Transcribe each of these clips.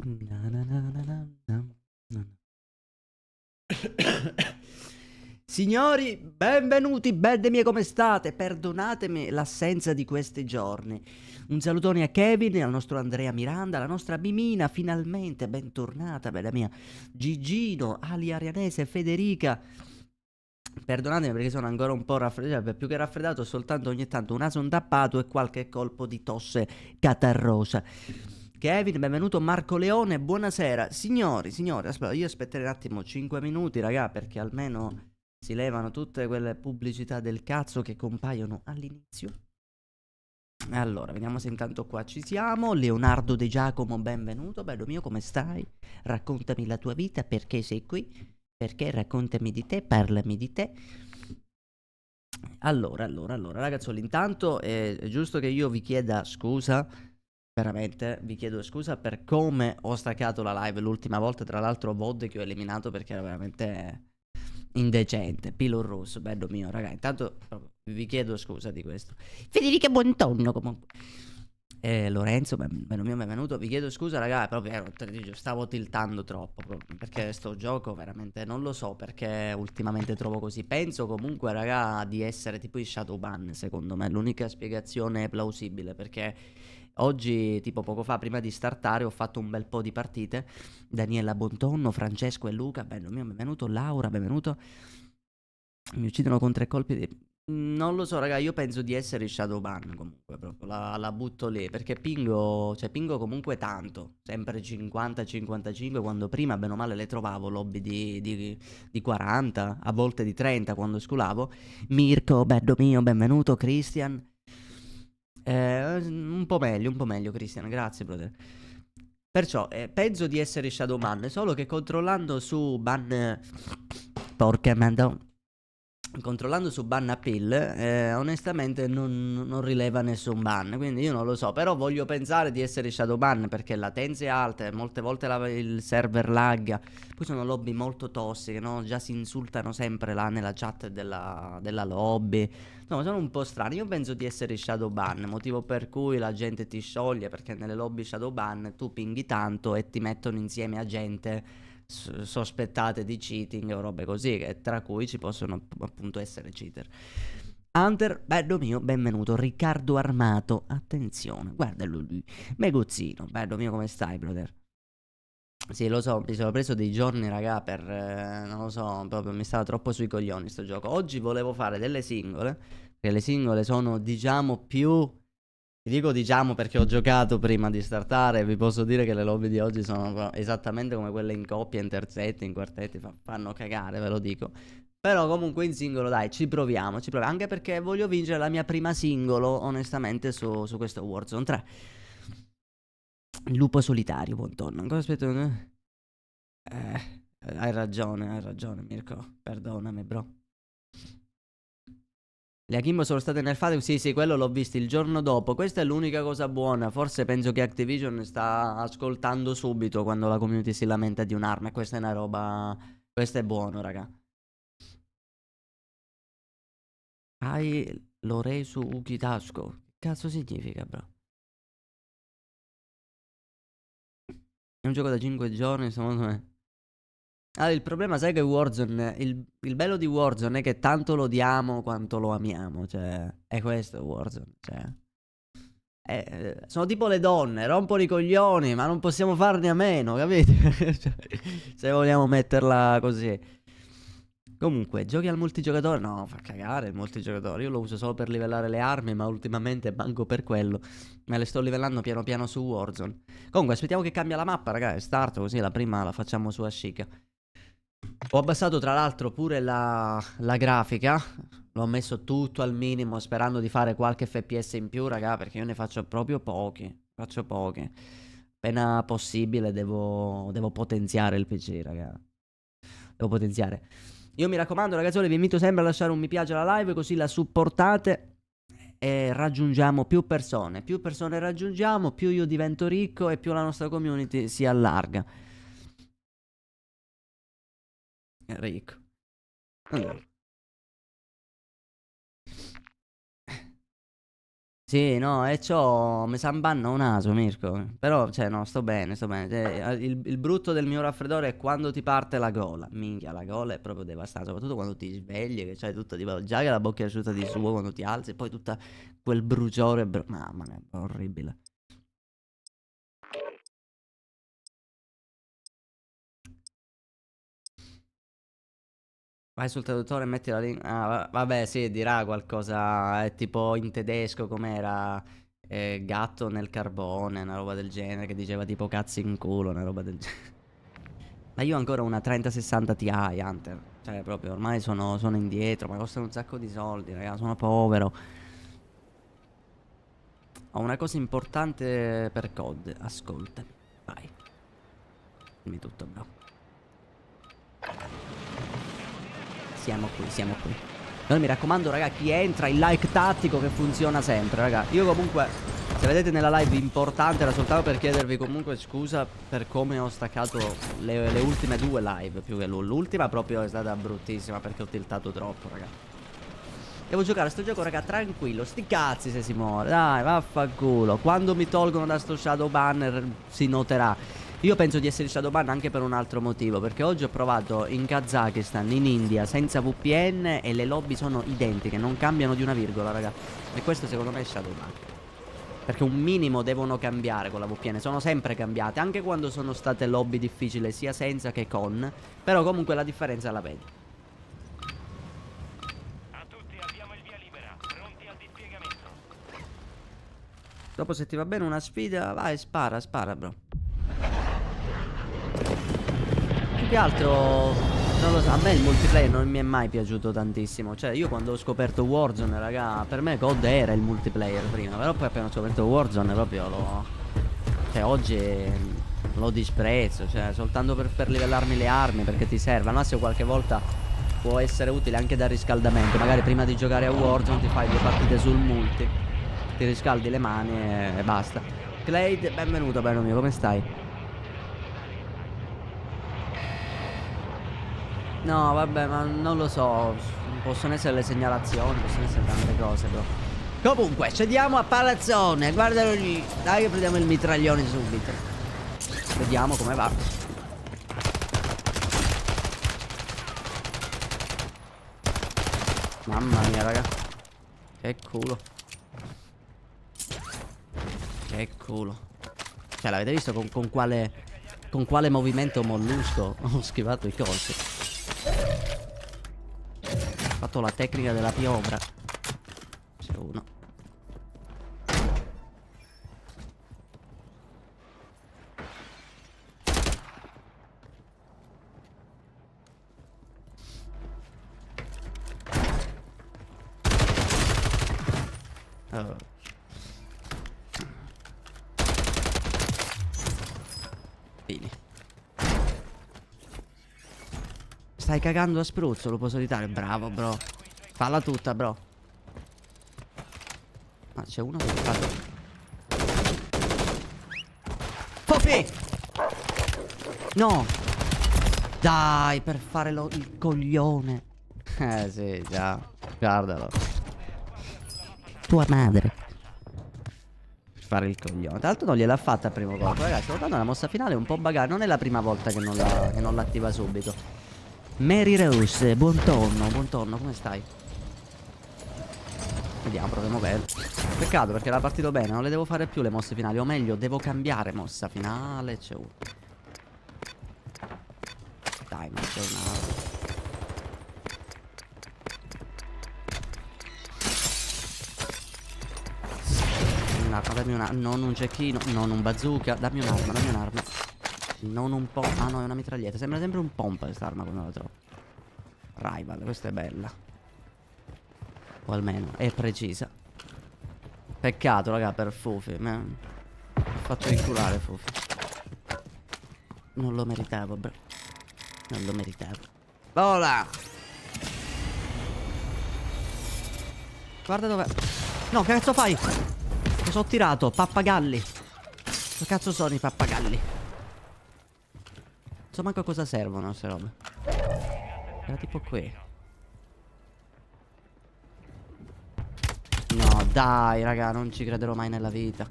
Na na na na na na na. Signori, benvenuti, belle mie, come state? Perdonatemi l'assenza di questi giorni. Un salutone a Kevin, al nostro Andrea Miranda, alla nostra Bimina, finalmente bentornata, bella mia. Gigino, Ali Arianese, Federica. Perdonatemi perché sono ancora un po' raffreddato, più che raffreddato, soltanto ogni tanto un naso intappato e qualche colpo di tosse catarrosa. Kevin, benvenuto. Marco Leone, buonasera. Signori, aspetta, io aspetterei un attimo 5 minuti, raga, perché almeno si levano tutte quelle pubblicità del cazzo che compaiono all'inizio. Allora, vediamo se intanto qua ci siamo. Leonardo De Giacomo, benvenuto. Bello mio, come stai? Raccontami la tua vita, perché sei qui? Perché raccontami di te, parlami di te. Allora, ragazzoli, intanto è giusto che io vi chieda scusa, veramente, vi chiedo scusa per come ho staccato la live l'ultima volta, tra l'altro VOD che ho eliminato perché era veramente indecente, pilo rosso, bello mio, raga, intanto proprio vi chiedo scusa di questo. Federica Buontonno comunque. Lorenzo, bello mio, benvenuto. Vi chiedo scusa, raga, proprio stavo tiltando troppo. Perché sto gioco veramente non lo so perché ultimamente trovo così. Penso comunque, raga, di essere tipo i Shadowban. Secondo me, l'unica spiegazione plausibile. Perché oggi, tipo poco fa, prima di startare, ho fatto un bel po' di partite. Daniela Bontonno, Francesco e Luca, bello mio, benvenuto. Laura, benvenuto. Mi uccidono con 3 colpi di... Non lo so, raga, io penso di essere il Shadowban comunque, proprio la butto lì, perché pingo, cioè pingo comunque tanto, sempre 50-55, quando prima, bene o male, le trovavo lobby di 40, a volte di 30 quando sculavo. Mirko, bello mio, benvenuto, Christian. Un po' meglio, Christian, grazie, brother. Perciò, penso di essere Shadowban, solo che controllando su ban... Porca madonna. Controllando su ban appeal, onestamente non rileva nessun ban, quindi io non lo so, però voglio pensare di essere Shadowban perché la latenza è alta, e molte volte il server lagga, poi sono lobby molto tossiche, no? Già si insultano sempre là nella chat della lobby, no, sono un po' strani, io penso di essere Shadowban, motivo per cui la gente ti scioglie perché nelle lobby Shadowban tu pinghi tanto e ti mettono insieme a gente sospettate di cheating o robe così, che tra cui ci possono appunto essere cheater. Hunter, bello mio, benvenuto. Riccardo Armato, attenzione, guardalo lui. Megozzino, bello mio, come stai, brother? Sì, lo so, mi sono preso dei giorni, raga, per... non lo so, proprio mi stava troppo sui coglioni sto gioco. Oggi volevo fare delle singole, perché le singole sono, diciamo, più... Vi dico diciamo perché ho giocato prima di startare, vi posso dire che le lobby di oggi sono esattamente come quelle in coppia, in terzetti, in quartetti, fanno cagare, ve lo dico. Però comunque in singolo dai, ci proviamo, ci proviamo, anche perché voglio vincere la mia prima singolo, onestamente, su questo Warzone 3. Il lupo solitario, buon tonno. Ancora aspetto... hai ragione Mirko, perdonami bro. Le Akimbo sono state nerfate? Sì, sì, quello l'ho visto il giorno dopo. Questa è l'unica cosa buona. Forse penso che Activision sta ascoltando subito quando la community si lamenta di un'arma. E questa è una roba... Questo è buono, raga. Hai Loresu Ukitasco. Che cazzo significa, bro? È un gioco da 5 giorni, secondo me. Allora, il problema, sai che Warzone... Il bello di Warzone è che tanto lo odiamo quanto lo amiamo. Cioè, è questo Warzone. Cioè... sono tipo le donne, rompono i coglioni, ma non possiamo farne a meno, capite? Cioè, se vogliamo metterla così. Comunque, giochi al multigiocatore? No, fa cagare il multigiocatore. Io lo uso solo per livellare le armi, ma ultimamente manco per quello. Me le sto livellando piano piano su Warzone. Comunque, aspettiamo che cambia la mappa, ragazzi. Start, così la prima la facciamo su Ashika. Ho abbassato tra l'altro pure la grafica. L'ho messo tutto al minimo sperando di fare qualche FPS in più, raga, perché io ne faccio proprio pochi. Faccio pochi. Appena possibile devo potenziare il PC, raga. Devo potenziare. Io mi raccomando, ragazzi, vi invito sempre a lasciare un mi piace alla live, così la supportate e raggiungiamo più persone. Più persone raggiungiamo, più io divento ricco e più la nostra community si allarga. Ricco. Allora. Sì, no, e c'ho. Mi s'ambanna un naso, Mirko. Però, cioè, no, sto bene, sto bene. Il brutto del mio raffreddore è quando ti parte la gola. Minchia, la gola è proprio devastante. Soprattutto quando ti svegli, che c'hai tutto tipo. Già che la bocca è asciutta di suo quando ti alzi, e poi tutta quel bruciore. Mamma mia, è orribile. Vai sul traduttore e metti la lingua. Ah, vabbè, sì, dirà qualcosa. È tipo in tedesco, com'era? Gatto nel carbone, una roba del genere. Che diceva tipo cazzi in culo, una roba del genere. Ma io ho ancora una 3060 Ti, Hunter. Cioè, proprio ormai sono indietro. Ma costano un sacco di soldi, raga. Sono povero. Ho una cosa importante per COD. Ascolta. Vai. Dimmi tutto, bro. Siamo qui, siamo qui. Noi mi raccomando, raga, chi entra, il like tattico che funziona sempre, raga. Io comunque, se vedete nella live importante, era soltanto per chiedervi comunque scusa per come ho staccato le ultime due live. Più che l'ultima proprio è stata bruttissima perché ho tiltato troppo, raga. Devo giocare a sto gioco, raga, tranquillo. Sti cazzi se si muore. Dai, vaffanculo. Quando mi tolgono da sto shadow banner si noterà. Io penso di essere Shadowban anche per un altro motivo. Perché oggi ho provato in Kazakistan, in India, senza VPN e le lobby sono identiche, non cambiano di una virgola, raga. E questo secondo me è Shadowban. Perché un minimo devono cambiare con la VPN. Sono sempre cambiate, anche quando sono state lobby difficili, sia senza che con. Però comunque la differenza la vedi. A tutti abbiamo il via libera, pronti al dispiegamento. Dopo se ti va bene una sfida, vai, spara, spara, bro. Più che altro, non lo so, a me il multiplayer non mi è mai piaciuto tantissimo. Cioè, io quando ho scoperto Warzone, raga, per me COD era il multiplayer prima. Però poi appena ho scoperto Warzone proprio lo... Cioè, oggi lo disprezzo. Cioè, soltanto per livellarmi le armi, perché ti serve. Al massimo qualche volta può essere utile anche da riscaldamento. Magari prima di giocare a Warzone ti fai due partite sul multi, ti riscaldi le mani e basta. Clade, benvenuto, bello mio, come stai? No, vabbè, ma non lo so. Possono essere le segnalazioni, possono essere tante cose, bro. Comunque, cediamo a Palazzone. Guardalo lì. Dai, che prendiamo il mitraglione subito. Vediamo come va. Mamma mia, raga. Che culo. Che culo. Cioè, l'avete visto con quale movimento mollusco ho schivato i colpi? Ho fatto la tecnica della piovra. C'è uno. Oh. Fini. Stai cagando a spruzzo, lupo solitario. Bravo, bro. Falla tutta, bro. Ma c'è uno che fa... Fofi! No! Dai, per fare il coglione. Sì, già. Guardalo. Tua madre. Per fare il coglione. Tra l'altro non gliel'ha fatta al primo colpo. Ragazzi, sto dando una mossa finale un po' bugata. Non è la prima volta che non l'attiva subito. Mary Rose, buongiorno, come stai? Vediamo, proviamo bene. Peccato perché era partito bene, non le devo fare più le mosse finali. O meglio, devo cambiare mossa finale. C'è uno. Dai, ma c'è un'arma, dammi un'arma. Non un cecchino, non un bazooka. Dammi un'arma, dammi un'arma. Non un po'. Ah no, è una mitraglietta. Sembra sempre un pompa quest'arma quando la trovo. Rival, questa è bella. O almeno è precisa. Peccato, raga, per Fufi. Mi ha fatto inculare Fufi. Non lo meritavo, bro. Non lo meritavo. Vola! Guarda dov'è. No, che cazzo fai? Cosa ho tirato? Pappagalli. Che cazzo sono i pappagalli? Non so manco a cosa servono queste robe. Era tipo qui. No, dai, raga, non ci crederò mai nella vita.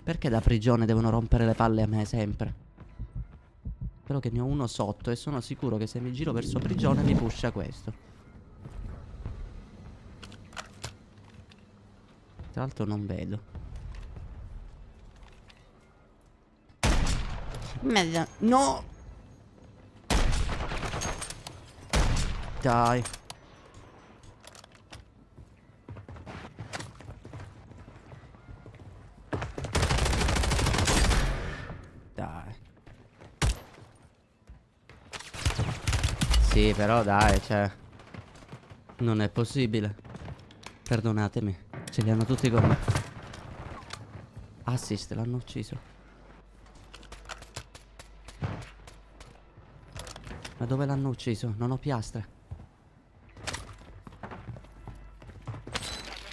Perché da prigione devono rompere le palle a me sempre? Però che ne ho uno sotto e sono sicuro che se mi giro verso prigione mi pusha questo. Tra l'altro non vedo. No! Dai. Dai. Sì, però dai, cioè, non è possibile. Perdonatemi. Ce li hanno tutti con me. Assist, l'hanno ucciso. Ma dove l'hanno ucciso? Non ho piastre.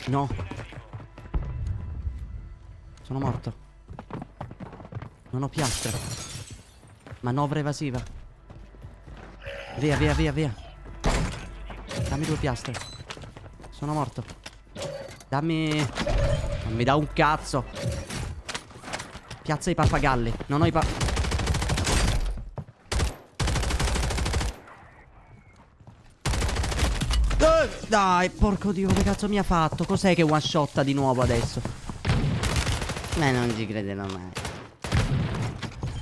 No. Sono morto. Non ho piastre. Manovra evasiva. Via, via, via, via. Dammi 2 piastre. Sono morto. Dammi... Non mi dà un cazzo. Piazza i pappagalli. Non ho i dai, porco dio, che cazzo mi ha fatto? Cos'è che one shotta di nuovo adesso? Ma non ci crederò mai.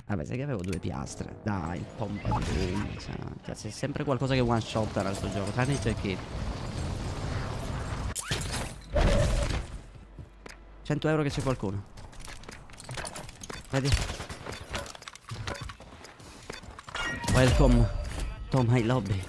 Vabbè, sai che avevo 2 piastre. Dai, il pompa di boom. Cioè, c'è sempre qualcosa che one shotta nel sto gioco. Tranne i check-in. 100 euro che c'è qualcuno. Vedi? Welcome to my lobby.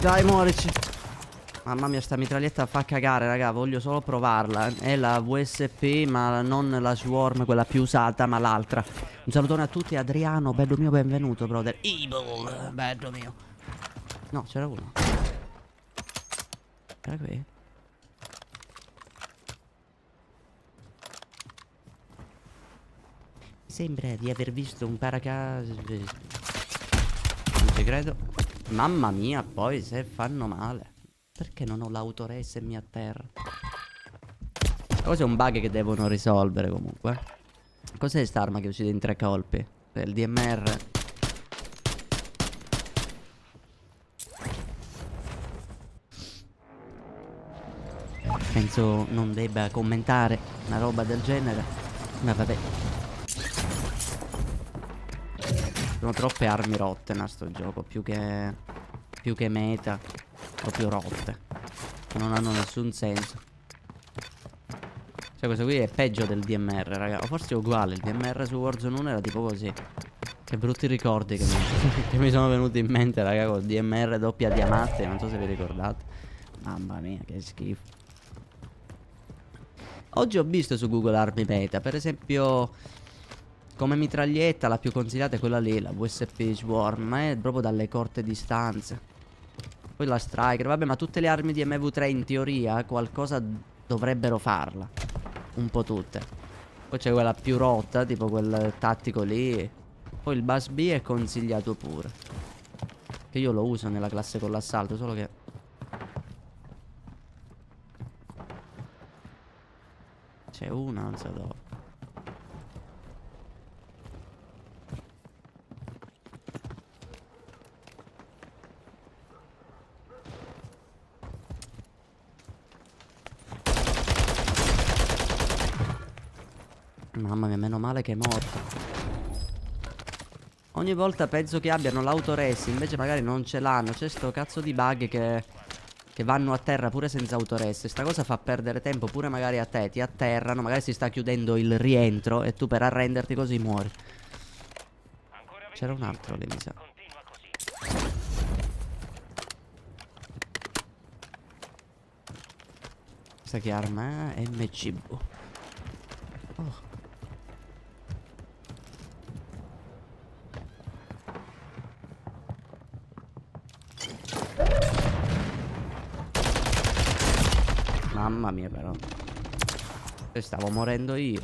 Dai, muorici. Mamma mia, sta mitraglietta fa cagare, raga. Voglio solo provarla. È la VSP, ma non la Swarm, quella più usata, ma l'altra. Un salutone a tutti. Adriano, bello mio, benvenuto, brother. Evil, bello mio. No, c'era uno. Era qui? Sembra di aver visto un paracadute. Non ci credo. Mamma mia, poi se fanno male. Perché non ho l'autoresse e mi atterra? Questo è un bug che devono risolvere comunque. Cos'è st'arma che uccide in 3 colpi? Il DMR. Penso non debba commentare una roba del genere. Ma vabbè. Sono troppe armi rotte a sto gioco. Più che meta. Proprio rotte. Non hanno nessun senso. Cioè questo qui è peggio del DMR, raga. O forse è uguale. Il DMR su Warzone 1 era tipo così. Che brutti ricordi che mi sono venuti in mente, raga. Con DMR doppia diamante. Non so se vi ricordate. Mamma mia, che schifo. Oggi ho visto su Google armi meta. Per esempio, come mitraglietta la più consigliata è quella lì, la VSP Swarm. Ma è proprio dalle corte distanze. Poi la Striker, vabbè, ma tutte le armi di MV3 in teoria qualcosa dovrebbero farla. Un po' tutte. Poi c'è quella più rotta, tipo quel tattico lì. Poi il Bus B è consigliato pure. Che io lo uso nella classe con l'assalto, solo che... C'è una, non so dove. Mamma mia, meno male che è morto. Ogni volta penso che abbiano l'autoresse, invece magari non ce l'hanno. C'è sto cazzo di bug che vanno a terra pure senza autoresse. Sta cosa fa perdere tempo pure magari a te. Ti atterrano, magari si sta chiudendo il rientro e tu per arrenderti così muori. C'era un altro lì, mi sa. Questa che arma è? MCB. Oh. Mamma mia però. E stavo morendo io.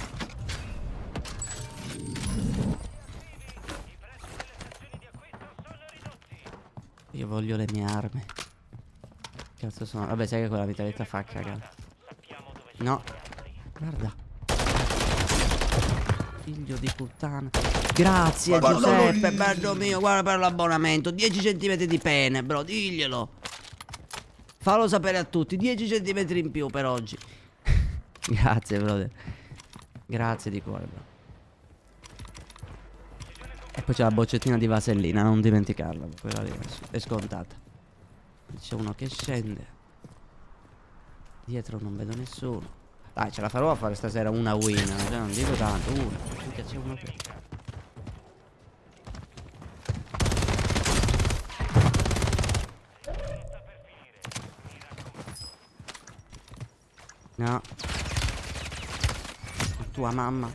Io voglio le mie armi. Cazzo sono? Vabbè, sai che quella vitalità fa cagare. No. Guarda. Figlio di puttana. Grazie Giuseppe, bello mio. Guarda per l'abbonamento. 10 centimetri di pene, bro. Diglielo. Fallo sapere a tutti. 10 centimetri in più per oggi. Grazie, brother. Grazie di cuore, bro. E poi c'è la boccettina di vasellina, non dimenticarla. Quella lì è scontata. C'è uno che scende. Dietro non vedo nessuno. Dai, ce la farò a fare stasera una win. Cioè, non dico tanto, una. Perché c'è uno che... No. Tua mamma.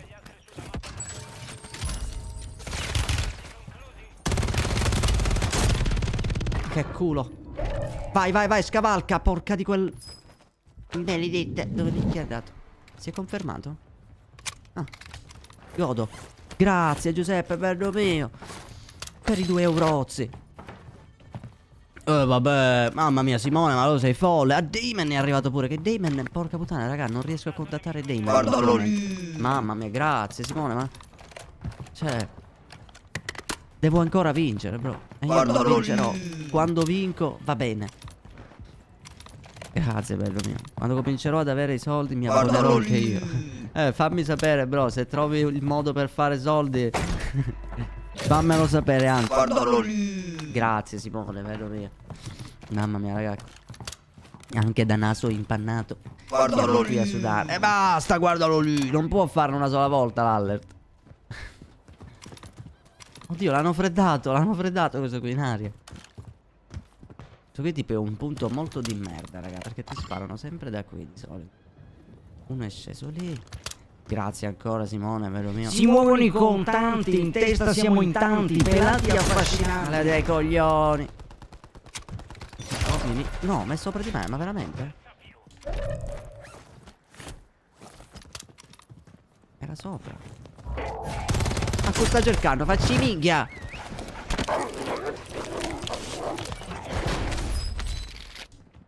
Che culo. Vai, vai, vai, scavalca, porca di quel... Benedetta. Dove minchia è andato? Si è confermato? Ah. Godo. Grazie Giuseppe, bello mio. Per i 2 eurozzi. Vabbè. Mamma mia Simone, ma lo sei folle. A Damon è arrivato pure. Che Damon, porca puttana, raga, non riesco a contattare Damon. Guardalo lì. Mamma mia, grazie Simone, ma... Cioè... Devo ancora vincere, bro. E io non Guardalo vincerò. lì. Quando vinco, va bene. Grazie, bello mio. Quando comincerò ad avere i soldi mi Guardalo abbonerò anche lì. io. Fammi sapere, bro. Se trovi il modo per fare soldi, fammelo sapere anche. Guardalo lì. Grazie, Simone, bello mio. Mamma mia, ragazzi. Anche da naso impannato. Guardalo Qui a lì. sudare. E basta, guardalo lì. Non può farlo una sola volta l'allert. Oddio, l'hanno freddato questo qui in aria. Questo qui tipo è un punto molto di merda, raga, perché ti sparano sempre da qui di solito. Uno è sceso lì. Grazie ancora Simone, vero mio. Si muovono i contanti, in testa siamo in tanti, pelati affascinanti. Male dei coglioni. No, ma è sopra di me, ma veramente? Era sopra. Ma cosa sta cercando? Facci minchia.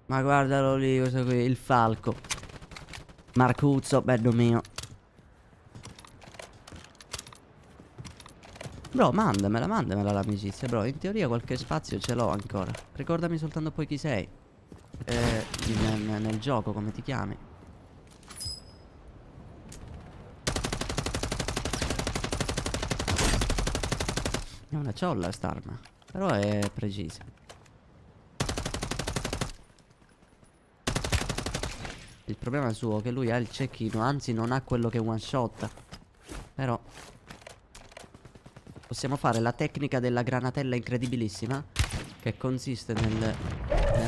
Ma guardalo lì, questo qui, il falco. Marcuzzo, bello mio. Bro, mandamela l'amicizia, bro. In teoria qualche spazio ce l'ho ancora. Ricordami soltanto poi chi sei. Nel gioco, come ti chiami? È una ciolla st'arma, però è precisa. Il problema suo è che lui ha il cecchino, anzi non ha quello che one shot. Però possiamo fare la tecnica della granatella incredibilissima, che consiste nel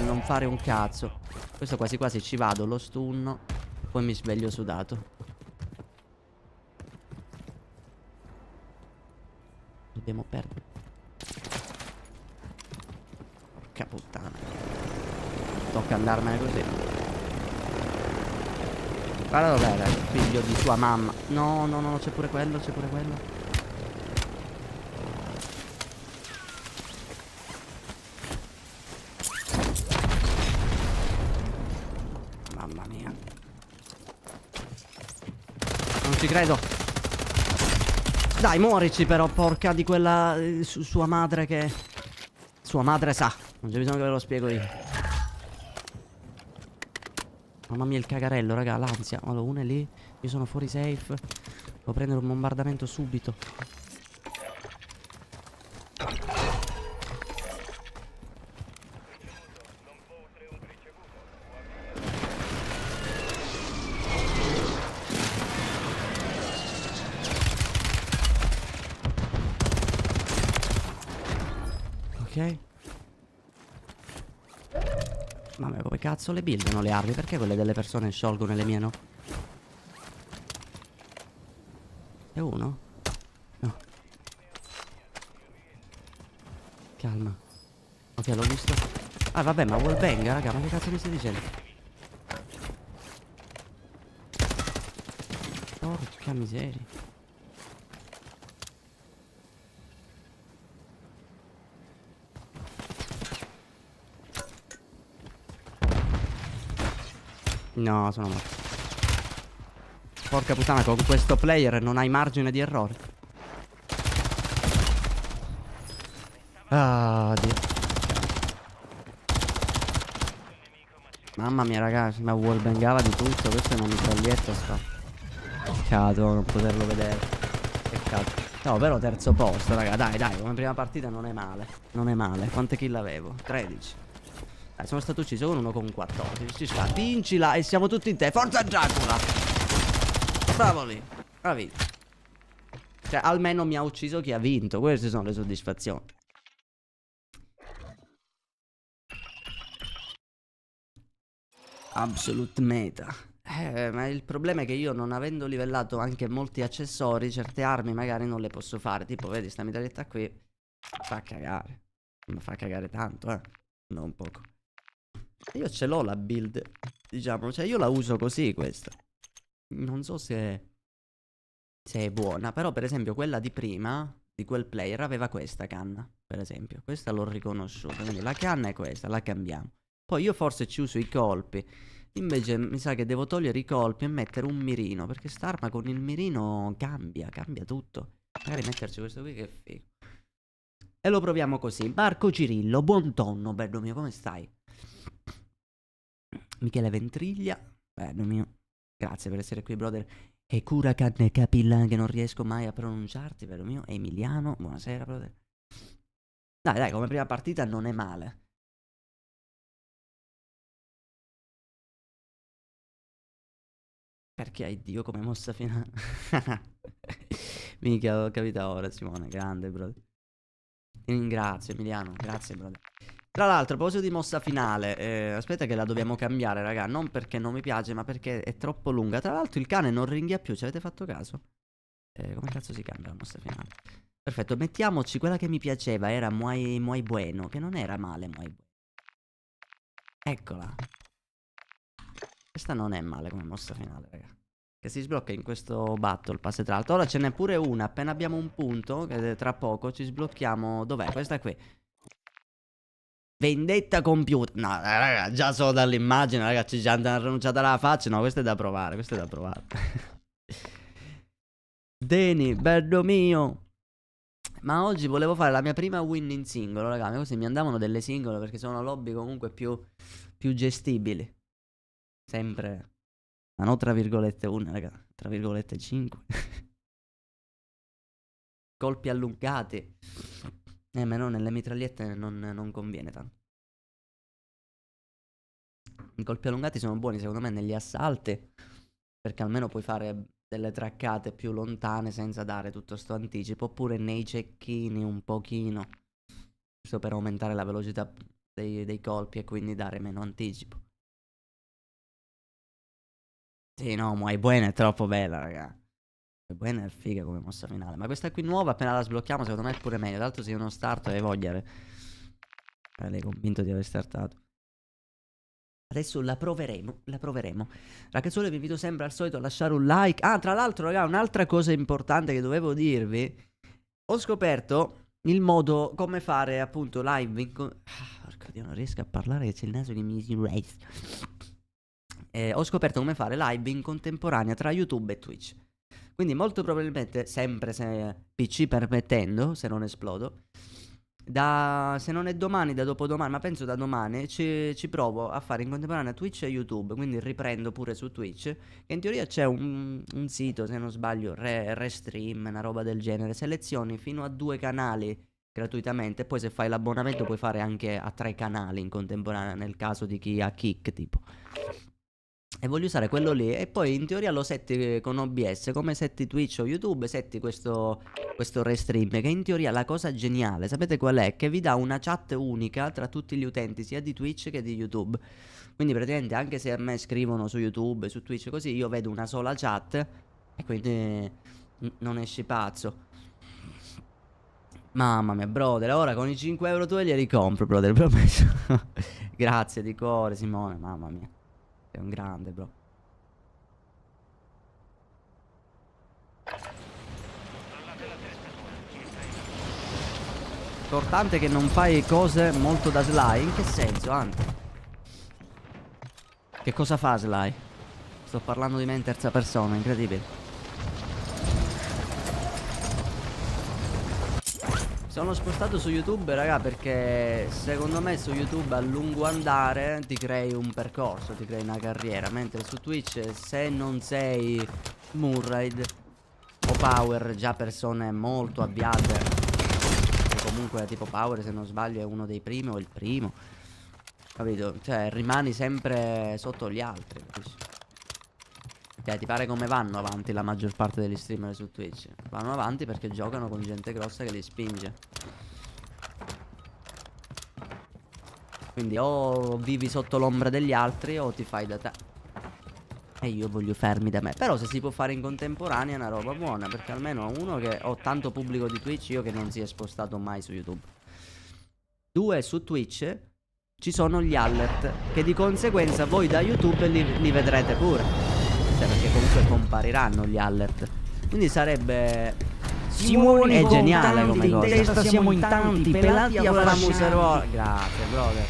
non fare un cazzo. Questo quasi quasi ci vado, lo stunno, poi mi sveglio sudato. Dobbiamo perdere. Porca puttana. Tocca andarmene così. Guarda dov'era il figlio di tua mamma. No, no, no, c'è pure quello, c'è pure quello. Mamma mia. Non ci credo. Dai, muorici però, porca di quella... sua madre che... Sua madre sa. Non c'è bisogno che ve lo spiego io. Mamma mia il cagarello, raga, l'ansia. Allora, uno è lì, io sono fuori safe. Devo prendere un bombardamento subito. Ok. Vabbè, come cazzo le buildano le armi? Perché quelle delle persone sciolgono e le mie no? È uno? No. Calma. Ok, l'ho visto. Ah vabbè, ma wallbang, raga, ma che cazzo mi stai dicendo? Porca miseria. No, sono morto. Porca puttana, con questo player non hai margine di errore. Ah, Dio. Mamma mia, ragazzi, ma wallbangava di tutto. Questo è una mitraglietta sta. Peccato non poterlo vedere. Peccato. No, però terzo posto, raga. Dai, come prima partita non è male. Non è male. Quante kill avevo? 13. Dai, sono stato ucciso con uno con 14. Ci sta. Vincila e siamo tutti in te. Forza Dracula! Bravo lì. Bravi. Cioè, almeno mi ha ucciso chi ha vinto. Queste sono le soddisfazioni. Absolute meta. Ma il problema è che io, non avendo livellato anche molti accessori, certe armi magari non le posso fare. Tipo, vedi, sta mitraglietta qui mi fa cagare. Mi fa cagare tanto, non poco. Io ce l'ho la build, diciamo, cioè io la uso così questa. Non so se è buona, però per esempio quella di prima, di quel player, aveva questa canna, per esempio. Questa l'ho riconosciuta, quindi la canna è questa, la cambiamo. Poi io forse ci uso i colpi. Invece mi sa che devo togliere i colpi e mettere un mirino, perché st'arma con il mirino cambia tutto. Magari metterci questo qui che è figo. E lo proviamo così. Marco Cirillo, buon tonno, bello mio, come stai? Michele Ventriglia, bello mio, grazie per essere qui, brother. E Curacan Capilla, che non riesco mai a pronunciarti, bello mio. Emiliano, buonasera, brother. Dai, come prima partita non è male. Perché hai Dio come mossa finale? Minchia, ho capito ora, Simone, grande, brother. Ti ringrazio, Emiliano, grazie, brother. Tra l'altro, a proposito di mossa finale, aspetta che la dobbiamo cambiare, raga. Non perché non mi piace, ma perché è troppo lunga. Tra l'altro il cane non ringhia più, ci avete fatto caso? Come cazzo si cambia la mossa finale? Perfetto, mettiamoci quella che mi piaceva, era Muay Bueno, che non era male Muay Bueno. Eccola. Questa non è male come mossa finale, raga. Che si sblocca in questo battle pass. Tra l'altro ora ce n'è pure una. Appena abbiamo un punto, che tra poco ci sblocchiamo. Dov'è? Questa qui. Vendetta compiuta. No, raga, già solo dall'immagine, ragazzi, già hanno rinunciato alla faccia. No, questo è da provare, questo è da provare. Deni, bello mio. Ma oggi volevo fare la mia prima win in singolo, raga. Così mi andavano delle singole, perché sono lobby comunque più gestibili. Sempre. Ma no, tra virgolette 1, raga. Tra virgolette 5. Colpi allungati. Ma no, nelle mitragliette non conviene tanto. I colpi allungati sono buoni secondo me negli assalti, perché almeno puoi fare delle traccate più lontane senza dare tutto sto anticipo. Oppure nei cecchini un pochino, giusto per aumentare la velocità dei colpi e quindi dare meno anticipo. Sì, no, Muay Buena è troppo bella, raga. Muay Buena è figa come mossa finale. Ma questa qui nuova, appena la sblocchiamo, secondo me è pure meglio. Tra l'altro se uno start e voglia. Lei è convinto di aver startato. Adesso la proveremo, la proveremo. Ragazzuoli, vi invito sempre al solito a lasciare un like. Ah, tra l'altro, raga, un'altra cosa importante che dovevo dirvi. Ho scoperto il modo come fare appunto live in... porca Dio, non riesco a parlare che c'è il naso che mi si race. Ho scoperto come fare live in contemporanea tra YouTube e Twitch. Quindi molto probabilmente, sempre se PC permettendo, se non esplodo, se non è domani, da dopodomani, ma penso da domani, ci provo a fare in contemporanea Twitch e YouTube. Quindi riprendo pure su Twitch, che in teoria c'è un sito, se non sbaglio, Restream, una roba del genere. Selezioni fino a 2 canali gratuitamente, poi se fai l'abbonamento puoi fare anche a 3 canali in contemporanea, nel caso di chi ha Kick tipo. E voglio usare quello lì. E poi in teoria lo setti con OBS. Come setti Twitch o YouTube, setti questo restream. Che in teoria la cosa geniale, sapete qual è? Che vi dà una chat unica tra tutti gli utenti, sia di Twitch che di YouTube. Quindi praticamente anche se a me scrivono su YouTube, su Twitch così, io vedo una sola chat. E quindi non esci pazzo. Mamma mia, brother. Ora con i 5 euro tu glieli compro, brother, promesso. Grazie di cuore, Simone. Mamma mia, sei un grande, bro. Importante che non fai cose molto da Sly. In che senso, Ant? Che cosa fa Sly? Sto parlando di me in terza persona, incredibile. Sono spostato su YouTube, raga, perché secondo me su YouTube a lungo andare ti crei un percorso, ti crei una carriera. Mentre su Twitch, se non sei Murraid o Power, già persone molto avviate, e comunque tipo Power, se non sbaglio, è uno dei primi o il primo, capito? Cioè rimani sempre sotto gli altri, capisci? Cioè ti pare come vanno avanti la maggior parte degli streamer su Twitch? Vanno avanti perché giocano con gente grossa che li spinge. Quindi o vivi sotto l'ombra degli altri o ti fai da te. E io voglio farmi da me. Però se si può fare in contemporanea è una roba buona, perché almeno uno, che ho tanto pubblico di Twitch, io che non si è spostato mai su YouTube. Due, su Twitch ci sono gli alert, che di conseguenza voi da YouTube li vedrete pure. Cioè, perché comunque compariranno gli alert. Quindi sarebbe... Simone, è geniale come in cosa. testa siamo in tanti, pelati a la fascinanti. museruola. Grazie, brother.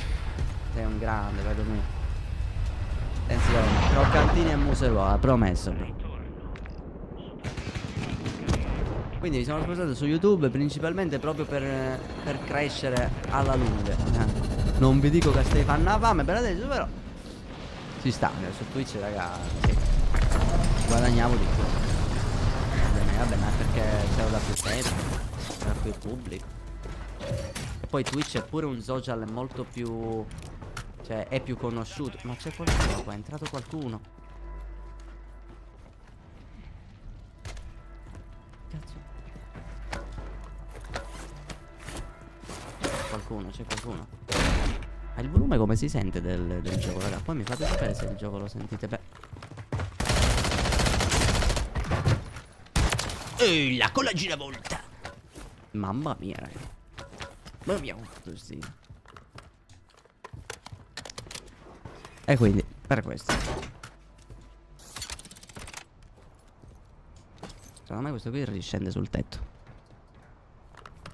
Sei un grande, vedo me. Attenzione, croccantini e museruola, promesso. Quindi mi sono spostato su YouTube principalmente proprio per crescere alla lunga. Non vi dico che stai fanno la fame per adesso, però ci sta. Su Twitch, raga, sì, guadagniamo di più. Vabbè, ma è perché c'era da più tempo, c'era più pubblico. E poi Twitch è pure un social molto più... cioè è più conosciuto. Ma c'è qualcuno qua, è entrato qualcuno. Cazzo. C'è qualcuno. Ma il volume come si sente del gioco, raga? Poi mi fate sapere se il gioco lo sentite bene. Ehi, là con la giravolta. Mamma mia, raga. Mamma mia, quanto sì. E quindi, per questo. Secondo me questo qui riscende sul tetto.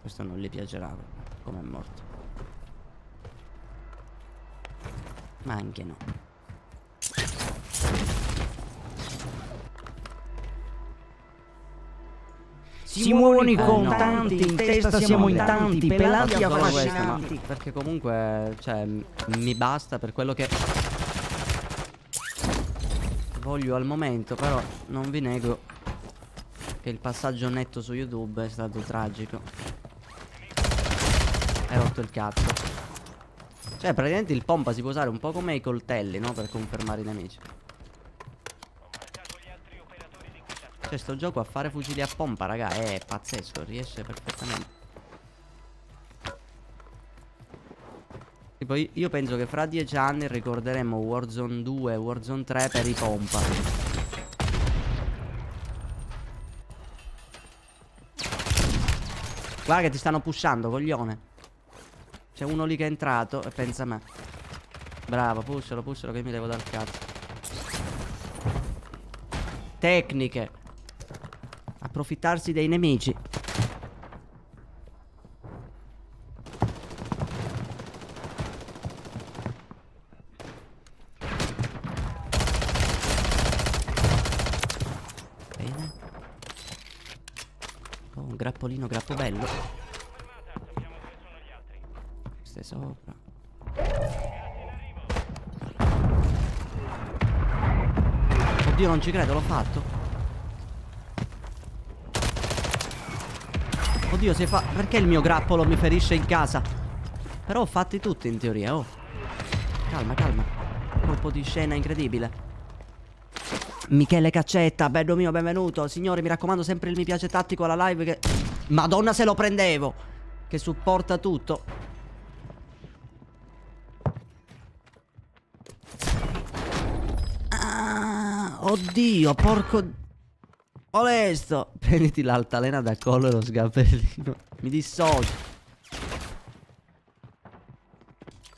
Questo non gli piacerà come è morto. Ma anche no. Simoni con no. tanti, in testa siamo in tanti, pelati Solo questo, ma affascinanti. perché comunque, cioè, mi basta per quello che voglio al momento. Però non vi nego che il passaggio netto su YouTube è stato tragico. Hai rotto il cazzo. Cioè praticamente il pompa si può usare un po' come i coltelli, no? Per confermare i nemici. Cioè sto gioco a fare fucili a pompa, raga, è pazzesco, riesce perfettamente. Tipo io penso che fra 10 anni ricorderemo Warzone 2 e Warzone 3 per i pompa. Guarda che ti stanno pushando, coglione. C'è uno lì che è entrato e pensa a me. Bravo, pushalo che mi devo dal cazzo. Tecniche. Approfittarsi dei nemici. Bene. Oh, un grappolino grappobello. Questo è sopra. Oddio, non ci credo, l'ho fatto. Oddio, se fa... perché il mio grappolo mi ferisce in casa? Però ho fatti tutti in teoria, oh. Calma, calma. Colpo di scena incredibile. Michele Caccetta, bello mio, benvenuto. Signori, mi raccomando, sempre il mi piace tattico alla live che... Madonna se lo prendevo! Che supporta tutto. Ah, oddio, porco... Onesto. Prenditi l'altalena da collo e lo sgabellino. Mi dissocio.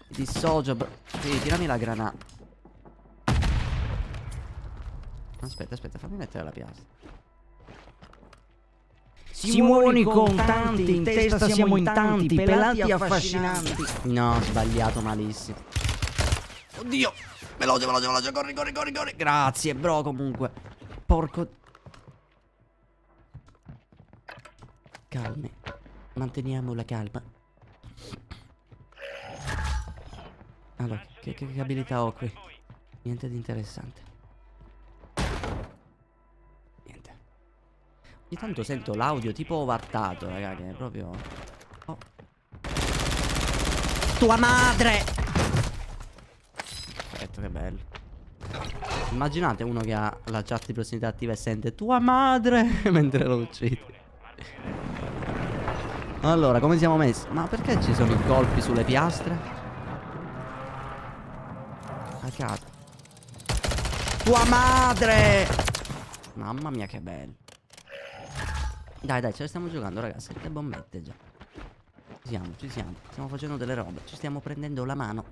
Mi dissocio, bro. Sì, tirami la granata. Aspetta, fammi mettere la piastra. Si muovono i contanti, in testa siamo in tanti, pelati affascinanti. No, ho sbagliato malissimo. Oddio. Veloce, veloce, veloce. Corri, corri, corri, corri. Grazie, bro, comunque. Porco. Calmi. Manteniamo la calma. Allora, che abilità ho qui? Niente di interessante. Niente. Ogni tanto sento l'audio tipo ovattato, raga, che è proprio... Oh. Tua madre! Perfetto, che bello. Immaginate uno che ha la chat di prossimità attiva e sente tua madre mentre lo uccide. Allora, come siamo messi? Ma perché ci sono i colpi sulle piastre? A caso. Tua madre! Mamma mia che bello. Dai dai, ce la stiamo giocando ragazzi. Che bombette già. Ci siamo, ci siamo. Stiamo facendo delle robe. Ci stiamo prendendo la mano.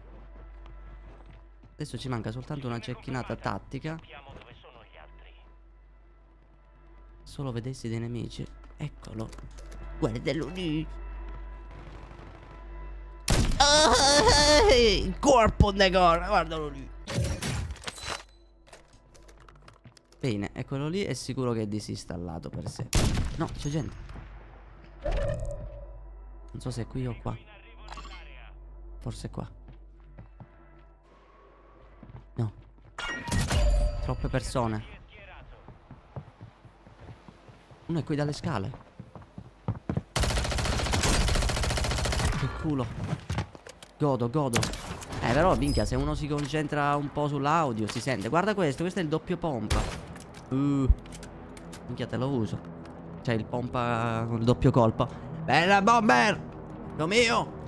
Adesso ci manca soltanto una cecchinata tattica. Sappiamo dove sono gli altri. Solo vedessi dei nemici. Eccolo. Guardalo lì. Il corpo de gol. Guardalo lì. Bene, eccolo lì. È sicuro che è disinstallato per sé. No, c'è gente. Non so se è qui o qua. Forse è qua. No. Troppe persone. Uno è qui dalle scale. Che culo. Godo, godo. Però minchia, se uno si concentra un po' sull'audio si sente. Guarda questo è il doppio pompa. Minchia, te lo uso. C'è il pompa con il doppio colpo. Bella bomber! Lo mio!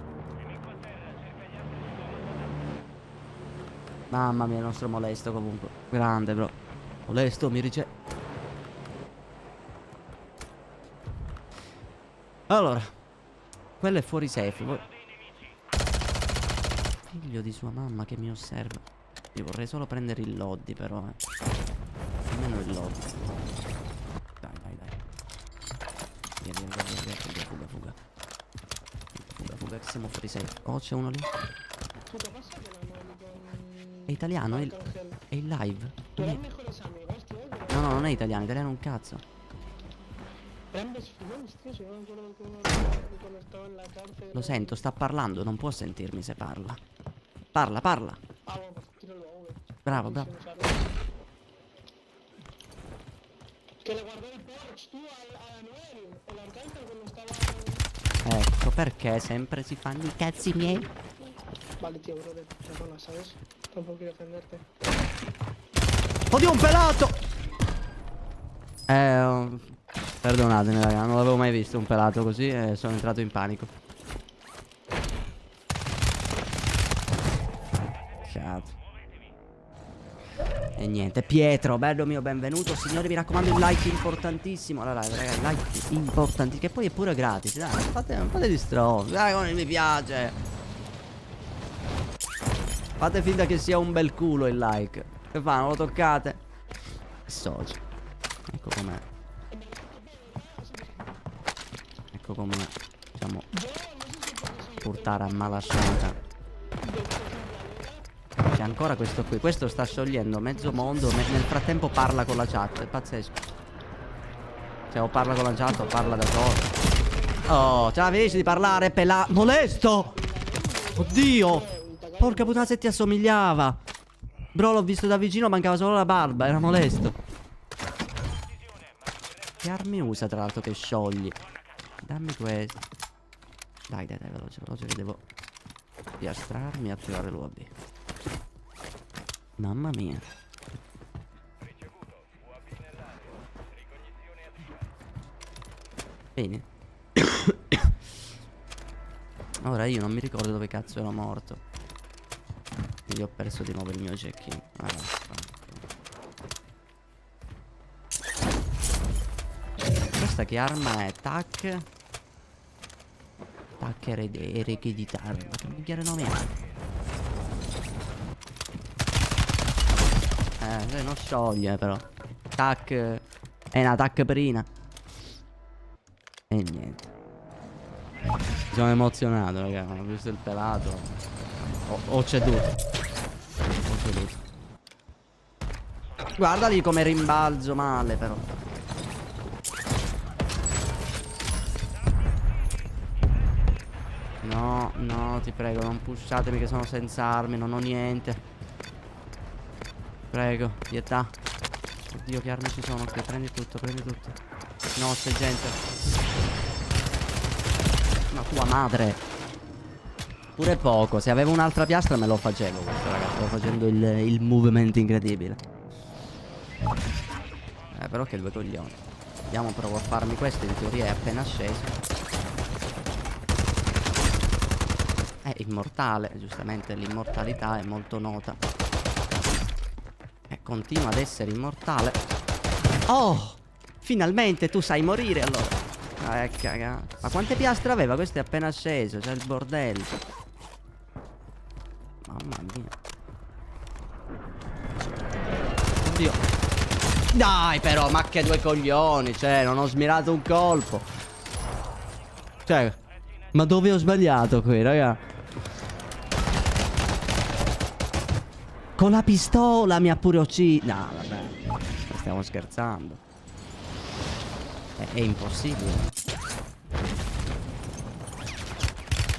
Mamma mia, il nostro molesto comunque. Grande, bro. Molesto, mi riceve. Allora. Quello è fuori safe. Figlio di sua mamma che mi osserva. Io vorrei solo prendere il loddi però, almeno il loddi. Dai, dai, dai. Via, via, via, via, fuga, fuga, fuga. Fuga, fuga, che siamo fuori safe. Oh, c'è uno lì. È italiano, è il live. No, no, non è italiano, italiano un cazzo. Lo sento, sta parlando, non può sentirmi se parla. Parla, parla. Bravo, bravo. Che le guardò il Porsche tu a Noel e l'Arcangelo quando stava... Ecco perché sempre si fanno i cazzi miei. Vale tío, brother, perdona, ¿sabes? Tampoco quiero ofenderte. Oddio, un pelato! Perdonatemi raga, non l'avevo mai visto un pelato così e sono entrato in panico. Cazzo. E niente, Pietro, bello mio, benvenuto. Signori, mi raccomando il like importantissimo. Allora, raga, il like importante, che poi è pure gratis. Dai, fate di stronzo. Dai, con il mi piace. Fate finta che sia un bel culo il like. Che fa, non lo toccate? Socio. Ecco com'è. Ecco come, diciamo, portare a malasciata. C'è ancora questo qui. Questo sta sciogliendo mezzo mondo. Nel frattempo parla con la chat. È pazzesco. Cioè o parla con la chat o parla da solo. Oh, ce la felice di parlare molesto. Oddio. Porca puttana, se ti assomigliava. Bro, l'ho visto da vicino, mancava solo la barba. Era molesto. Che armi usa tra l'altro che sciogli? Dammi questo. Dai, dai, dai, veloce, veloce che devo piastrarmi e attivare l'UAV. Mamma mia. Bene. Ora io non mi ricordo dove cazzo ero morto. Quindi ho perso di nuovo il mio check-in. Questa che arma è? Tac. Tac eredità. Ma che minchia nome è? Non scioglie però. Tac. È una tac perina. E niente. Mi sono emozionato, raga. Ho visto il pelato. Ho ceduto. Ho ceduto. Guarda lì come rimbalzo male, però. No, no, ti prego, non pushatemi che sono senza armi, non ho niente. Prego, pietà. Oddio, che armi ci sono qui? Prendi tutto, prendi tutto. No, c'è gente. Ma tua madre. Pure poco. Se avevo un'altra piastra me lo facevo questo, ragazzi. Stavo facendo il movimento incredibile. Però che due coglioni. Vediamo, provo a farmi questo. In teoria è appena sceso. È immortale. Giustamente l'immortalità è molto nota. E continua ad essere immortale. Oh! Finalmente tu sai morire allora. Cagato. Ma quante piastre aveva? Questo è appena sceso. C'è il bordello. Mamma mia. Oddio. Dai però, ma che due coglioni. Cioè, non ho smirato un colpo. Cioè, ma dove ho sbagliato qui, raga? Con la pistola mi ha pure ucciso. No, vabbè. Stiamo scherzando. È impossibile.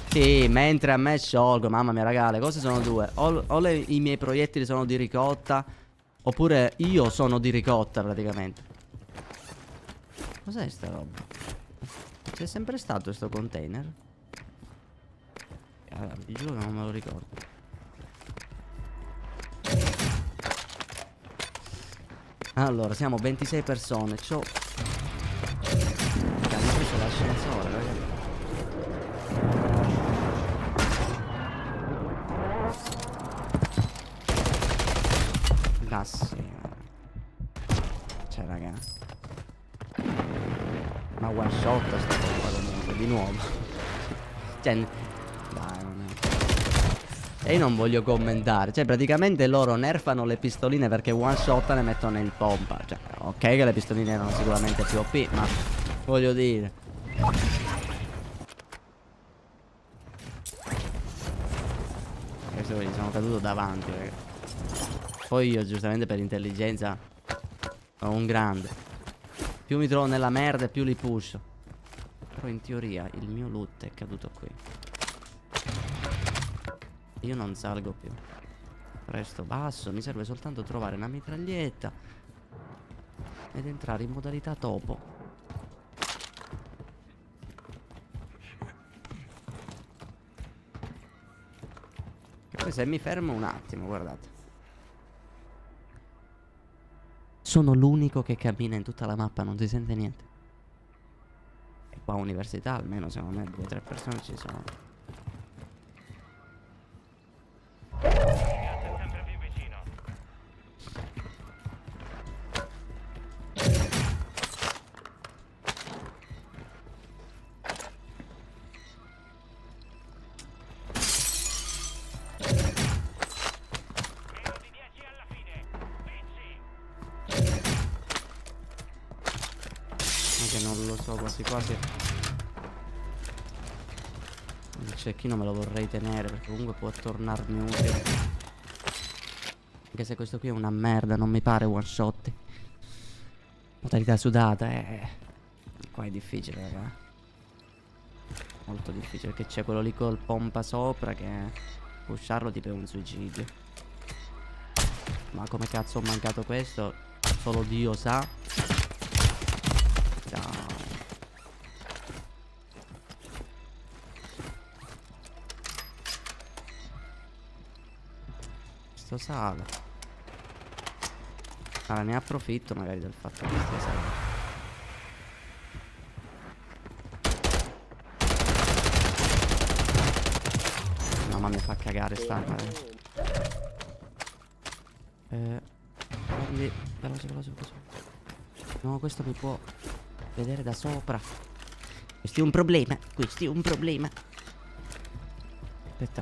Sì, mentre a me sciolgo. Mamma mia, raga, le cose sono due. O i miei proiettili sono di ricotta, oppure io sono di ricotta praticamente. Cos'è sta roba? C'è sempre stato sto container? Allora, vi giuro che non me lo ricordo. Allora, siamo 26 persone. C'ho... Abbiamo preso l'ascensore, ragazzi. Ah sì. Cioè, raga. Ma one shot sta cosa comunque, di nuovo. Cioè, dai, non è... E io non voglio commentare. Cioè, praticamente loro nerfano le pistoline perché one shot ne mettono il pompa. Cioè, ok che le pistoline erano sicuramente più OP, ma voglio dire. Questo gli sono caduto davanti, raga. Poi io giustamente per intelligenza sono un grande. Più mi trovo nella merda e più li pusho. Però in teoria il mio loot è caduto qui. Io non salgo più. Presto basso. Mi serve soltanto trovare una mitraglietta ed entrare in modalità topo. Che poi se mi fermo un attimo, guardate, sono l'unico che cammina in tutta la mappa, non si sente niente. E qua università almeno secondo me 2 o 3 persone ci sono. Il gas è sempre più vicino. Meno di 10 alla fine. Pizzi. Anche non lo so, quasi quasi il cecchino me lo vorrei tenere perché comunque può tornarmi utile. Anche se questo qui è una merda, non mi pare one shot. Modalità sudata, qua è difficile, raga. Molto difficile, perché c'è quello lì col pompa sopra che pusharlo tipo è un suicidio. Ma come cazzo ho mancato questo? Solo Dio sa. Ciao. Sto sale. Allora ne approfitto magari del fatto che stia sale. Mamma mia, fa cagare sta. Quindi veloce, veloce, veloce. No, questo mi può vedere da sopra. Questo è un problema. Questo è un problema. Aspetta.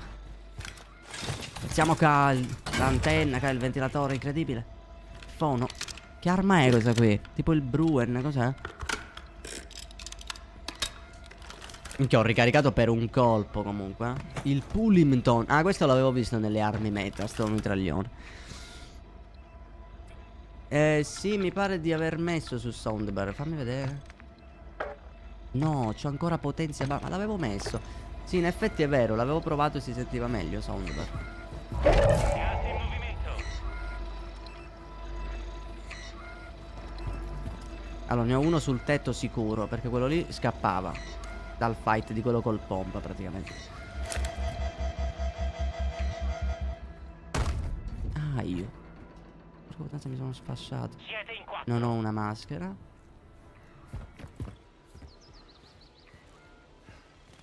Mettiamo qua l'antenna, qua il ventilatore incredibile. Fono. Che arma è questa qui? Tipo il Bruen, cos'è? Minchia, ho ricaricato per un colpo comunque. Il Pullington. Ah, questo l'avevo visto nelle armi meta, sto mitraglione. Sì, mi pare di aver messo su soundbar. Fammi vedere. No, c'ho ancora potenza. Ma l'avevo messo. Sì, in effetti è vero, l'avevo provato e si sentiva meglio soundbar. Gas in movimento. Allora, ne ho uno sul tetto sicuro, perché quello lì scappava dal fight di quello col pompa praticamente. Ah, io. Porca puttana, mi sono sfasciato. Siete in 4. Non ho una maschera.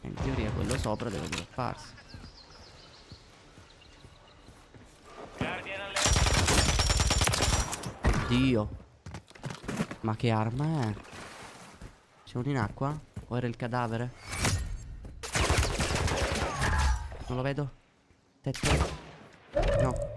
In teoria quello sopra deve dropparsi. Guardian allerta. Dio. Ma che arma è? C'è uno in acqua? O era il cadavere? Non lo vedo. Tetto. No.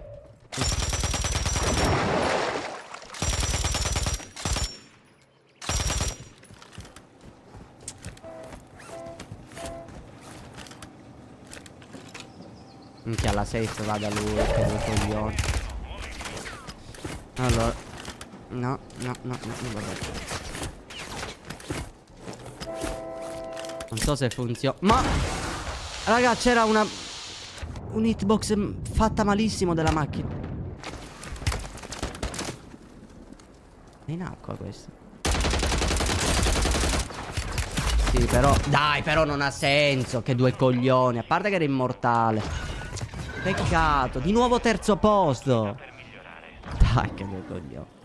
Minchia, alla safe va da lui, che due coglioni. Allora. No, vabbè. Non so se funziona. Ma raga, c'era un hitbox fatta malissimo della macchina. È in acqua questo. Sì, però dai, però non ha senso. Che due coglioni. A parte che era immortale. Peccato. Di nuovo terzo posto. Dai, che due coglioni.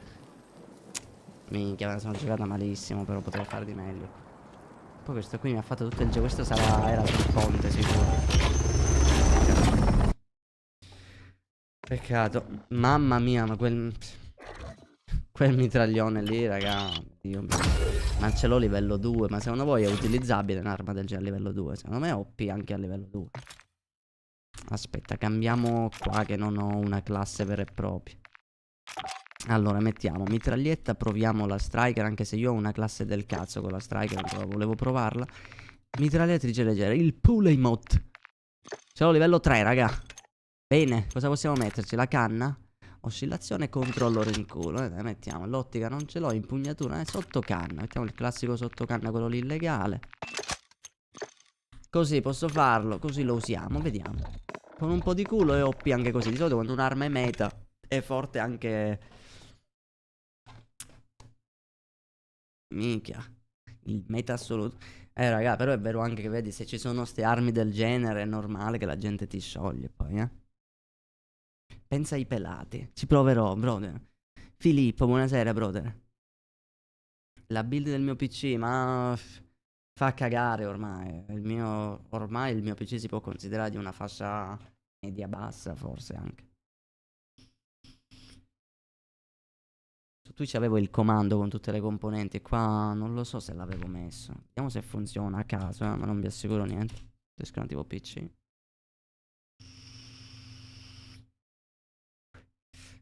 Minchia, me la sono giocata malissimo. Però potevo fare di meglio. Poi questo qui mi ha fatto tutto il gioco. Questo era sul ponte sicuro. Peccato. Mamma mia, ma quel mitraglione lì, raga. Dio mio. Ma ce l'ho livello 2. Ma secondo voi è utilizzabile un'arma del genere a livello 2? Secondo me è OP anche a livello 2. Aspetta, cambiamo qua che non ho una classe vera e propria. Allora, mettiamo mitraglietta, proviamo la striker, anche se io ho una classe del cazzo con la striker, però volevo provarla. Mitragliatrice leggera, il Puleymot. Ce l'ho livello 3, raga. Bene, cosa possiamo metterci? La canna? Oscillazione e controllore in culo. Dai, mettiamo, l'ottica non ce l'ho, impugnatura, sottocanna. Mettiamo il classico sottocanna, quello lì illegale. Così posso farlo, così lo usiamo, vediamo. Con un po' di culo è OP anche così. Di solito quando un'arma è meta è forte anche... Minchia, il meta assoluto. Raga, però è vero anche che vedi, se ci sono ste armi del genere è normale che la gente ti scioglie poi, Pensa ai pelati. Ci proverò, brother. Filippo, buonasera, brother. La build del mio PC, ma... fa cagare ormai. Ormai il mio PC si può considerare di una fascia media bassa, forse anche. Su Twitch avevo il comando con tutte le componenti. Qua non lo so se l'avevo messo. Vediamo se funziona a caso, ma non vi assicuro niente. Scrivo tipo PC.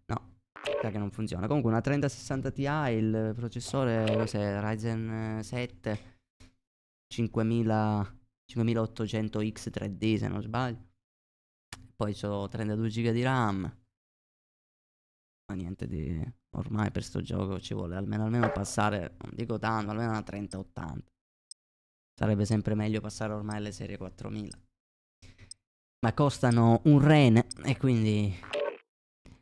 No, sa che non funziona. Comunque una 3060 Ti, il processore cos'è? Ryzen 7 5800X 3D se non sbaglio. Poi ho 32 GB di RAM. Ma niente di... Ormai per sto gioco ci vuole almeno passare, non dico tanto, almeno una 3080. Sarebbe sempre meglio passare ormai alle serie 4000. Ma costano un rene e quindi...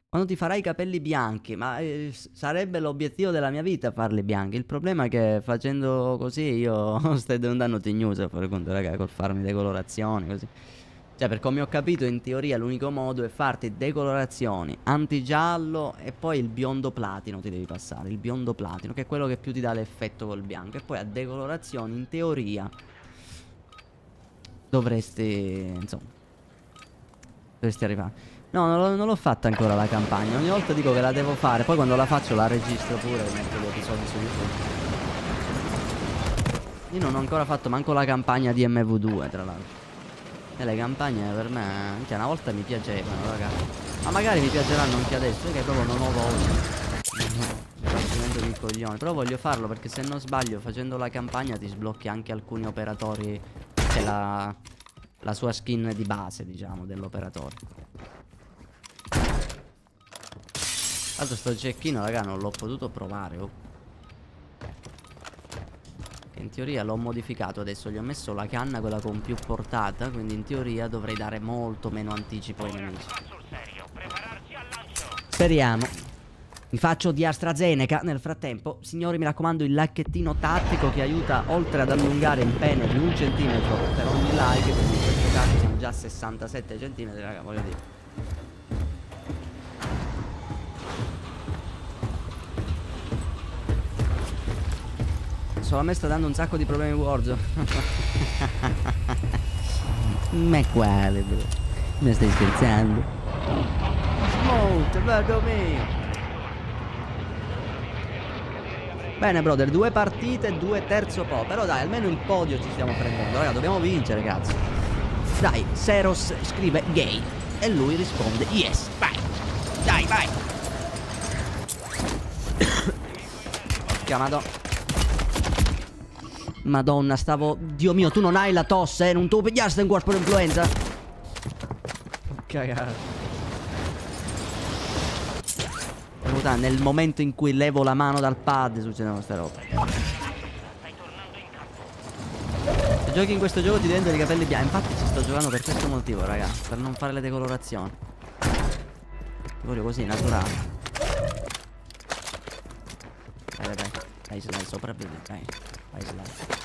Quando ti farai i capelli bianchi, ma sarebbe l'obiettivo della mia vita farli bianchi. Il problema è che facendo così io stai andando tignoso a fare conto, raga, col farmi decolorazioni così. Cioè, per come ho capito, in teoria l'unico modo è farti decolorazioni antigiallo e poi il biondo platino ti devi passare. Il biondo platino, che è quello che più ti dà l'effetto col bianco. E poi a decolorazioni, in teoria, dovresti, insomma, dovresti arrivare. No, non l'ho fatta ancora la campagna. Ogni volta dico che la devo fare, poi quando la faccio la registro pure e metto gli episodi su YouTube. Io non ho ancora fatto manco la campagna di MV2, tra l'altro. E le campagne per me, anche una volta mi piacevano, ragazzi. Ma magari mi piaceranno anche adesso, che proprio non ho voglia. Facimento di coglione. Però voglio farlo perché se non sbaglio, facendo la campagna ti sblocchi anche alcuni operatori C'è la sua skin di base, diciamo, dell'operatore. Tanto sto cecchino, raga, non l'ho potuto provare. Oh. Che in teoria l'ho modificato. Adesso gli ho messo la canna, quella con più portata. Quindi in teoria dovrei dare molto meno anticipo ai nemici. Sul serio, prepararsi al lancio. Speriamo. Mi faccio di AstraZeneca. Nel frattempo, signori, mi raccomando, il likettino tattico che aiuta, oltre ad allungare il pene di 1 centimetro per ogni like. Quindi in questo caso siamo già a 67 centimetri, raga, voglio dire. Solo a me sta dando un sacco di problemi Warzone. Ma quale, bro? Mi stai scherzando? Smoke, vado mio. Bene, brother, 2 partite, 2 terzo po'. Però dai, almeno il podio ci stiamo prendendo. Raga, dobbiamo vincere, cazzo. Dai, Seros scrive gay e lui risponde yes. Vai. Dai, vai. Chiamato. Madonna, stavo... Dio mio, tu non hai la tosse, non tu pigliaste un corpo di influenza? Cagare. Nel momento in cui levo la mano dal pad succedono queste robe. Se giochi in questo gioco ti diventano i capelli bianchi. Infatti ci sto giocando per questo motivo, raga. Per non fare le decolorazioni. Ti voglio così, naturale. Dai, dai, dai, dai, sopravvivi, dai. Vai, slide.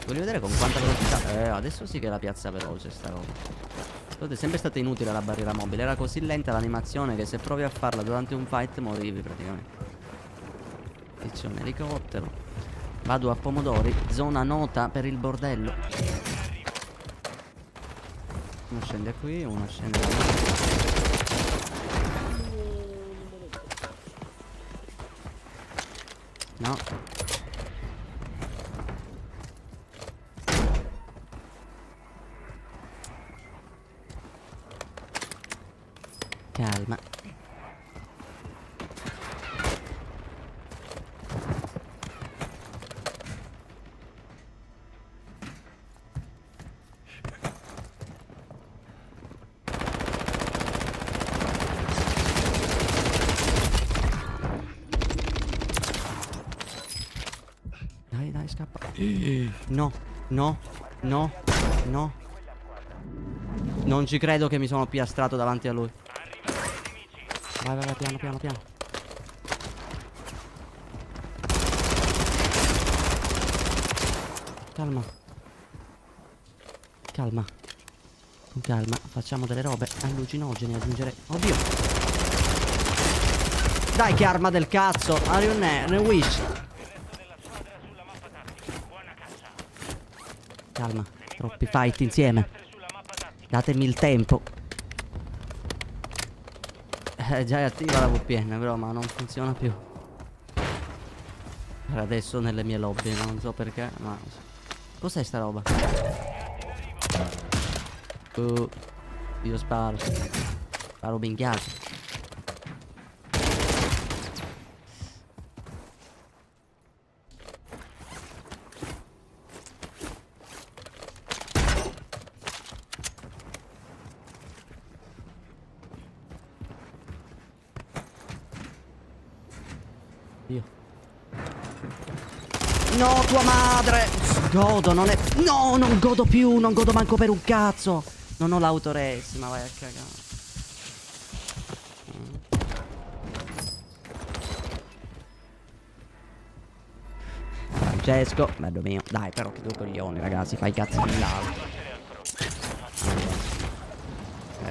Voglio vedere con quanta velocità. Adesso sì che è la piazza veloce sta roba. È sempre stata inutile la barriera mobile. Era così lenta l'animazione che se provi a farla durante un fight morivi praticamente. E c'è un elicottero. Vado a pomodori. Zona nota per il bordello. Uno scende qui, uno scende qui. No. Calma. Dai, dai, scappa. No, no, no, no. Non ci credo che mi sono piastrato davanti a lui. Vai, vai, vai, piano, piano, piano. Calma. Calma. Con calma. Facciamo delle robe allucinogene. Aggiungere. Oddio. Dai, che arma del cazzo. Are ne wish. Calma. Troppi fight insieme. Datemi il tempo. Già è attiva la VPN, però ma non funziona più. Per adesso nelle mie lobby, non so perché, ma... Cos'è sta roba? Io sparo. Sparo minchiato. No, tua madre! Godo, non è... No, non godo più, non godo manco per un cazzo. Non ho l'autorace, ma vai a cagare. Francesco, bello mio. Dai, però che due coglioni, ragazzi, fai i cazzi di là.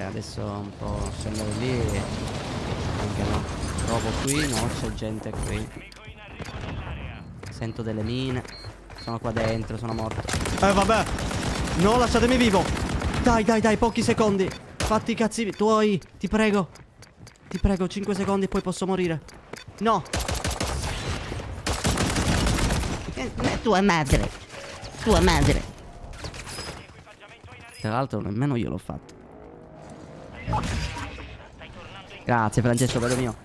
Adesso un po' scendere lì. Anche no. Trovo qui, no, c'è gente qui. Sento delle mine. Sono qua dentro, sono morto. Vabbè. No, lasciatemi vivo. Dai, dai, dai, pochi secondi. Fatti i cazzi tuoi, ti prego. Ti prego, 5 secondi e poi posso morire. No. Tua madre. Tua madre. Tra l'altro nemmeno io l'ho fatto. Grazie Francesco, bello mio.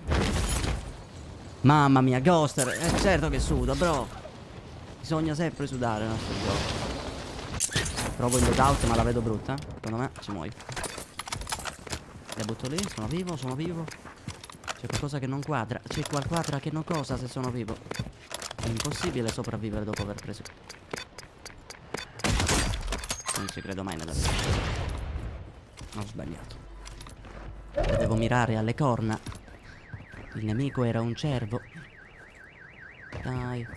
Mamma mia, Ghoster. Certo che suda, bro. Bisogna sempre sudare nel nostro gioco. Provo il loadout ma la vedo brutta. Secondo me ci muoio. Le butto lì, sono vivo, sono vivo. C'è qualcosa che non quadra. C'è qualcosa che non cosa se sono vivo. È impossibile sopravvivere dopo aver preso. Non ci credo mai nella vita. Ho sbagliato. Dovevo mirare alle corna. Il nemico era un cervo. Dai.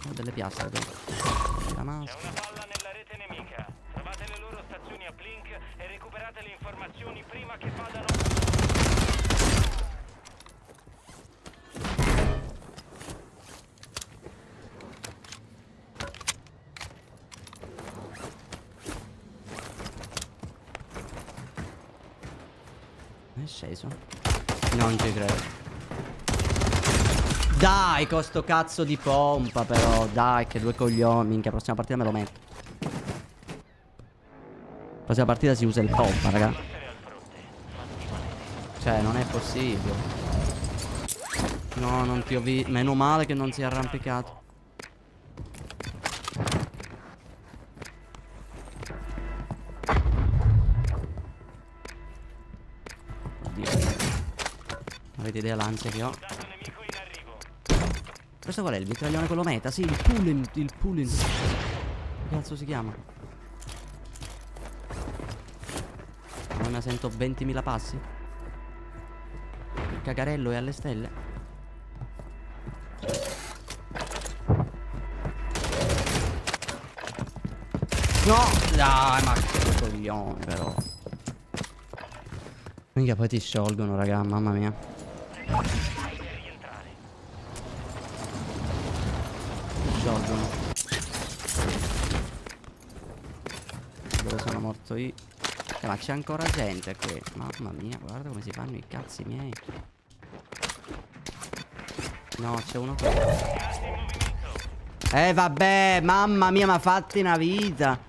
Ho delle piastre qui. La C'è maschera. una palla nella rete nemica. Trovate le loro stazioni uplink e recuperate le informazioni prima che vadano. È sceso. Non ci credo. Dai, con sto cazzo di pompa però. Dai, che due coglioni. Minchia, prossima partita me lo metto. Prossima partita si usa il pompa, raga. Cioè, non è possibile. No, non ti ho visto. Meno male che non si è arrampicato. Oddio. Avete idea l'ansia che ho? Soldato nemico in arrivo. Questo qual è? Il mitraglione quello meta? Sì, il pulling. Il pulling. Che cazzo si chiama? Non ne sento 20.000 passi. Il cagarello è alle stelle. No! Dai, ma che coglione però. Minchia, poi ti sciolgono, raga, mamma mia. Ti sciolgono. Dove sono morto io? Ma c'è ancora gente qui. Mamma mia, guarda come si fanno i cazzi miei. No, c'è uno qua. Vabbè, mamma mia, ma fatti una vita.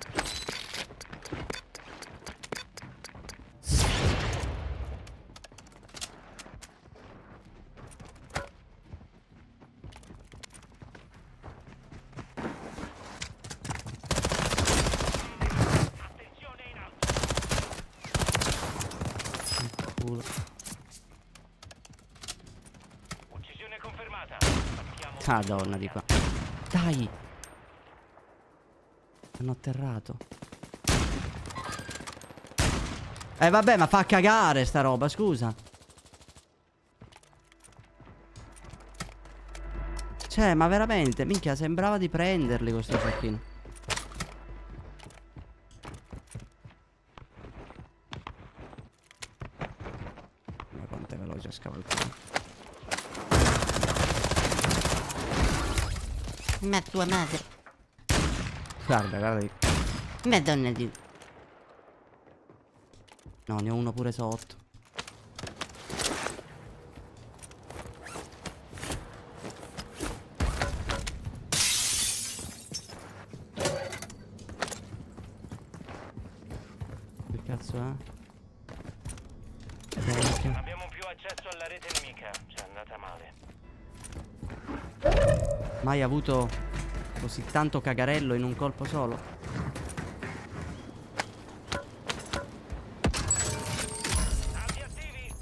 Culo. Uccisione confermata. Partiamo. Madonna di qua. Dai. Hanno atterrato. Vabbè, ma fa cagare sta roba, scusa. Cioè, ma veramente, minchia, sembrava di prenderli questo giochino. Ma quanto è veloce a scavalcare. Ma tua madre. Guarda, guarda lì. Madonna di... No, ne ho uno pure sotto. Che cazzo è? Non abbiamo più accesso alla rete nemica. Ci è andata male. Mai avuto così tanto cagarello in un colpo solo? Tanti attivi.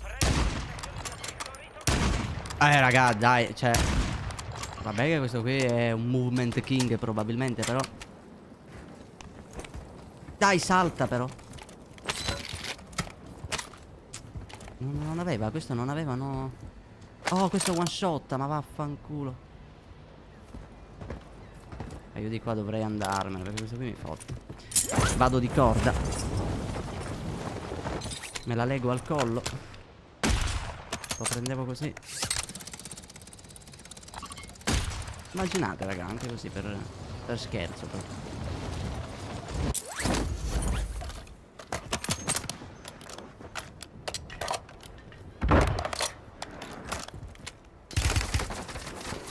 Raga, dai, cioè. Vabbè che questo qui è un movement king probabilmente, però. Dai, salta però. Non aveva, questo non aveva, no. Oh, questo one shot, ma vaffanculo. Io di qua dovrei andarmene perché questo qui mi fotte. Vado di corda. Me la lego al collo. Lo prendevo così. Immaginate raga, anche così per scherzo proprio.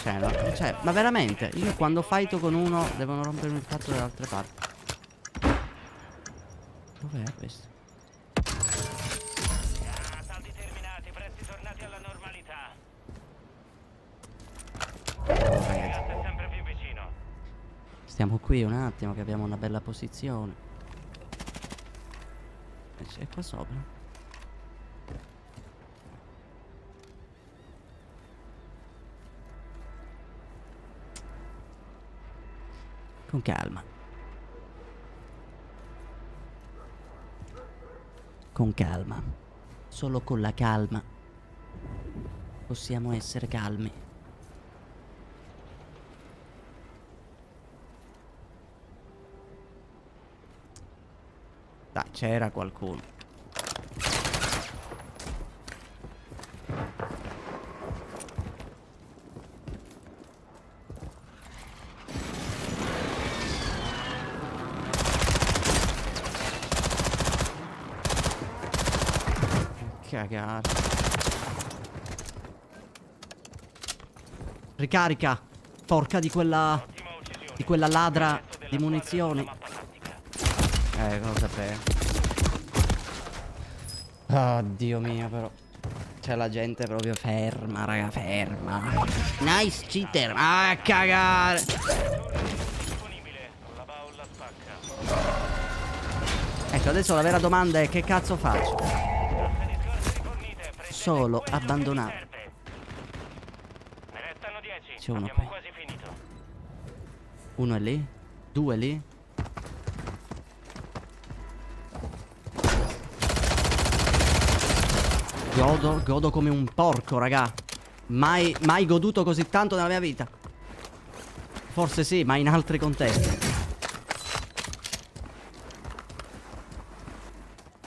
Cioè, no, cioè, ma veramente, io quando fighto con uno devono rompermi il cazzo dalle altre parti. Dov'è questo? Saldi terminati, prezzi tornati alla normalità. Ragazzi, Gas è sempre più vicino. Stiamo qui un attimo che abbiamo una bella posizione. E c'è qua sopra. Con calma. Con calma. Solo con la calma possiamo essere calmi. Dai, c'era qualcuno. Cagare. Ricarica. Porca di quella. Di quella ladra di munizioni. Lo sapevo. Oh, Dio mio, però. C'è la gente proprio ferma, raga, ferma. Nice cheater. Ah, cagare. Ecco, adesso la vera domanda è che cazzo faccio? Solo abbandonato. Ne restano 10. C'è uno Abbiamo qui. quasi finito. Uno è lì? Due lì? Godo come un porco, raga. Mai goduto così tanto nella mia vita. Forse sì, ma in altri contesti.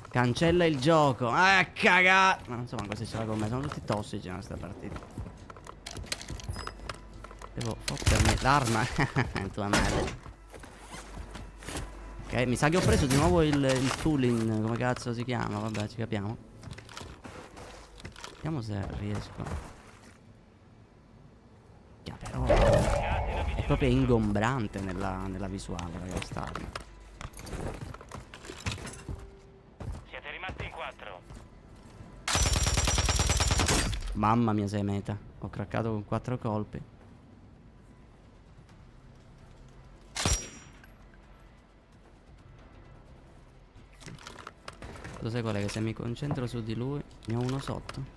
Cancella il gioco. Cagà. Ma non so manco se ce l'ha con me. Sono tutti tossici in questa partita. Devo fottermi l'arma. Tua madre. Ok, mi sa che ho preso di nuovo il tooling. Come cazzo si chiama? Vabbè, ci capiamo. Vediamo se riesco. Però è proprio ingombrante nella visuale, raga, st'arma. Siete rimasti in 4. Mamma mia, sei meta. Ho craccato con 4 colpi. Lo sai qual è? Che se mi concentro su di lui ne ho uno sotto.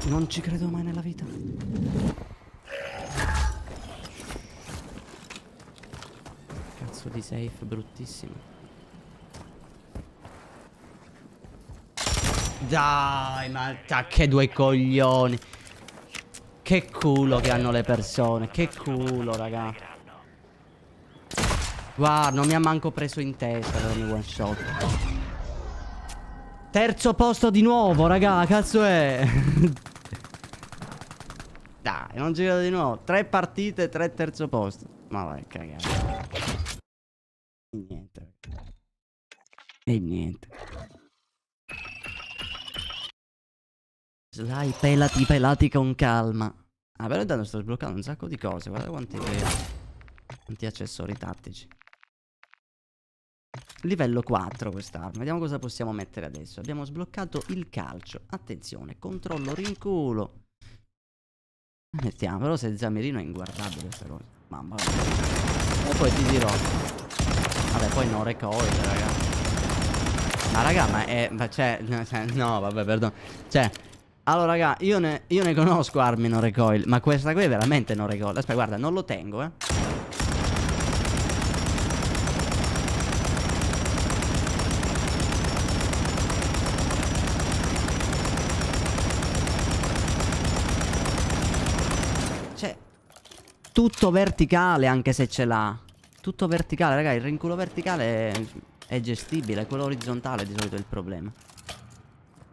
Non ci credo mai nella vita. Cazzo di safe bruttissimo. Dai, ma che due coglioni. Che culo che hanno le persone. Che culo, raga. Guarda, non mi ha manco preso in testa per ogni one shot. Terzo posto di nuovo, raga. Cazzo è? Dai, non ci vedo di nuovo. 3 partite, 3 terzo posto. Ma vai, cagare. E niente. E niente. Sly, pelati con calma. Ah, però intanto sto sbloccando un sacco di cose. Guarda quanti accessori tattici. Livello 4 quest'arma. Vediamo cosa possiamo mettere adesso. Abbiamo sbloccato il calcio. Attenzione, controllo rinculo. Mettiamo, però se Zamirino è inguardabile questa cosa. Mamma mia. E poi ti dirò. Vabbè, poi no recoil, raga. Ma raga, no, vabbè, perdono. Cioè, allora raga, io ne conosco armi no recoil, ma questa qui è veramente no recoil. Aspetta, guarda, non lo tengo, Tutto verticale anche se ce l'ha. Tutto verticale, raga. Il rinculo verticale è gestibile. Quello orizzontale di solito è il problema.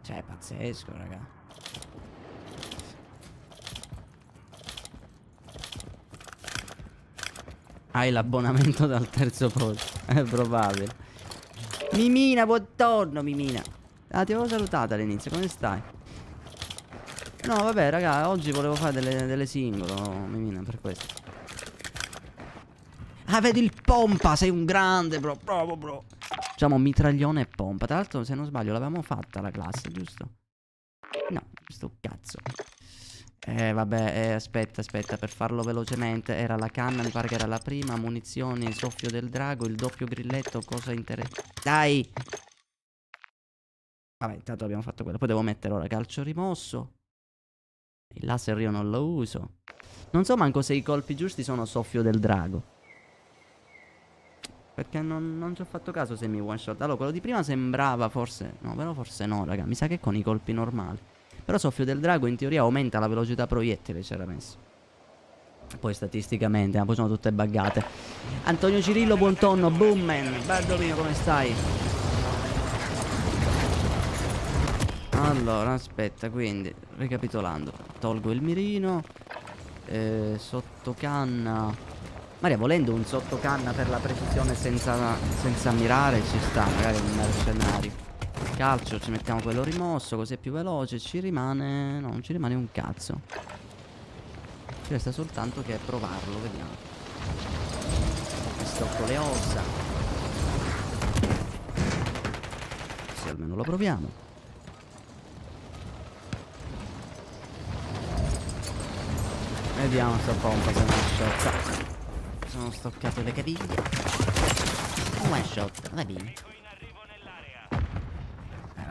Cioè è pazzesco, raga. Hai l'abbonamento dal terzo posto. È probabile. Mimina, buongiorno Mimina. Ah, ti avevo salutato all'inizio, come stai? No, vabbè, raga, oggi volevo fare delle singolo, Mimina, per questo. Ah, vedi il pompa, sei un grande, bro. Bravo, bro. Facciamo mitraglione e pompa. Tra l'altro, se non sbaglio, l'avevamo fatta la classe, giusto? No, sto cazzo. Vabbè, aspetta, per farlo velocemente. Era la canna, mi pare che era la prima. Munizioni, soffio del drago, il doppio grilletto, cosa interessante. Dai! Vabbè, intanto abbiamo fatto quello. Poi devo mettere ora calcio rimosso. Il laser io non lo uso. Non so manco se i colpi giusti sono soffio del drago. Perché non ci ho fatto caso se mi one shot. Allora, quello di prima sembrava forse... No, però forse no, raga. Mi sa che con i colpi normali. Però soffio del drago in teoria aumenta la velocità proiettile, c'era messo. Poi statisticamente, poi sono tutte buggate. Antonio Cirillo, buon tonno, boom man. Bello mio, come stai? Allora, aspetta, quindi, ricapitolando. Tolgo il mirino. Sottocanna. Maria, volendo un sottocanna per la precisione senza mirare, ci sta, magari un mercenario. Calcio, ci mettiamo quello rimosso, così è più veloce. Ci rimane... No, non ci rimane un cazzo. Ci resta soltanto che provarlo, vediamo. Mi stocco le ossa. Sì, almeno lo proviamo. Vediamo sta pompa se non è sciocca. Sono stoccate le caviglie. Un one shot, va bene.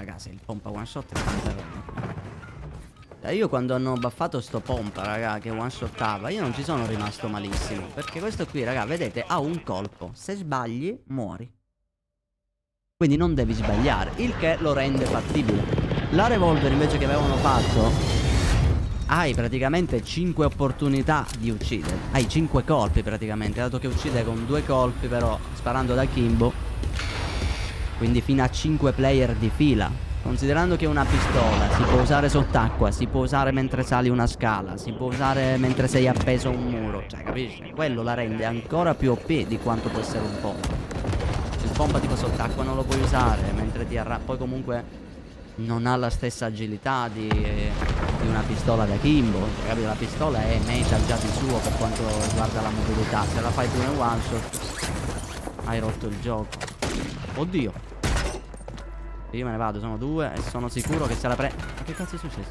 Ragazzi, il pompa one shot è tanta roba. Io quando hanno buffato sto pompa, raga, che one shottava, io non ci sono rimasto malissimo. Perché questo qui, raga, vedete, ha un colpo. Se sbagli, muori. Quindi non devi sbagliare, il che lo rende fattibile. La revolver invece che avevano fatto, hai praticamente 5 opportunità di uccidere. Hai 5 colpi praticamente, dato che uccide con 2 colpi però sparando da Kimbo. Quindi fino a 5 player di fila. Considerando che una pistola si può usare sott'acqua, si può usare mentre sali una scala, si può usare mentre sei appeso a un muro. Cioè, capisci? Quello la rende ancora più OP di quanto può essere un pompa. Il pompa tipo sott'acqua non lo puoi usare mentre ti poi comunque non ha la stessa agilità di una pistola da Kimbo. Cioè, capito? La pistola è metal già di suo per quanto riguarda la mobilità. Se la fai pure one shot, hai rotto il gioco. Oddio. Io me ne vado, sono 2 e sono sicuro che se la Ma che cazzo è successo?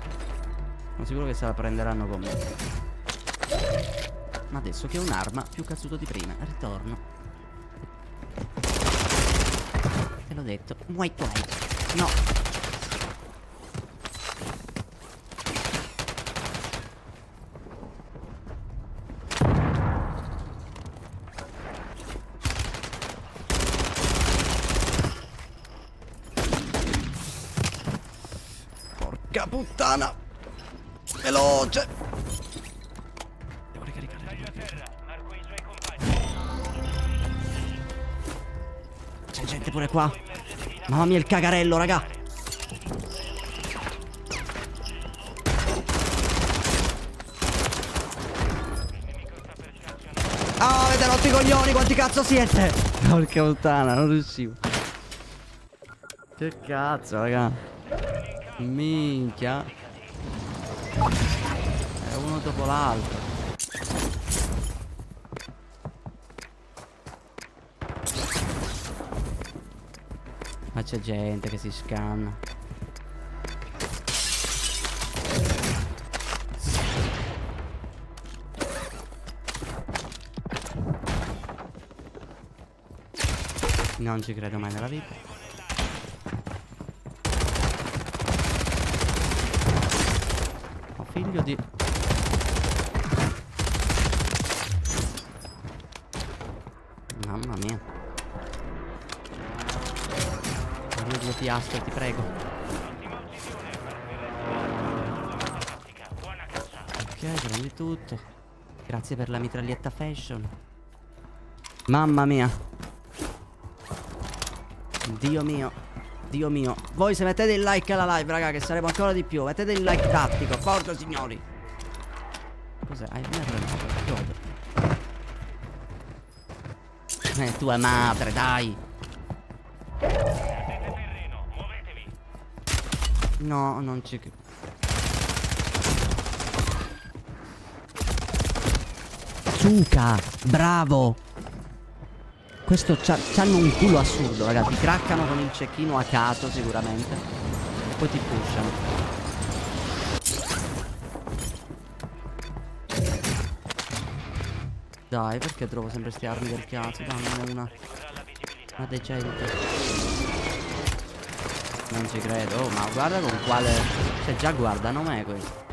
Sono sicuro che se la prenderanno con me. Ma adesso che ho un'arma più cazzuto di prima, ritorno. Te l'ho detto. White white. No. Porca puttana. Veloce. Devo ricaricare. C'è gente pure qua. Mamma mia il cagarello, raga. Ah, avete rotto i coglioni, quanti cazzo siete? Porca puttana, non riuscivo. Che cazzo, raga. Minchia. È uno dopo l'altro. Ma c'è gente che si scanna. Non ci credo mai nella vita. Ho figlio di... Mamma mia. Voglio 2 piastre, ti prego. Ok, prendi tutto. Grazie per la mitraglietta fashion. Mamma mia. Dio mio. Dio mio. Voi se mettete il like alla live, raga, che saremo ancora di più. Mettete il like tattico. Forza signori. Cos'è? Tua madre, dai. Perdete terreno, muovetevi. No, non ci... Suka, bravo. Questo c'hanno un culo assurdo, ragazzi. Ti craccano con il cecchino a caso sicuramente. E poi ti pushano. Dai, perché trovo sempre ste armi del cazzo? Dammi una decente. Non ci credo. Oh, ma guarda con quale... Cioè già guardano me questo.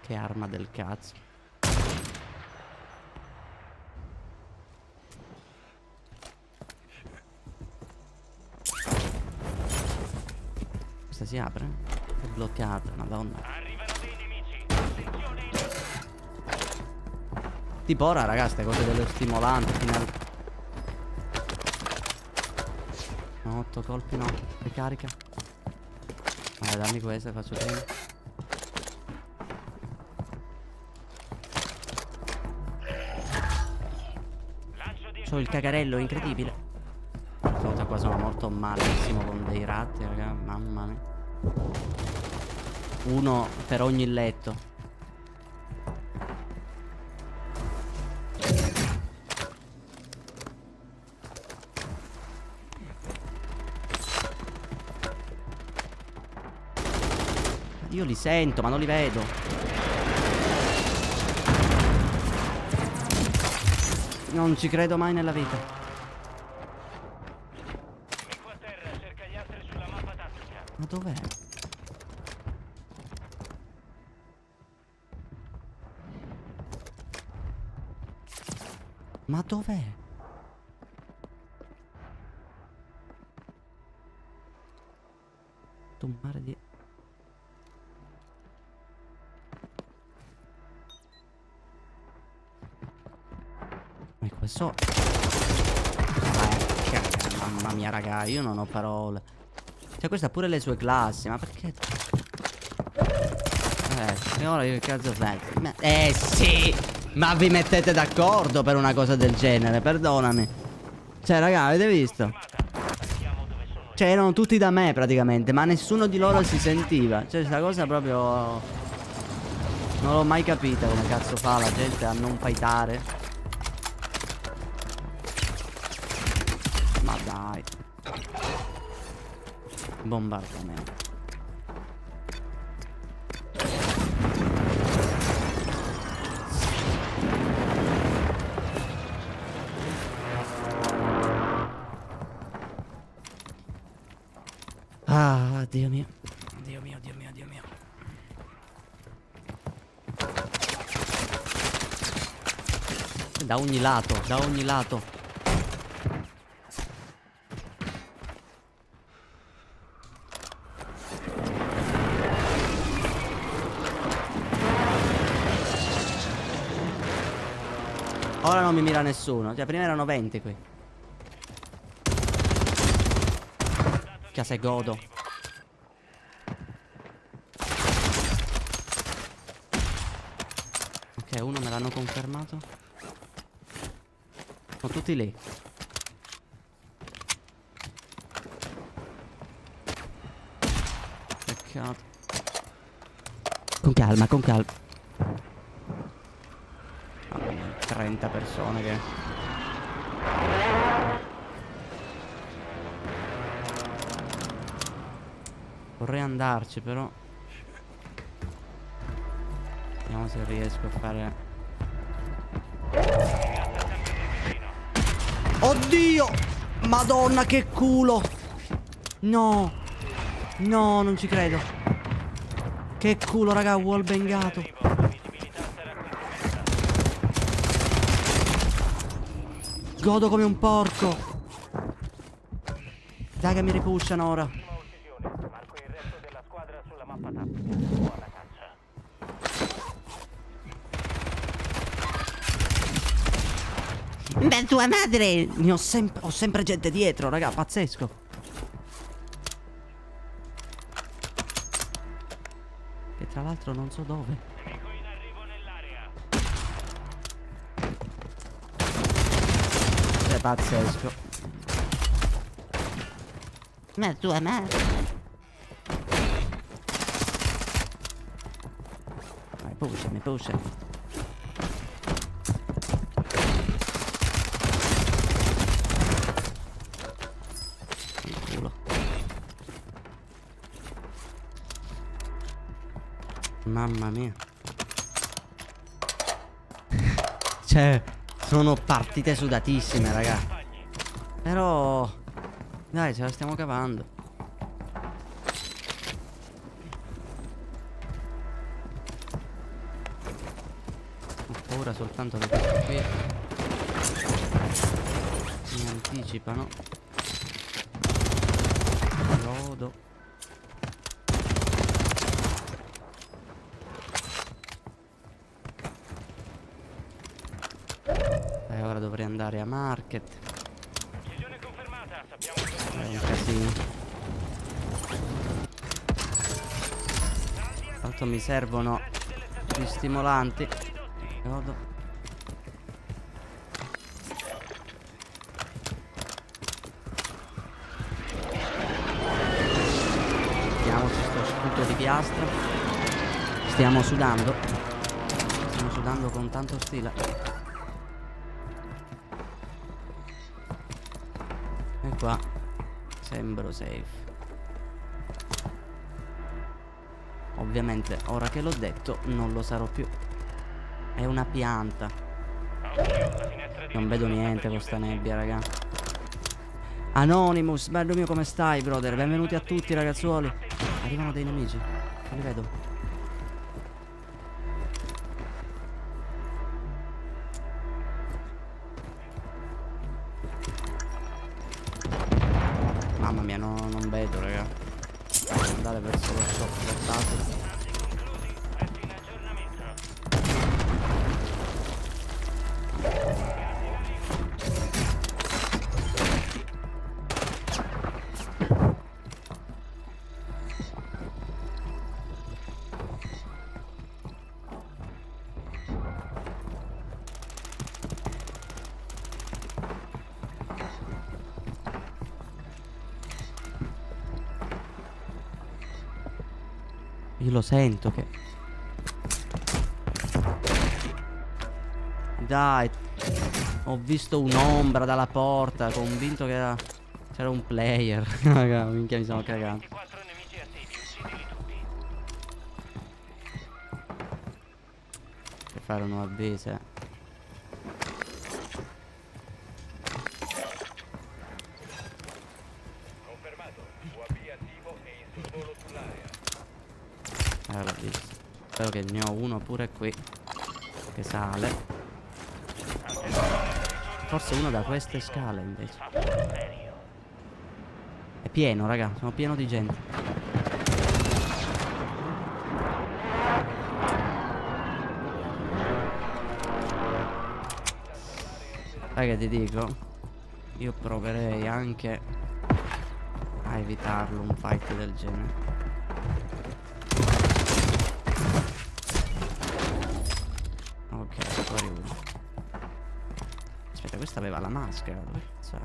Che arma del cazzo. Questa si apre? È bloccata, madonna. Arrivano dei nemici. Attenzione. Tipo ora, ragazzi, ste cose dello stimolante fino al... No, 8 colpi no. Ricarica. Vai, dammi questa, faccio prima. C'ho il cagarello incredibile. Stavolta qua sono morto malissimo con dei ratti, raga. Mamma mia. Uno per ogni letto. Io li sento, ma non li vedo. Non ci credo mai nella vita. Nemico a terra, cerca gli altri sulla mappa tattica. Ma dov'è? Ma dov'è? Tu mare di... Ecco, so... Mamma mia, raga, io non ho parole. Cioè, questa ha pure le sue classi, ma perché... E ora io che cazzo faccio? Sì! Ma vi mettete d'accordo per una cosa del genere, perdonami. Cioè, raga, avete visto? Cioè, erano tutti da me praticamente, ma nessuno di loro si sentiva. Cioè, questa cosa proprio... Non l'ho mai capita come cazzo fa la gente a non fightare. Ma dai. Bombardamento. Ah, Dio mio. Dio mio, Dio mio, Dio mio. Da ogni lato, da ogni lato. Ora non mi mira nessuno. Cioè, prima erano 20 qui. Che se godo. Ok, uno me l'hanno confermato. Sono tutti lì. Peccato. Con calma, con calma. 30 persone che... Vorrei andarci però. Vediamo se riesco a fare... Oddio! Madonna che culo! No! No, non ci credo. Che culo, raga, wallbangato. Godo come un porco. Dai che mi ripushano ora. Marco il resto della squadra sulla mappa tattica. Buona caccia. Per tua madre. Ne ho sempre gente dietro, raga, pazzesco. Che tra l'altro non so dove. Nemico in arrivo. Pazzesco. Ma tua madre. Vai, pushami, pushami. Il culo. Mamma mia. Cioè, sono partite sudatissime, raga. Però dai, ce la stiamo cavando. Ho paura soltanto che questo qui mi anticipano. Lodo. E ora dovrei andare a market. Uccisione confermata, sappiamo dove È un casino. Tanto mi servono gli stimolanti. Godo. Mettiamoci sto sputo di piastra. Stiamo sudando. Stiamo sudando con tanto stile. E qua sembro safe. Ovviamente ora che l'ho detto non lo sarò più. È una pianta. Non vedo niente con sta nebbia, raga. Anonymous, bello mio, come stai, brother? Benvenuti a tutti, ragazzuoli. Arrivano dei nemici. Non li vedo. Mamma mia, non vedo, raga. Devo andare verso lo shop portato. Io lo sento che... Dai, ho visto un'ombra dalla porta, convinto che era... c'era un player. Raga, minchia, mi sono cagato. 24 nemici attivi, uccidili tutti. Per fare un avvise. Confermato, UAV attivo e in sorvolo sull'area. L'ho visto. Spero che ne ho uno pure qui che sale. Forse uno da queste scale invece. È pieno, raga, sono pieno di gente. Raga, ti dico, io proverei anche a evitarlo un fight del genere. Ok, fuori uno. Aspetta, questa aveva la maschera. Dove cazzo è?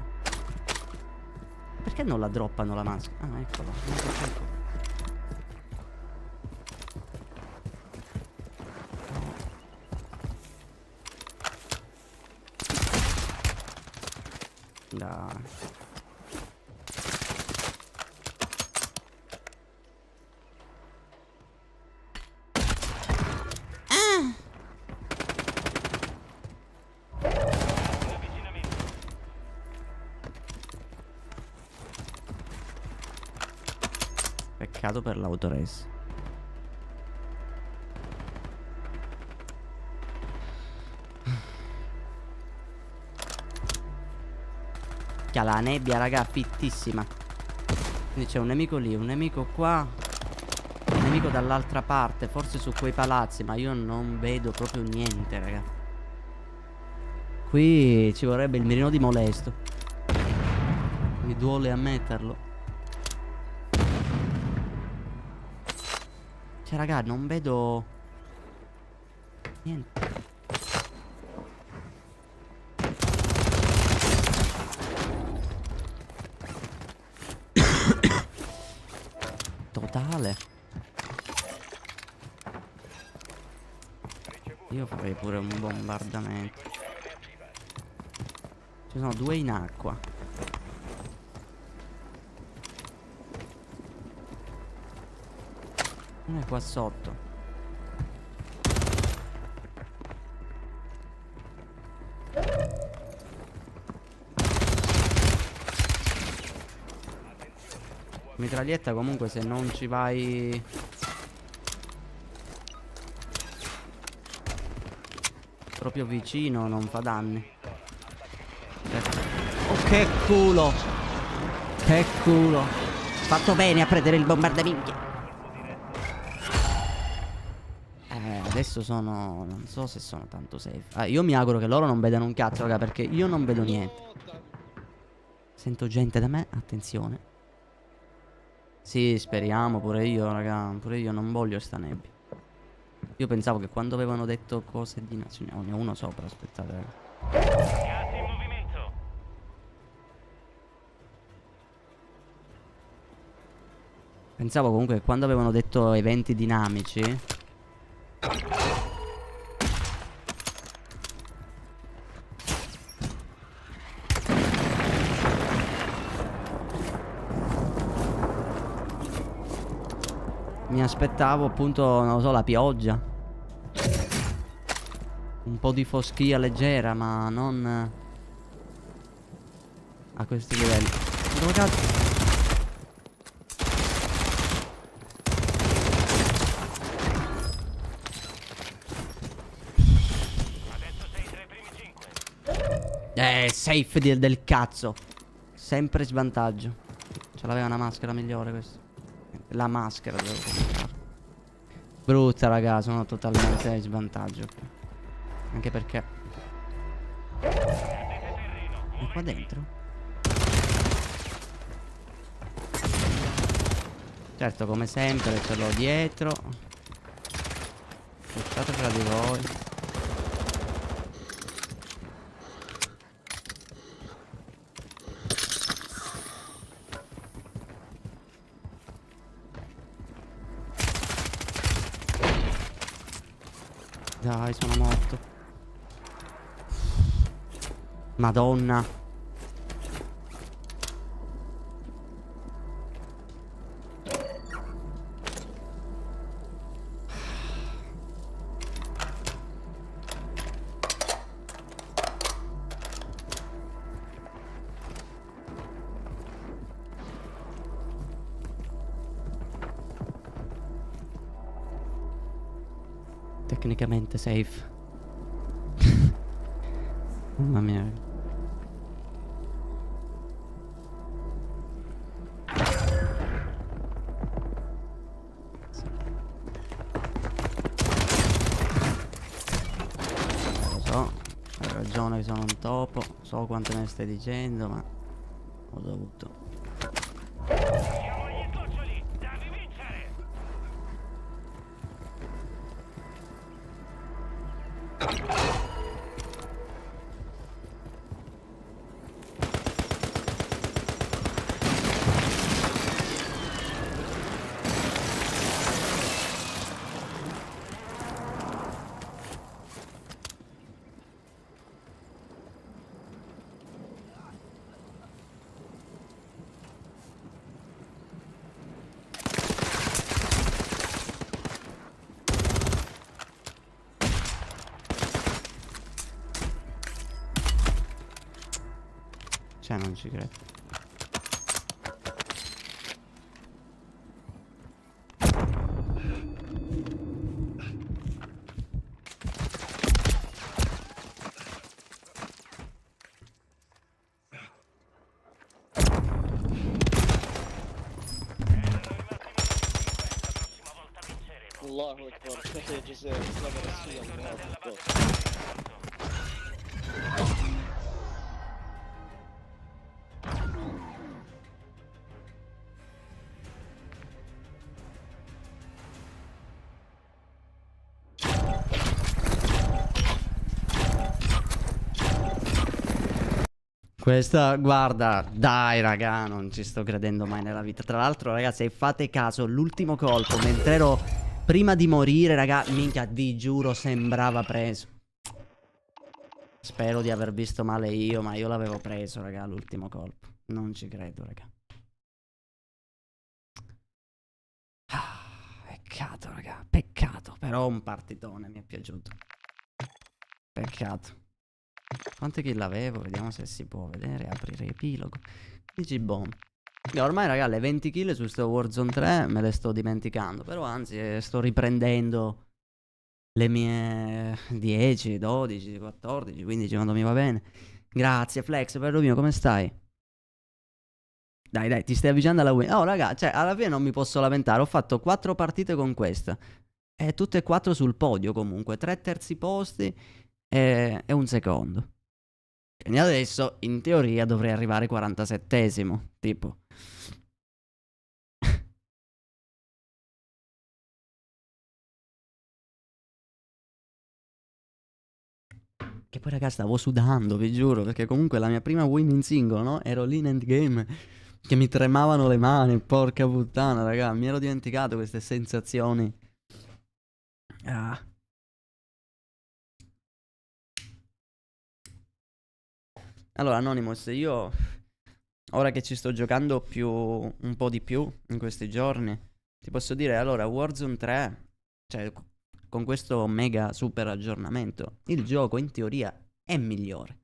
Perché non la droppano la maschera? Ah, eccolo. Ecco. Dai. Peccato per l'autorace. Che ha la nebbia, raga, fittissima. Quindi c'è un nemico lì, un nemico qua, un nemico dall'altra parte, forse su quei palazzi, ma io non vedo proprio niente, raga. Qui ci vorrebbe il mirino di molesto. Mi duole ammetterlo. Cioè, raga, non vedo niente. farei pure un bombardamento. Ci sono 2 in acqua. Uno è qua sotto. Mitraglietta comunque se non ci vai proprio vicino non fa danni. Oh che culo. Che culo. Fatto bene a prendere il bombardaminchia. Adesso sono... non so se sono tanto safe. Io mi auguro che loro non vedano un cazzo, raga, perché io non vedo niente. Sento gente da me, attenzione. Sì, speriamo, pure io, raga. Pure io non voglio sta nebbia. Io pensavo che quando avevano detto cose di nazione... ne ho uno sopra, aspettate, raga. Gas in movimento. Pensavo comunque che quando avevano detto eventi dinamici... mi aspettavo appunto, non lo so, la pioggia. Un po' di foschia leggera, ma non a questi livelli. Dove cazzo? Adesso sei tra i primi 5. Safe del cazzo. Sempre svantaggio. Ce l'aveva una maschera migliore questo. La maschera devo comprare. Brutta, raga, sono totalmente in svantaggio. Anche perché è qua dentro. Certo, come sempre ce l'ho dietro. Lasciate fra di voi. Dai, sono morto. Madonna. Tecnicamente safe. Mamma mia. Lo so, hai ragione che sono un topo. So quanto ne stai dicendo, ma ho dovuto. Siamo agli sgoccioli. Devi vincere. Cioè, non ci credo. Allahu Akbar. تحية الجزائر السلام الرسمية الله أكبر. Questa, guarda, dai raga, non ci sto credendo mai nella vita. Tra l'altro, raga, se fate caso, l'ultimo colpo, mentre ero prima di morire, raga, minchia, vi giuro, sembrava preso. Spero di aver visto male io, ma io l'avevo preso, raga, l'ultimo colpo. Non ci credo, raga. Peccato, raga, peccato. Però un partitone, mi è piaciuto. Peccato. Quante kill avevo? Vediamo se si può vedere. Aprire epilogo. Dici bomb. Ormai, raga, le 20 kill su sto Warzone 3 me le sto dimenticando. Però anzi, sto riprendendo le mie 10, 12, 14, 15 quando mi va bene. Grazie, Flex, bello mio, come stai? Dai, ti stai avvicinando alla win. Oh, raga, cioè, alla fine non mi posso lamentare. Ho fatto 4 partite con questa. E tutte e 4 sul podio, comunque. 3 terzi posti e un secondo. Quindi adesso, in teoria, dovrei arrivare 47esimo. Tipo. Che poi, raga, stavo sudando, vi giuro. Perché comunque la mia prima win in singolo, no? Ero lì in endgame. Che mi tremavano le mani, porca puttana, raga. Mi ero dimenticato queste sensazioni. Ah. Allora, Anonymous, io ora che ci sto giocando un po' di più in questi giorni, ti posso dire, allora, Warzone 3, cioè, con questo mega super aggiornamento, il gioco in teoria è migliore.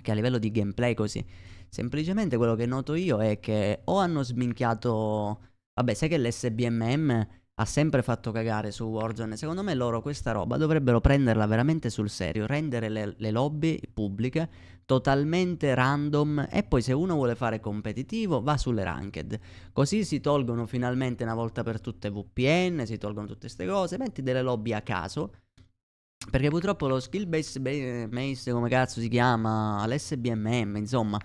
Che a livello di gameplay così. Semplicemente quello che noto io è che o hanno sminchiato... Vabbè, sai che l'SBMM ha sempre fatto cagare su Warzone. Secondo me loro questa roba dovrebbero prenderla veramente sul serio. Rendere le lobby pubbliche totalmente random. E poi se uno vuole fare competitivo va sulle ranked. Così si tolgono finalmente una volta per tutte VPN. Si tolgono tutte queste cose. Metti delle lobby a caso. Perché purtroppo lo skill based mace, come cazzo si chiama, l'SBMM, insomma,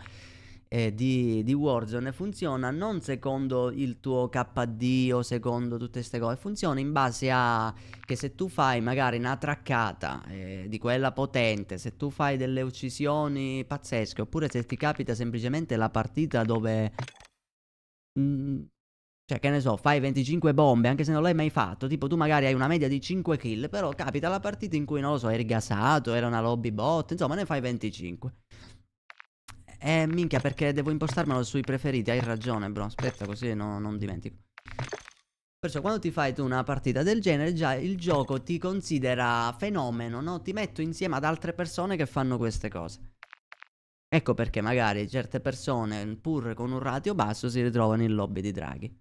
di Warzone funziona non secondo il tuo KD o secondo tutte queste cose. Funziona in base a che se tu fai magari una traccata di quella potente, se tu fai delle uccisioni pazzesche, oppure se ti capita semplicemente la partita dove... cioè, che ne so, fai 25 bombe, anche se non l'hai mai fatto. Tipo, tu magari hai una media di 5 kill, però capita la partita in cui, non lo so, eri gasato, era una lobby bot, insomma, ne fai 25. Minchia, perché devo impostarmelo sui preferiti, hai ragione, bro. Aspetta, così non dimentico. Perciò, quando ti fai tu una partita del genere, già il gioco ti considera fenomeno, no? Ti metto insieme ad altre persone che fanno queste cose. Ecco perché magari certe persone, pur con un ratio basso, si ritrovano in lobby di draghi.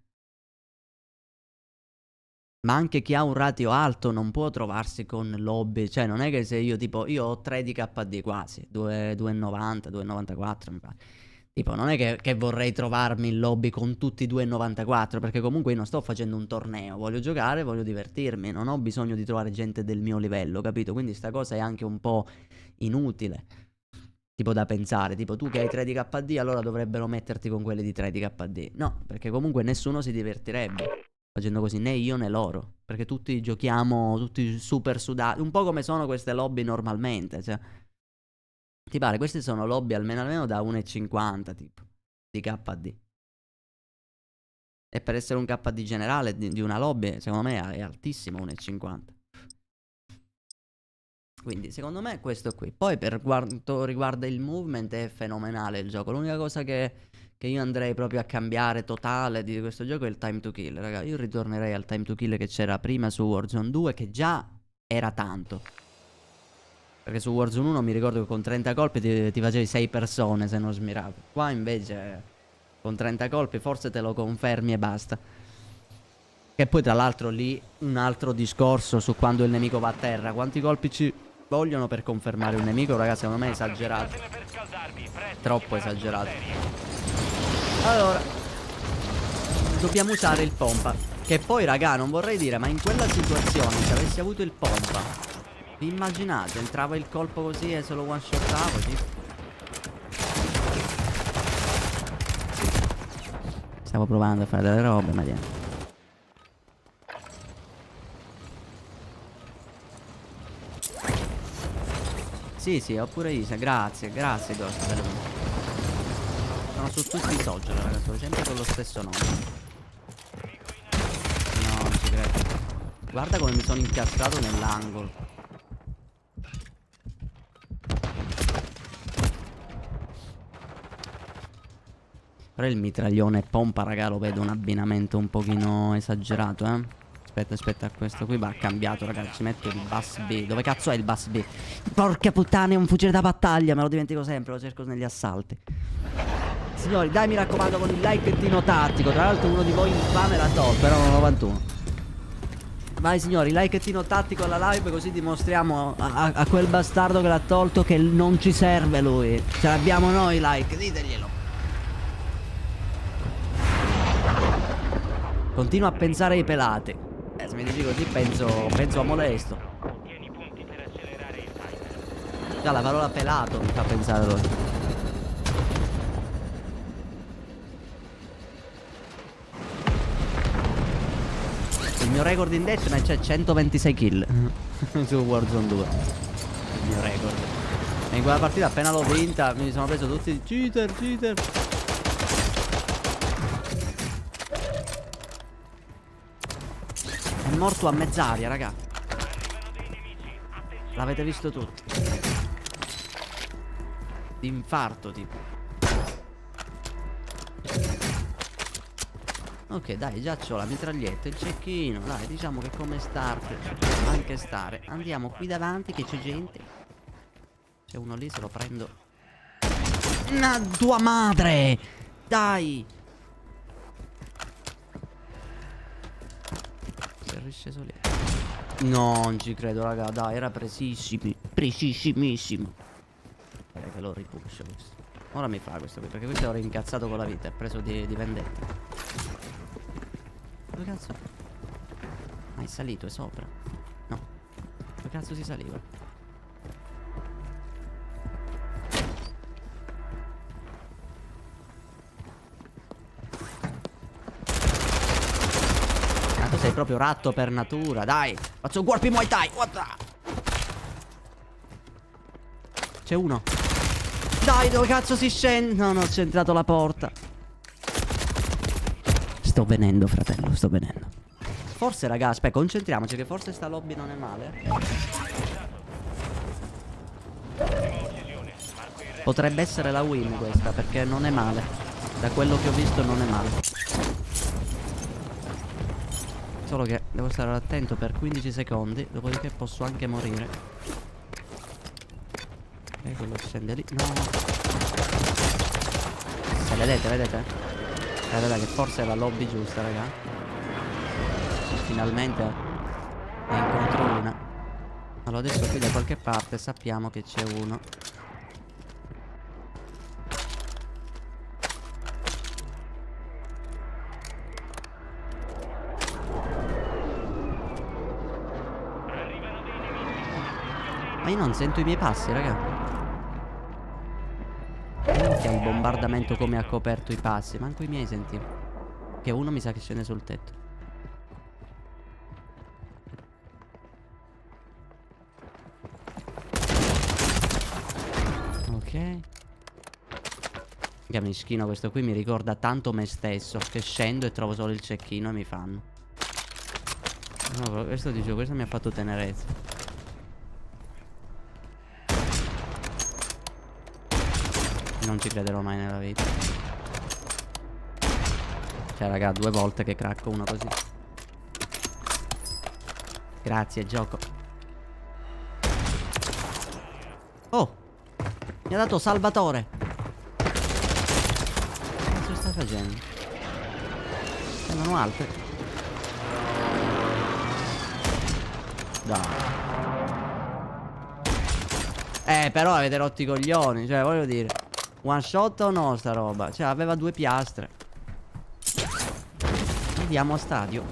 Ma anche chi ha un ratio alto non può trovarsi con lobby. Cioè non è che se io tipo, io ho 3 di KD quasi, 2,90, 2,94 mi pare. Tipo non è che vorrei trovarmi in lobby con tutti 2,94, perché comunque io non sto facendo un torneo. Voglio giocare, voglio divertirmi, non ho bisogno di trovare gente del mio livello, capito? Quindi sta cosa è anche un po' inutile, tipo da pensare. Tipo tu che hai 3 di KD, allora dovrebbero metterti con quelli di 3 di KD. No, perché comunque nessuno si divertirebbe facendo così, né io né loro. Perché tutti giochiamo, tutti super sudati. Un po' come sono queste lobby normalmente. Cioè, ti pare, queste sono lobby almeno da 1,50 tipo di KD. E per essere un KD generale di una lobby, secondo me è altissimo 1,50. Quindi secondo me questo qui. Poi per quanto riguarda il movement è fenomenale il gioco. L'unica cosa che io andrei proprio a cambiare totale di questo gioco è il time to kill, raga. Io ritornerei al time to kill che c'era prima su Warzone 2, che già era tanto. Perché su Warzone 1 mi ricordo che con 30 colpi ti facevi 6 persone se non smiravi. Qua invece con 30 colpi forse te lo confermi e basta. Che poi tra l'altro lì un altro discorso su quando il nemico va a terra. Quanti colpi ci vogliono per confermare un nemico, ragazzi? Secondo me è esagerato. Troppo esagerato. Allora, dobbiamo usare il pompa. Che poi, raga, non vorrei dire, ma in quella situazione, se avessi avuto il pompa, vi immaginate? Entrava il colpo così e se lo one shotavo, tipo. Stavo provando a fare delle robe, ma niente. Sì, oppure Isa, grazie Ghost per me. Sono su tutti i social, ragazzi, sempre con lo stesso nome. No, non ci credo. Guarda come mi sono incastrato nell'angolo. Però il mitraglione pompa, raga, lo vedo un abbinamento un pochino esagerato, eh. Aspetta, questo qui va cambiato, ragazzi. Ci metto il bus B. Dove cazzo è il bus B? Porca puttana, è un fucile da battaglia. Me lo dimentico sempre, lo cerco negli assalti. Signori, dai, mi raccomando, con il likettino tattico. Tra l'altro uno di voi infame l'ha tolto, erano 91. Vai signori, likettino tattico alla live, così dimostriamo a quel bastardo che l'ha tolto che non ci serve lui. Ce l'abbiamo noi like, diteglielo. Continua a pensare ai pelati. Se mi dici così penso a molesto. Ottieni punti per accelerare il timer. Già la parola pelato mi fa pensare lui. Il mio record in deathmatch è 126 kill su Warzone 2. Il mio record. E in quella partita appena l'ho vinta mi sono preso tutti cheater. È morto a mezz'aria, raga. L'avete visto tutti. D'infarto tipo. Ok, dai, già c'ho la mitraglietta, il cecchino. Dai, diciamo che come Stark anche stare. Andiamo qui davanti che c'è gente. C'è uno lì, se lo prendo. Tua madre! Dai! Si è risceso lì. No, non ci credo, raga. Dai, era precissimissimo. Guarda che lo ripuscio questo. Ora mi fa questo qui, perché questo l'ho rincazzato con la vita. È preso di vendetta. Dove cazzo? Ah, è salito, è sopra. No. Dove cazzo si saliva? Ah, tu sei proprio ratto per natura, dai. Faccio un colpi Muay Thai. What the? C'è uno. Dai, dove cazzo si scende? No, ho centrato la porta. Sto venendo, fratello, sto venendo. Forse, raga, aspetta, concentriamoci che forse sta lobby non è male. Potrebbe essere la win questa, perché non è male. Da quello che ho visto non è male. Solo che devo stare attento per 15 secondi, dopodiché posso anche morire. E quello scende lì. No. Vedete? Guarda che forse è la lobby giusta, raga. Finalmente ne incontro una. Allora adesso qui da qualche parte sappiamo che c'è uno. Ma io non sento i miei passi, raga. Che il bombardamento come ha coperto i passi. Manco i miei sentivo. Che uno mi sa che scende sul tetto. Ok. Che mischino, questo qui mi ricorda tanto me stesso. Che scendo e trovo solo il cecchino e mi fanno. No, questo dicevo, questo mi ha fatto tenerezza. Non ci crederò mai nella vita. Cioè, raga, 2 volte che cracco uno così. Grazie, gioco. Oh! Mi ha dato Salvatore. Che cazzo stai facendo? Sembrano altre. Dai. Però avete rotto i coglioni. Cioè, voglio dire, one shot o no sta roba? Cioè, aveva 2 piastre. Andiamo a stadio.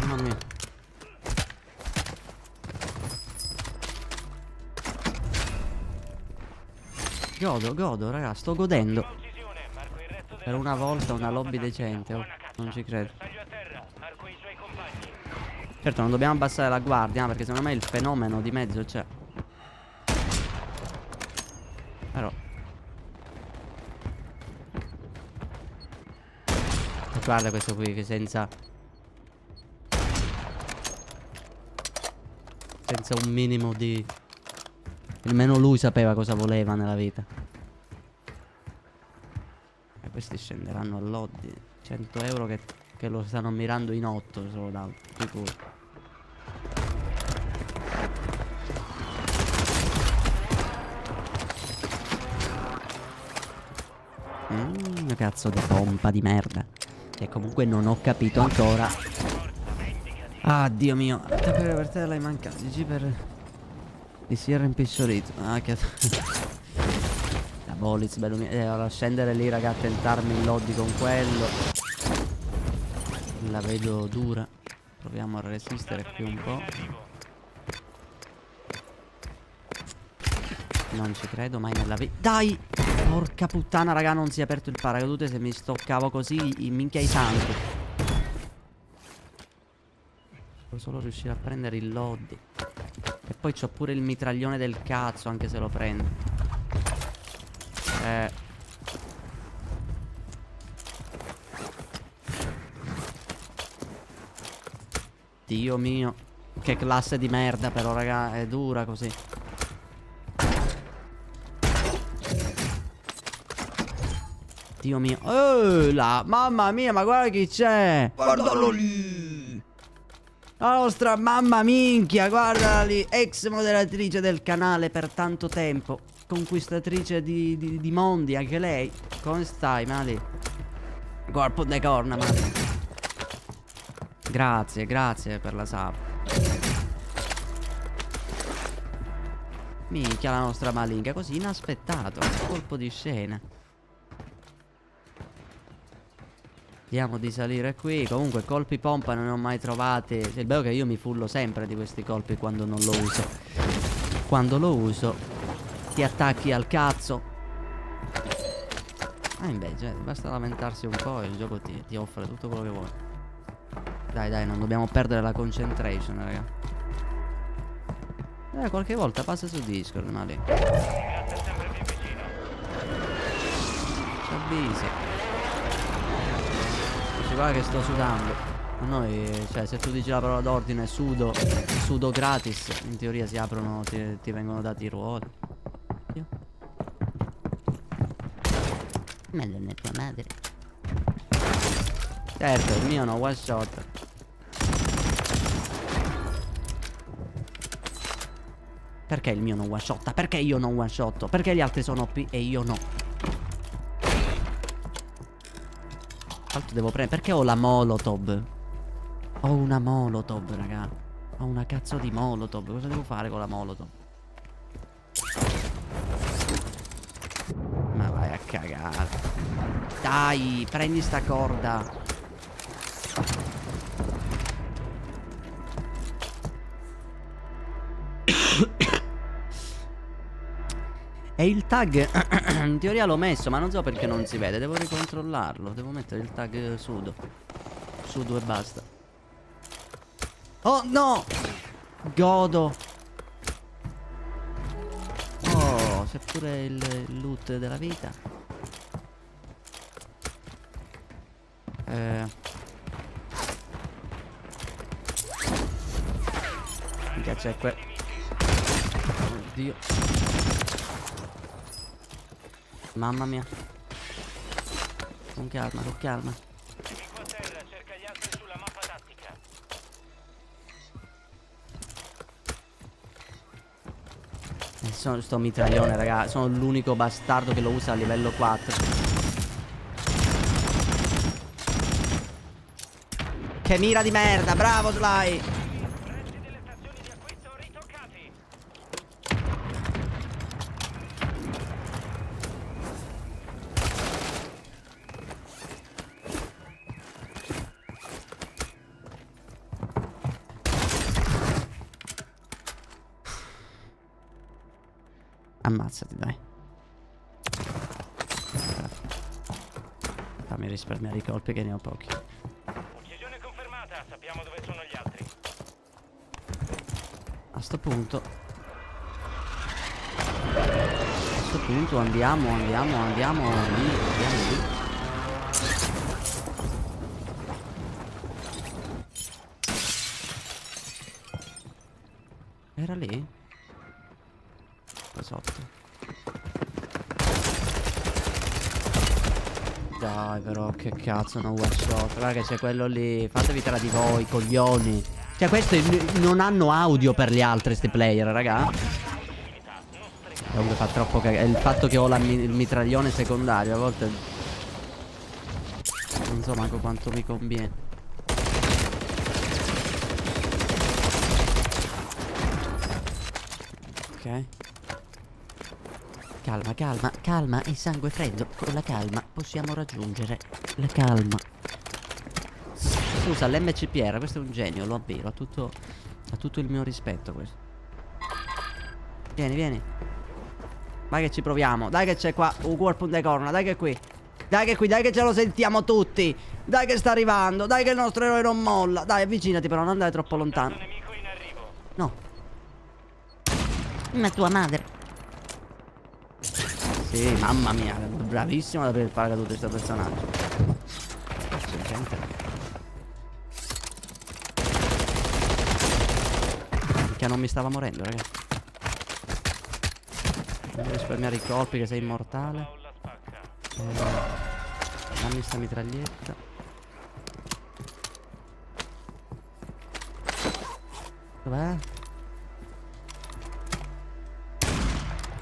Mamma mia. Godo, raga, sto godendo. Per una volta una lobby decente, oh, non ci credo. Certo, non dobbiamo abbassare la guardia, perché secondo me il fenomeno di mezzo c'è. Però guarda questo qui che senza un minimo di... Nemmeno lui sapeva cosa voleva nella vita. E questi scenderanno all'oddi. 100 euro che lo stanno mirando in 8 solo da sicuro. Cazzo di pompa di merda. Che comunque non ho capito ancora. Ah, Dio mio. Per te l'hai mancato. GG per... Ti si era impicciolito. Ah, che... La Bolitz, bello mio. Ora scendere lì, raga, a tentarmi il lobby con quello. La vedo dura. Proviamo a resistere qui un po'. Non ci credo mai nella vita. Dai! Porca puttana, raga, non si è aperto il paracadute. Se mi stoccavo così, minchia i santi. Devo solo riuscire a prendere il lobby. E poi c'ho pure il mitraglione del cazzo, anche se lo prendo. Dio mio. Che classe di merda però, raga. È dura così. Dio mio. Mamma mia, ma guarda chi c'è. Guardalo lì. La nostra mamma minchia, guardala lì. Ex moderatrice del canale per tanto tempo. Conquistatrice di mondi, anche lei. Come stai, Mali? Corpo de corna, Mali. Grazie, grazie per la sub. Minchia la nostra malinga, così inaspettato. Colpo di scena. Vediamo di salire qui. Comunque colpi pompa non ne ho mai trovati. Il bello è che io mi fullo sempre di questi colpi quando non lo uso. Quando lo uso ti attacchi al cazzo. Invece basta lamentarsi un po' e il gioco ti offre tutto quello che vuoi. Dai dai, non dobbiamo perdere la concentration, raga. Qualche volta passa su Discord, ma lì ci avvisa. Guarda che sto sudando. A noi, cioè, se tu dici la parola d'ordine sudo gratis, in teoria si aprono, ti vengono dati i ruoli. Io? Ma non è tua madre. Certo, il mio no one shot. Perché il mio non one shot? Perché io non one shot? Perché gli altri sono OP e io no? Altro devo prendere. Perché ho la molotov? Ho una molotov, raga. Ho una cazzo di molotov. Cosa devo fare con la molotov? Ma vai a cagare. Dai, prendi sta corda. E il tag in teoria l'ho messo, ma non so perché non si vede. Devo ricontrollarlo. Devo mettere il tag sudo. Sudo e basta. Oh no! Godo. Oh, c'è pure il loot della vita. Mica c'è que... Oddio. Mamma mia. Con calma, con calma. Nemico a terra, cerca gli altri sulla mappa tattica. Sto mitraglione, raga. Sono l'unico bastardo che lo usa a livello 4. Che mira di merda, bravo Sly. Prezzi delle stazioni di acquisto ritoccati. Ammazzati, dai. Fammi risparmiare i colpi che ne ho pochi. Uccisione confermata, sappiamo dove sono gli altri. sto punto andiamo lì. Era lì? Qua sotto. Dai però, che cazzo, no one shot. Raga, c'è quello lì. Fatevi tra di voi, coglioni. Cioè, questi non hanno audio per gli altri, sti player, raga. Comunque fa troppo cagare. Il fatto che ho il mitraglione secondario, a volte non so manco quanto mi conviene. Ok. Calma, è sangue freddo. Con la calma possiamo raggiungere la calma. Scusa, l'MCPR, questo è un genio, lo ammiro. Ha tutto il mio rispetto questo. Vieni. Dai che ci proviamo. Dai che c'è qua un corpo de corna. Dai che è qui. Dai che ce lo sentiamo tutti. Dai che sta arrivando. Dai che il nostro eroe non molla. Dai, avvicinati però, non andare troppo lontano. No. Ma tua madre. Sì, mamma mia, bravissimo ad aprire il paracadute questo personaggio. C'è gente, ragazzi. Perché non mi stava morendo, ragazzi. Devo risparmiare i colpi che sei immortale. Dammi sta mitraglietta. Dov'è?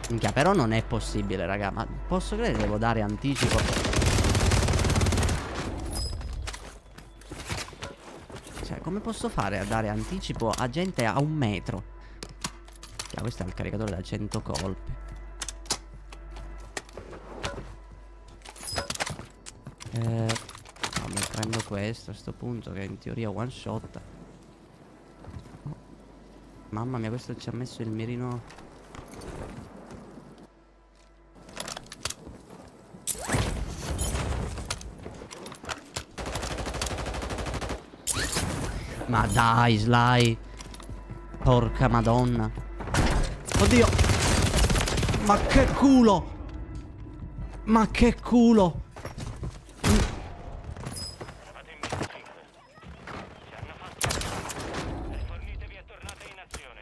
Minchia, però non è possibile, raga. Ma posso credere che devo dare anticipo? Cioè, come posso fare a dare anticipo a gente a 1 metro? Questo è il caricatore da 100 colpi. No, mi prendo questo a sto punto, che in teoria one shot. Oh. Mamma mia, questo ci ha messo il mirino. Ma dai, Sly. Porca madonna. Oddio. Ma che culo. Ma che culo. Rifornitevi e tornate in azione.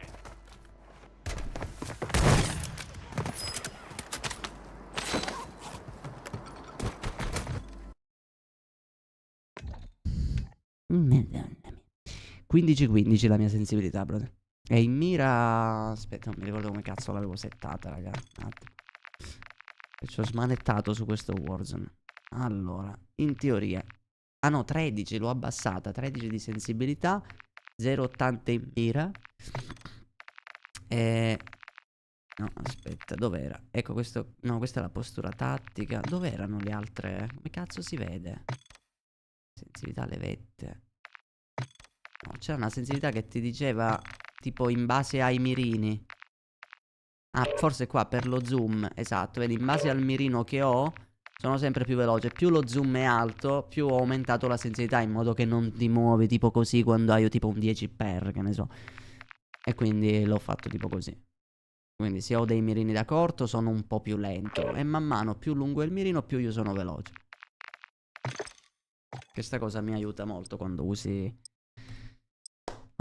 Madonna mia. 15-15 la mia sensibilità, brother. E in mira... Aspetta, non mi ricordo come cazzo l'avevo settata, raga. Un attimo. E ci ho smanettato su questo Warzone. Allora, in teoria... Ah no, 13, l'ho abbassata. 13 di sensibilità. 0,80 in mira. E... No, aspetta, dov'era? Ecco, questo... No, questa è la postura tattica. Dov'erano le altre? Come cazzo si vede? Sensibilità levette. No, c'era una sensibilità che ti diceva tipo in base ai mirini. Ah, forse qua per lo zoom. Esatto, vedi, in base al mirino che ho sono sempre più veloce. Più lo zoom è alto, più ho aumentato la sensibilità, in modo che non ti muovi tipo così quando hai tipo un 10x, che ne so. E quindi l'ho fatto tipo così. Quindi se ho dei mirini da corto sono un po' più lento. E man mano più lungo è il mirino, più io sono veloce. Questa cosa mi aiuta molto quando usi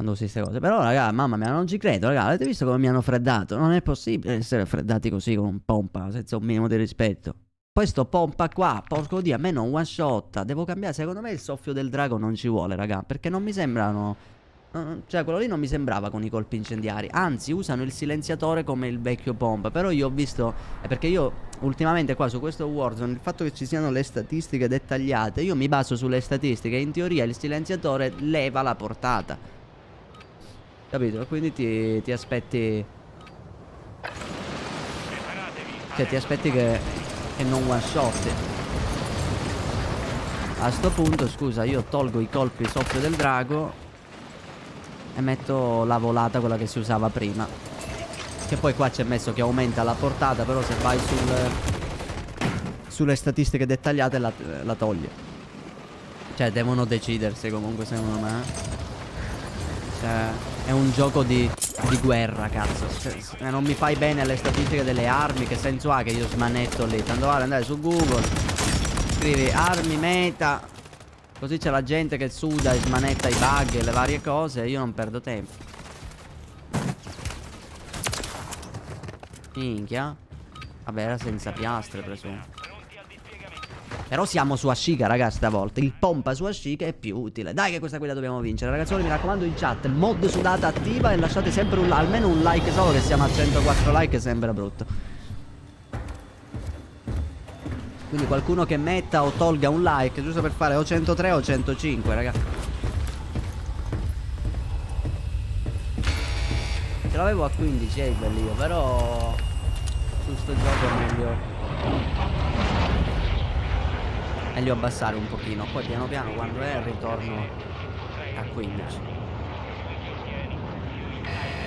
queste cose. Però raga, mamma mia, non ci credo, raga. Avete visto come mi hanno freddato? Non è possibile essere freddati così con un pompa senza un minimo di rispetto. Poi sto pompa qua, porco dio, a me non one shot. Devo cambiare, secondo me il soffio del drago non ci vuole, raga. Perché non mi sembrano... Cioè, quello lì non mi sembrava con i colpi incendiari. Anzi, usano il silenziatore come il vecchio pompa. Però io ho visto... perché io ultimamente qua su questo Warzone, il fatto che ci siano le statistiche dettagliate, io mi baso sulle statistiche. In teoria il silenziatore leva la portata, capito? Quindi ti aspetti... Cioè ti aspetti che non one shot. A sto punto, scusa, io tolgo i colpi soffio del drago e metto la volata, quella che si usava prima. Che poi qua c'è messo che aumenta la portata, però se vai sulle statistiche dettagliate la toglie. Cioè devono decidersi comunque, secondo me. È un gioco di guerra, cazzo. Se non mi fai bene le statistiche delle armi, che senso ha che io smanetto lì? Tanto vale andare su Google, scrivi armi meta, così c'è la gente che suda e smanetta i bug e le varie cose, e io non perdo tempo. Minchia. Vabbè, era senza piastre, presumo. Però siamo su Ashika, ragazzi, stavolta. Il pompa su Ashika è più utile. Dai che questa qui la dobbiamo vincere, ragazzoli. Mi raccomando, in chat mod sudata attiva. E lasciate sempre almeno un like solo, che siamo a 104 like. Sembra brutto. Quindi qualcuno che metta o tolga un like, giusto per fare o 103 o 105, raga. Ce l'avevo a 15 io, però su sto gioco è meglio abbassare un pochino. Poi piano piano, quando è, ritorno a 15.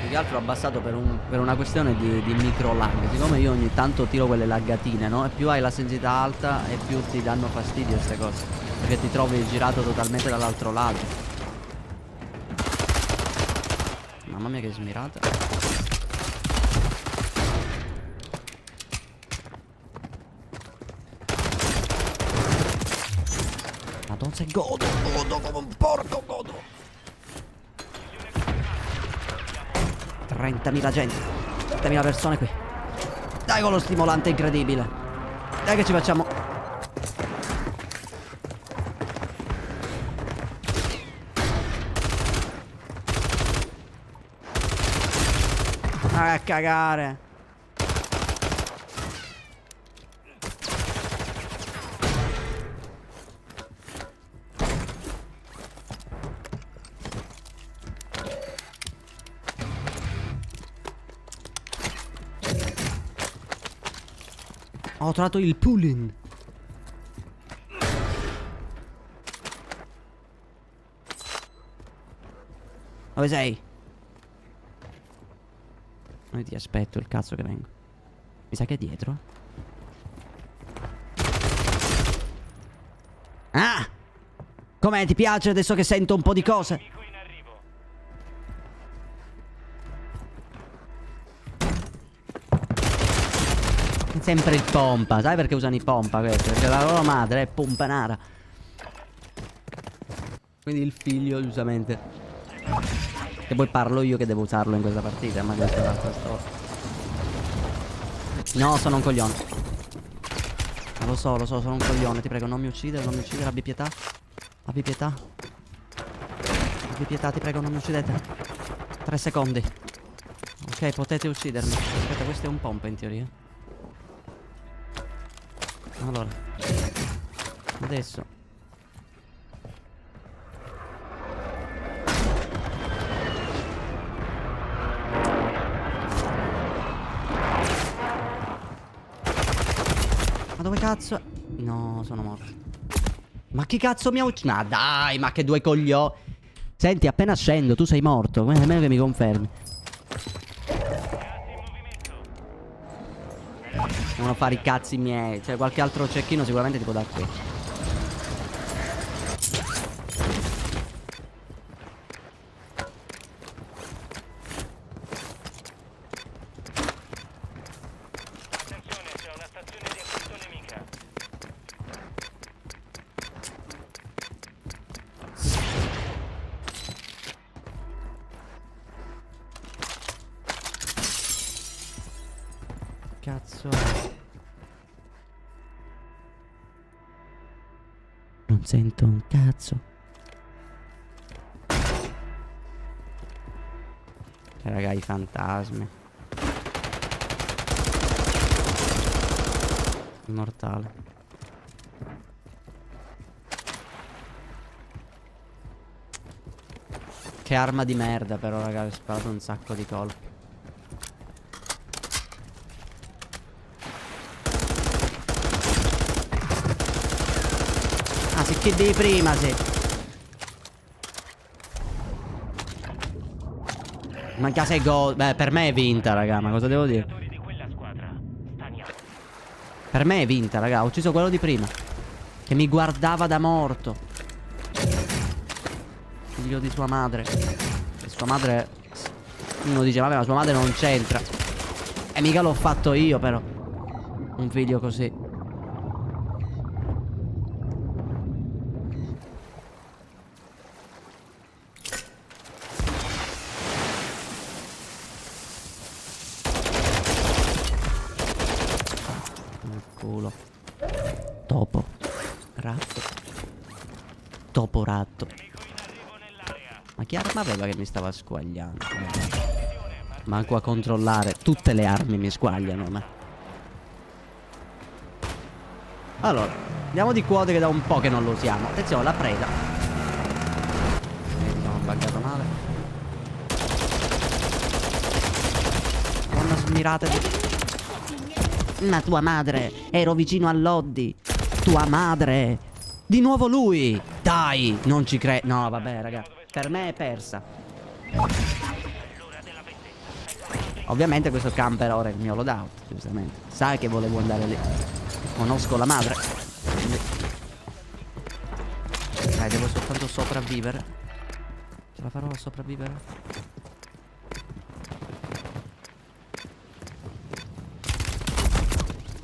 Più che altro ho abbassato per una questione di micro lag. Siccome io ogni tanto tiro quelle laggatine, no? E più hai la sensibilità alta e più ti danno fastidio queste cose, perché ti trovi girato totalmente dall'altro lato. Mamma mia che smirata. Madonna, se godo come un porco, godo. 30.000 gente, 30.000 persone qui. Dai con lo stimolante incredibile. Dai che ci facciamo. A cagare. Ho trovato il pulling. Dove sei? Noi ti aspetto, il cazzo che vengo. Mi sa che è dietro. Ah! Com'è? Ti piace adesso che sento un po' di cose? Sempre il pompa. Sai perché usano i pompa questo? Perché la loro madre è pompanara. Quindi il figlio, giustamente. Che poi parlo io che devo usarlo in questa partita. Ma questa è un'altra storia. No, sono un coglione. Ma lo so, sono un coglione. Ti prego, non mi uccidere, abbi pietà. Abbi pietà. Abbi pietà, ti prego, non mi uccidete. 3 secondi. Ok, potete uccidermi. Aspetta, questo è un pompa in teoria. Allora, adesso ma dove cazzo? No, sono morto. Ma chi cazzo mi ha ucciso? No dai, ma che due coglioni. Senti, appena scendo tu sei morto. Quindi almeno che mi confermi. Devono fare i cazzi miei. Cioè qualche altro cecchino sicuramente ti può dar qui. Attenzione, c'è una stazione di assalto nemica. Cazzo. Non sento un cazzo. Raga, i fantasmi. Immortale. Che arma di merda però, raga, ho sparato un sacco di colpi. Ah, sì, che devi prima, sì. Manca 6 gol. Beh, per me è vinta, raga, ma cosa devo dire? Di quella squadra. Staniamo. Per me è vinta, raga. Ho ucciso quello di prima, che mi guardava da morto. Figlio di sua madre. Che Sua madre... Uno dice, vabbè, ma sua madre non c'entra. E mica l'ho fatto io, però. Un figlio così. Culo. Topo. Ratto. Topo ratto. Ma che arma aveva che mi stava squagliando? Manco a controllare. Tutte le armi mi squagliano, ma... Allora, andiamo di quote che da un po' che non lo usiamo. Attenzione, la preda. Sono buggato male. Buona smirata di... Ma tua madre. Ero vicino all'Oddi. Tua madre. Di nuovo lui. Dai, non ci credo. No, vabbè, raga. Per me è persa. Ovviamente questo camper ora è il mio loadout, giustamente. Sai che volevo andare lì. Conosco la madre. Dai, devo soltanto sopravvivere. Ce la farò a sopravvivere?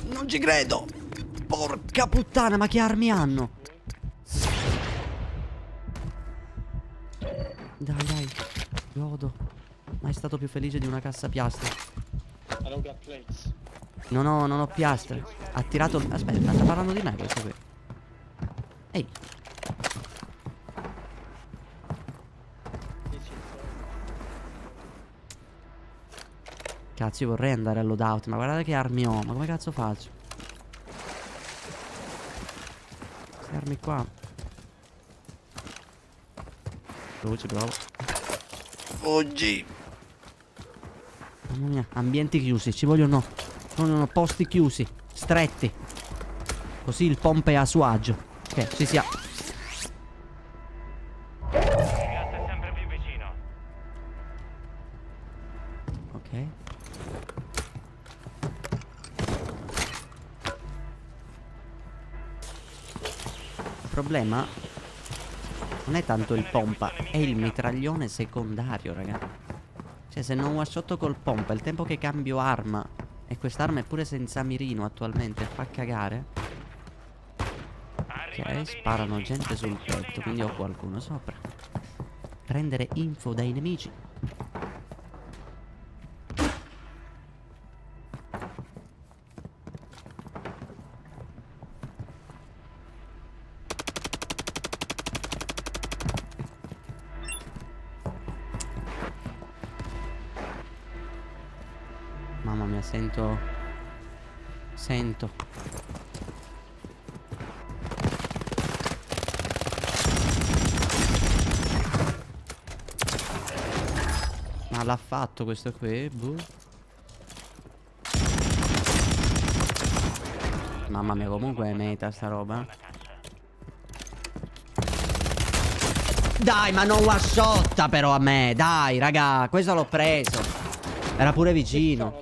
Non ci credo. Porca puttana, ma che armi hanno? Dai, dai. Godo. Mai stato più felice di una cassa piastre. I don't got plates. Non ho piastre. Ha tirato... Aspetta, sta parlando di me questo qui. Ehi. Cazzo, io vorrei andare al loadout, ma guardate che armi ho. Ma come cazzo faccio? Queste armi qua. Ci provo. Fuggi. Mamma mia, ambienti chiusi, ci vogliono posti chiusi, stretti. Così il pompa è a suo agio. Ok, ci sia. Il gas è sempre più vicino. Ok. Il problema non è tanto il pompa, è il mitraglione secondario, raga. Cioè, se non one-shot col pompa, il tempo che cambio arma, e quest'arma è pure senza mirino attualmente, fa cagare. Ok, sparano gente sul tetto, quindi ho qualcuno sopra. Prendere info dai nemici. Mamma mia, sento. Ma l'ha fatto questo qui? Boh. Mamma mia, comunque è meta sta roba. Dai, ma non one-shotta però a me. Dai, raga, questo l'ho preso. Era pure vicino.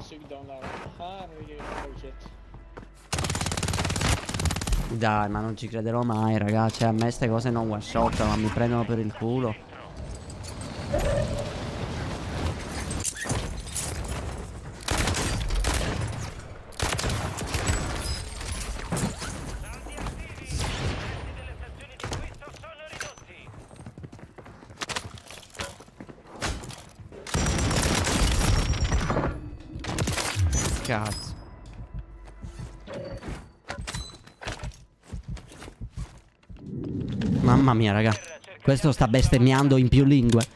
Dai, ma non ci crederò mai, raga. Cioè, a me ste cose non one-shot, ma mi prendono per il culo. Cazzo. Mamma mia, raga. Questo sta bestemmiando in più lingue.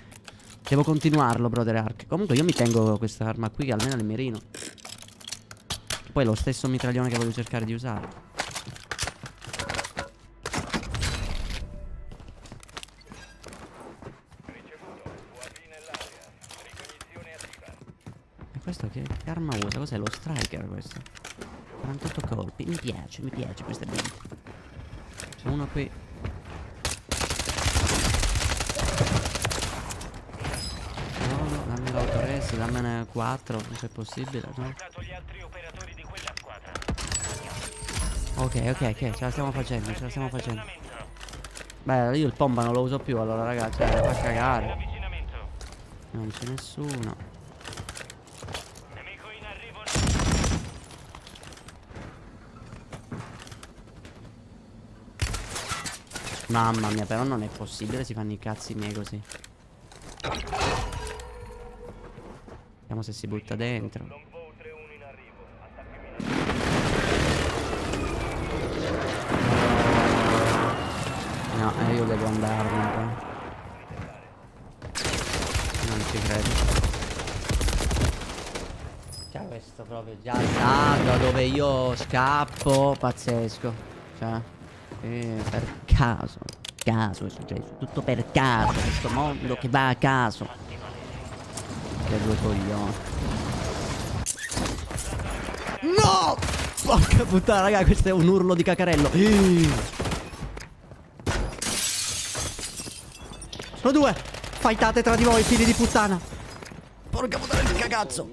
Devo continuarlo, brother Ark. Comunque io mi tengo questa arma qui, che almeno è il mirino. Poi è lo stesso mitraglione che voglio cercare di usare. E questo che arma usa? Cos'è lo striker questo? 48 colpi. Mi piace questa build. C'è uno qui. No, dammi l'autoresi, dammene 4, se è possibile, no? Ok, ce la stiamo facendo, Beh, io il pompa non lo uso più, allora ragazzi, fa cagare. Non c'è nessuno. Nemico in arrivo. Mamma mia, però non è possibile, si fanno i cazzi miei così. Vediamo se si butta dentro. Longbow 3-1 in arrivo. Attacchi No, io devo andarmene un po'. Non ci credo. Cioè questo proprio già sa da dove io scappo. Pazzesco. Cioè per caso. Caso è successo. Tutto per caso. Questo mondo che va a caso. Che due coglioni. No! Porca puttana, raga, questo è un urlo di cacarello. Sono due. Fightate tra di voi, figli di puttana. Porca puttana di cagazzo.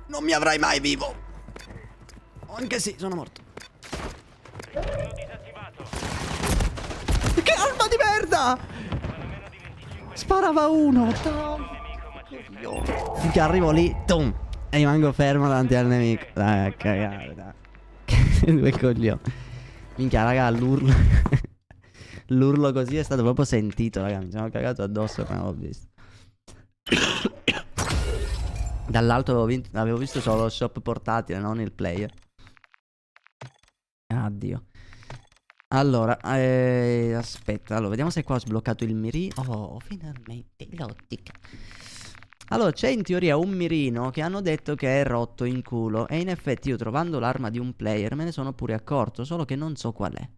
Non mi avrai mai vivo. Anche sì, sono morto. Ritorno disattivato. Che arma di merda! Meno di 25 Sparava uno. nemico, ma ci rifletto. Finché arrivo lì, tum, e rimango fermo davanti al nemico. Dai, a cagare, dai. Due coglioni. Minchia, raga, l'urlo. L'urlo così è stato proprio sentito, raga. Mi sono cagato addosso appena l'ho visto. Dall'alto avevo visto solo lo shop portatile, non il player. Addio. Allora, aspetta, allora, vediamo se qua ho sbloccato il mirino. Oh, finalmente l'ottica. Allora, c'è in teoria un mirino che hanno detto che è rotto in culo. E in effetti io trovando l'arma di un player me ne sono pure accorto, solo che non so qual è.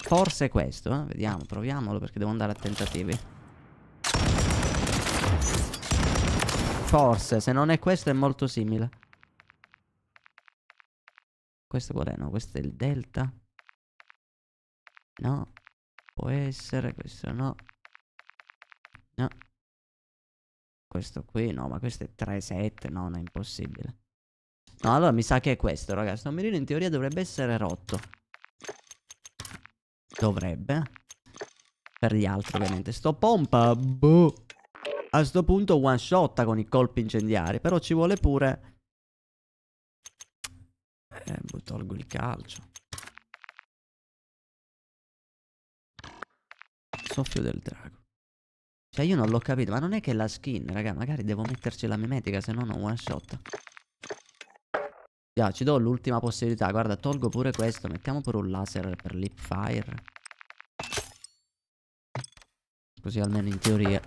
Forse questo, eh? Vediamo, proviamolo perché devo andare a tentativi. Forse, se non è questo è molto simile. Questo qual è? No, questo è il delta. No, può essere, questo no. No. Questo qui, no, ma questo è 3-7, no, non è impossibile. No, allora mi sa che è questo, ragazzi. Sto mirino in teoria dovrebbe essere rotto. Dovrebbe. Per gli altri, ovviamente. Sto pompa, boh. A sto punto one shot con i colpi incendiari. Però ci vuole pure... tolgo il calcio. Soffio del drago. Cioè io non l'ho capito. Ma non è che la skin, raga. Magari devo metterci la mimetica, se no non one shot. Yeah, ci do l'ultima possibilità. Guarda, tolgo pure questo. Mettiamo pure un laser per lip fire. Così almeno in teoria.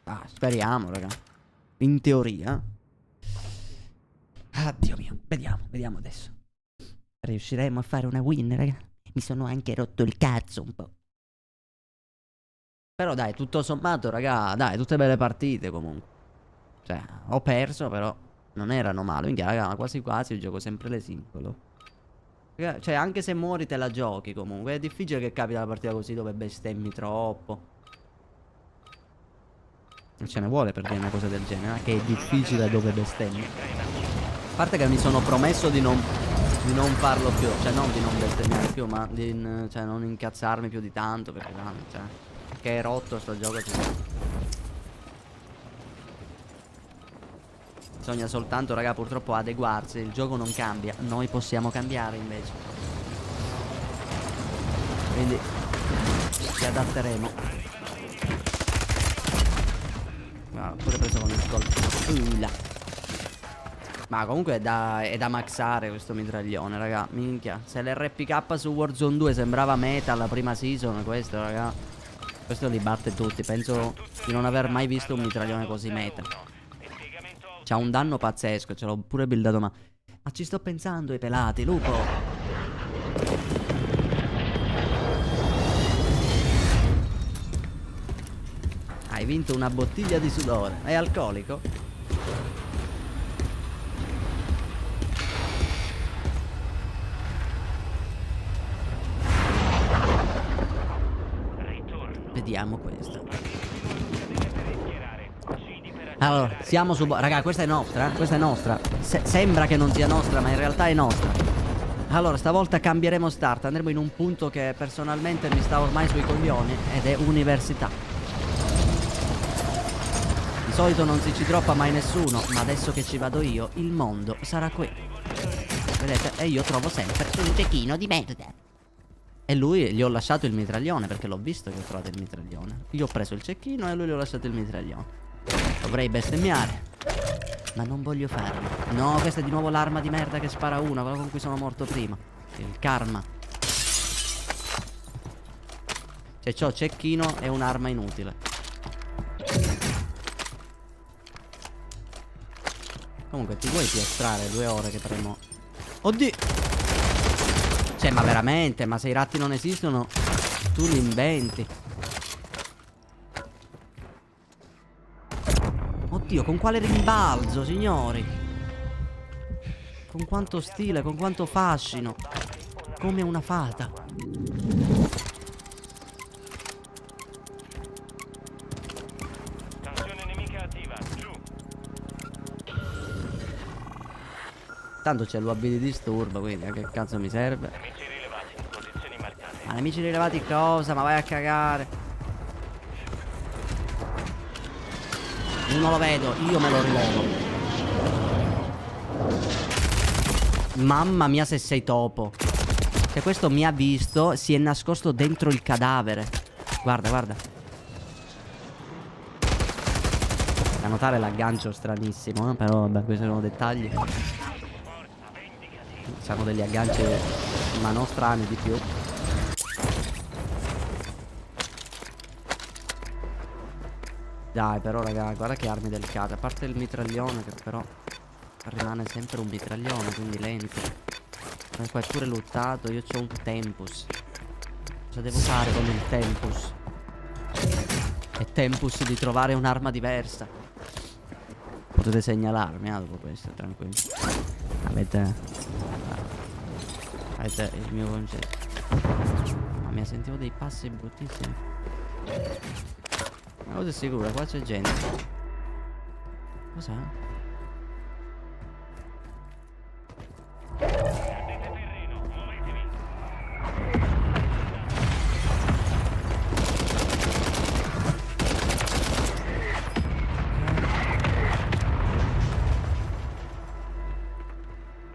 Ah, speriamo, raga. In teoria. Ah, Dio mio. Vediamo, vediamo adesso. Riusciremo a fare una win, raga. Mi sono anche rotto il cazzo un po'. Però dai, tutto sommato, raga, dai, tutte belle partite comunque. Cioè, ho perso, però non erano male. Minchia, raga, ma quasi quasi io gioco sempre le singolo. Cioè, anche se muori te la giochi comunque. È difficile che capita la partita così dove bestemmi troppo. Non ce ne vuole per dire una cosa del genere, che è difficile dove bestemmi. A parte che mi sono promesso di non farlo più. Cioè, non di non bestemmiare più, ma di cioè, non incazzarmi più di tanto. Perché cioè, che è rotto sto gioco. Bisogna soltanto, raga, purtroppo adeguarsi. Il gioco non cambia. Noi possiamo cambiare invece. Quindi ci adatteremo. Guarda, pure preso con il colpo. Ma comunque è da maxare questo mitraglione, raga. Minchia. Se l'RPK su Warzone 2 sembrava meta alla prima season, questo, raga, questo li batte tutti. Penso di non aver mai visto un mitraglione così meta. C'ha un danno pazzesco, ce l'ho pure buildato, ma ci sto pensando, i pelati, lupo. Hai vinto una bottiglia di sudore. È alcolico? Vediamo questa. Allora, siamo su... Raga, questa è nostra, questa è nostra. Sembra che non sia nostra, ma in realtà è nostra. Allora, stavolta cambieremo start. Andremo in un punto che personalmente mi sta ormai sui coglioni, ed è università. Di solito non si ci droppa mai nessuno, ma adesso che ci vado io, il mondo sarà qui. Vedete? E io trovo sempre Un cecchino di merda. E lui gli ho lasciato il mitraglione, perché l'ho visto che ho trovato il mitraglione. Io ho preso il cecchino e a lui gli ho lasciato il mitraglione. Dovrei bestemmiare, ma non voglio farlo. No, questa è di nuovo l'arma di merda che spara una, quella con cui sono morto prima. Il karma. Cioè, c'ho cecchino e un'arma inutile. Comunque, ti vuoi piastrare 2 ore che tremo? Oddio! Cioè, ma veramente? Ma se i ratti non esistono, tu li inventi. Oddio, con quale rimbalzo, signori? Con quanto stile, con quanto fascino. Come una fata. Scansione nemica attiva. Giù. Tanto c'è l'UAB di disturbo, quindi a che cazzo mi serve? Nemici rilevati. Posizioni marcate. Ma nemici rilevati cosa? Ma vai a cagare. Non lo vedo, io me lo rilevo. Mamma mia se sei topo. Cioè questo mi ha visto, si è nascosto dentro il cadavere. Guarda, guarda. Da notare l'aggancio stranissimo, però vabbè, questi sono dettagli. Sono degli agganci ma non strani di più. Dai però raga, guarda che armi delicate. A parte il mitraglione che però rimane sempre un mitraglione, quindi lento. E qua è pure luttato, io c'ho un tempus. Cosa devo fare con il tempus? È tempus di trovare un'arma diversa. Potete segnalarmi dopo questo, tranquillo. Avete il mio concetto. Mamma mia, sentivo dei passi bruttissimi. Ma cosa è sicura? Qua c'è gente. Cos'è? Perdete terreno. Muovetevi.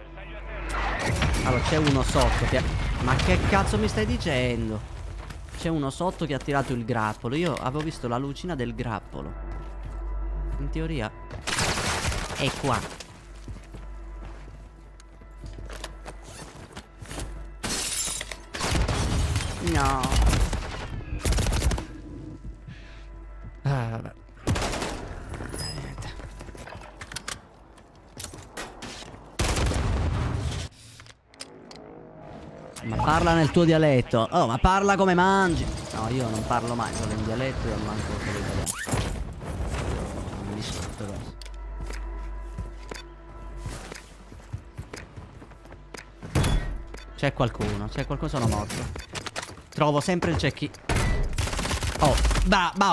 Bersaglio a terra. Allora c'è uno sotto che... Ma che cazzo mi stai dicendo? C'è uno sotto che ha tirato il grappolo. Io avevo visto la lucina del grappolo. In teoria è qua. No. Vabbè. Niente. Ma parla nel tuo dialetto. Oh, ma parla come mangi. No, io non parlo mai solo in dialetto, io manco solo italiano. Non mi sotto adesso. C'è qualcuno, sono morto. Trovo sempre il cecchino. Oh,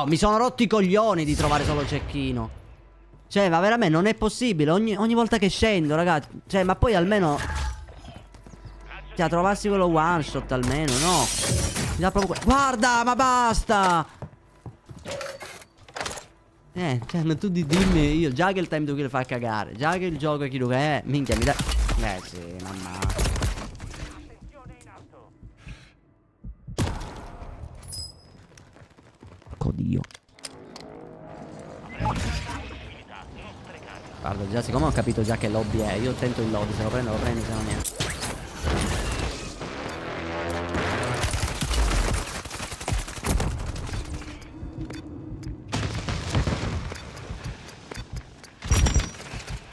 mi sono rotto i coglioni di trovare solo il cecchino. Cioè, ma veramente non è possibile. Ogni volta che scendo, ragazzi. Cioè, ma poi almeno... Cioè, trovassi quello one shot almeno, no? Mi dà proprio... Guarda, ma basta! Cioè, tu dimmi io. Già che il time to kill fa cagare. Già che il gioco è chi lo è. Minchia, mi dà... sì, mamma. Attenzione in alto. Dio. Guarda, già siccome ho capito già che lobby è, io tento il lobby, se lo prendo, se no niente.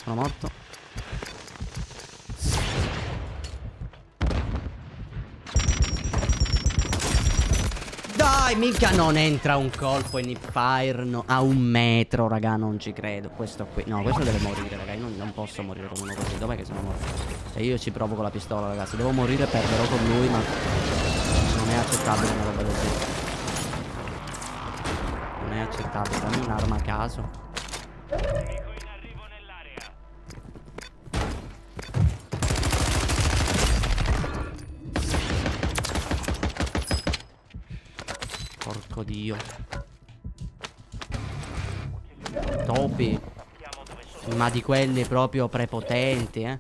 Sono morto. Dai, mica non entra un colpo in hipfire, no, a 1 metro, raga, non ci credo. Questo qui, no, questo deve morire, raga. Io non posso morire con uno così. Dov'è che sono morto? E io ci provo con la pistola, ragazzi. Devo morire, perderò con lui, ma non è accettabile una roba del genere. Non è accettabile. Dammi un'arma a caso. Nemico in arrivo nell'area. Oddio. Topi. Ma di quelli proprio prepotenti, eh.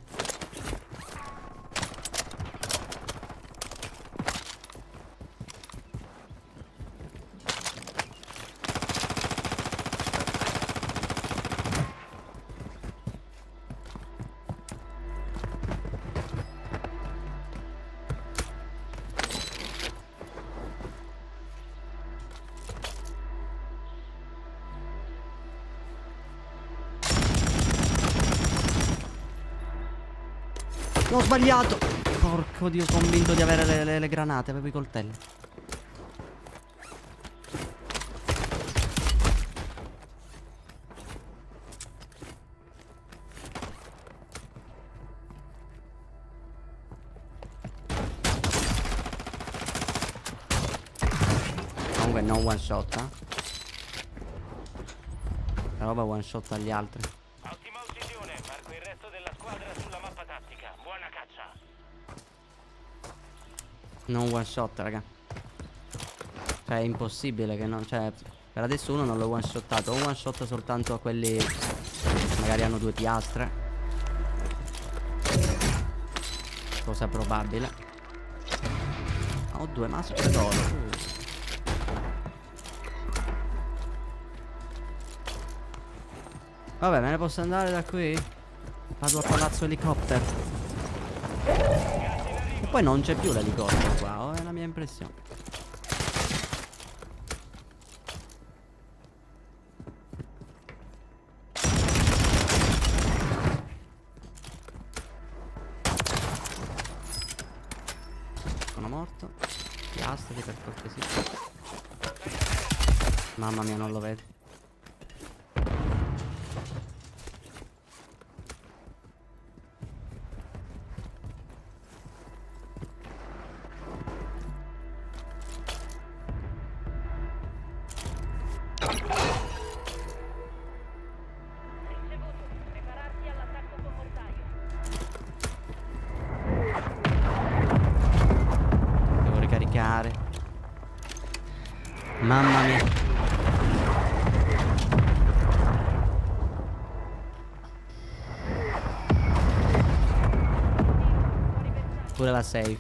Ho sbagliato. Porco Dio, convinto di avere le granate, avevo i coltelli. Comunque no one shot, eh. La roba one shot agli altri. Ottima uccisione, marco il resto della squadra sulla mappa tattica. Buona caccia. Non one shot, raga. Cioè è impossibile che non. Cioè per adesso uno non l'ho one shottato. Ho one shot soltanto a quelli che magari hanno 2 piastre. Cosa probabile. Ho 2 maschere d'oro. Vabbè, me ne posso andare da qui? Vado a palazzo elicottero. E poi non c'è più l'elicottero qua, oh, è la mia impressione. Sono morto. Piastri per cortesia. Mamma mia, non lo vedo. Prepararsi all'attacco con mortaio. Devo ricaricare. Mamma mia. Pure la safe.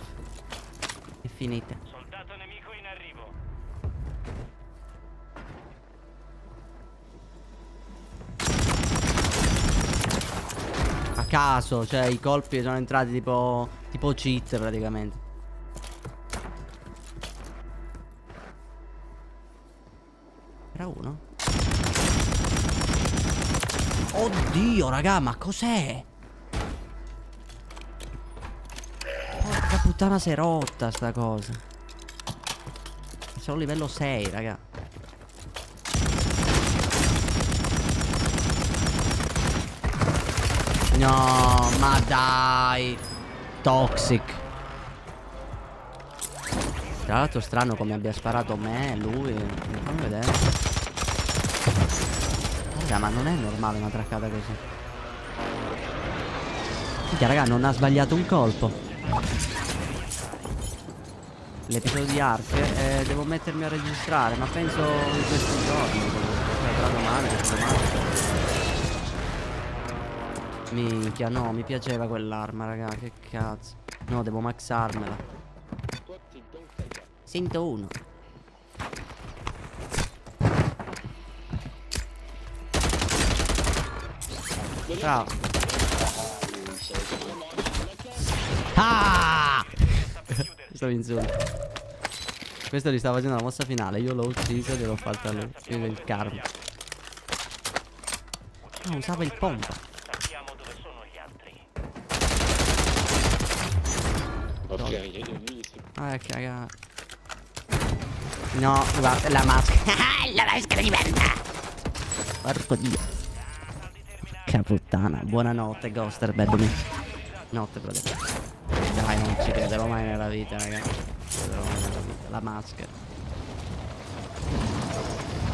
È finita. Soldato nemico in arrivo. A caso, cioè i colpi sono entrati tipo cheat praticamente. Era uno? Oddio, raga, ma cos'è? Porca puttana, si è rotta sta cosa. Sono livello 6, raga. No, ma dai. Toxic. Tra l'altro strano come abbia sparato me, lui. Fammi vedere. Raga, ma non è normale una traccata così. Minchia, raga, non ha sbagliato un colpo. L'episodio di Ark, devo mettermi a registrare, ma penso in questi giorni. Cioè, tra domani, dopodomani. Minchia, no, mi piaceva quell'arma, raga, che cazzo. No, devo maxarmela. Sento uno. Bravo. Ah! Stavo insulto. Questo gli stava facendo la mossa finale. Io l'ho ucciso e gliel'ho fatta a lui. Il karma. Ah, usava il pompa. Sappiamo dove sono gli altri. Ah, cagare. No, guarda la maschera. La maschera di merda. Porco dio. Che puttana. Buonanotte, Ghoster, bad notte, brother. Dai, non ci crederò mai nella vita, raga. Crederò mai nella vita. La maschera.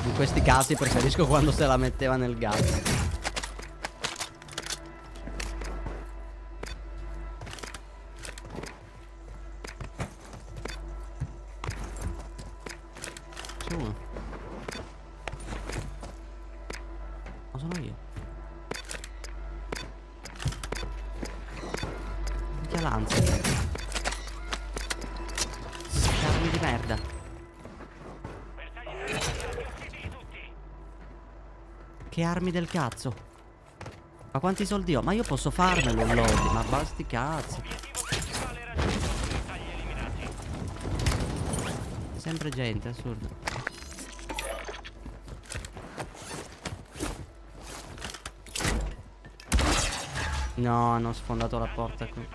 In questi casi preferisco quando se la metteva nel gas. C'è uno. Non sono io. Minchia l'ansia. Scarmi di merda. Che armi del cazzo. Ma quanti soldi ho? Ma io posso farmelo un lobby. Ma basti cazzo. Sempre gente, assurdo. No, hanno sfondato la porta qui.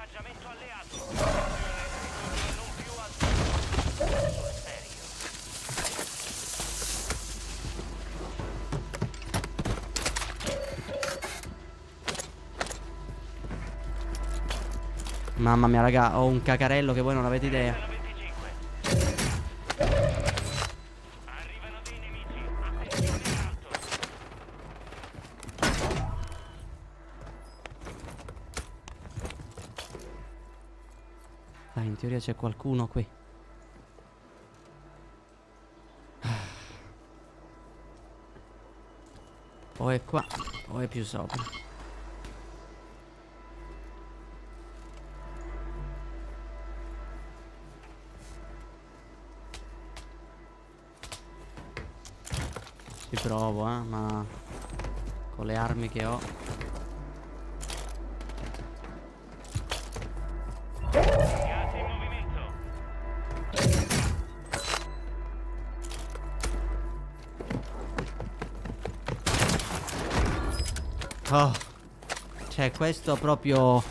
Mamma mia, raga, ho un cacarello che voi non avete idea. Dai, in teoria c'è qualcuno qui. O è qua, o è più sopra. Ci provo, ma con le armi che ho. Oh, cioè questo proprio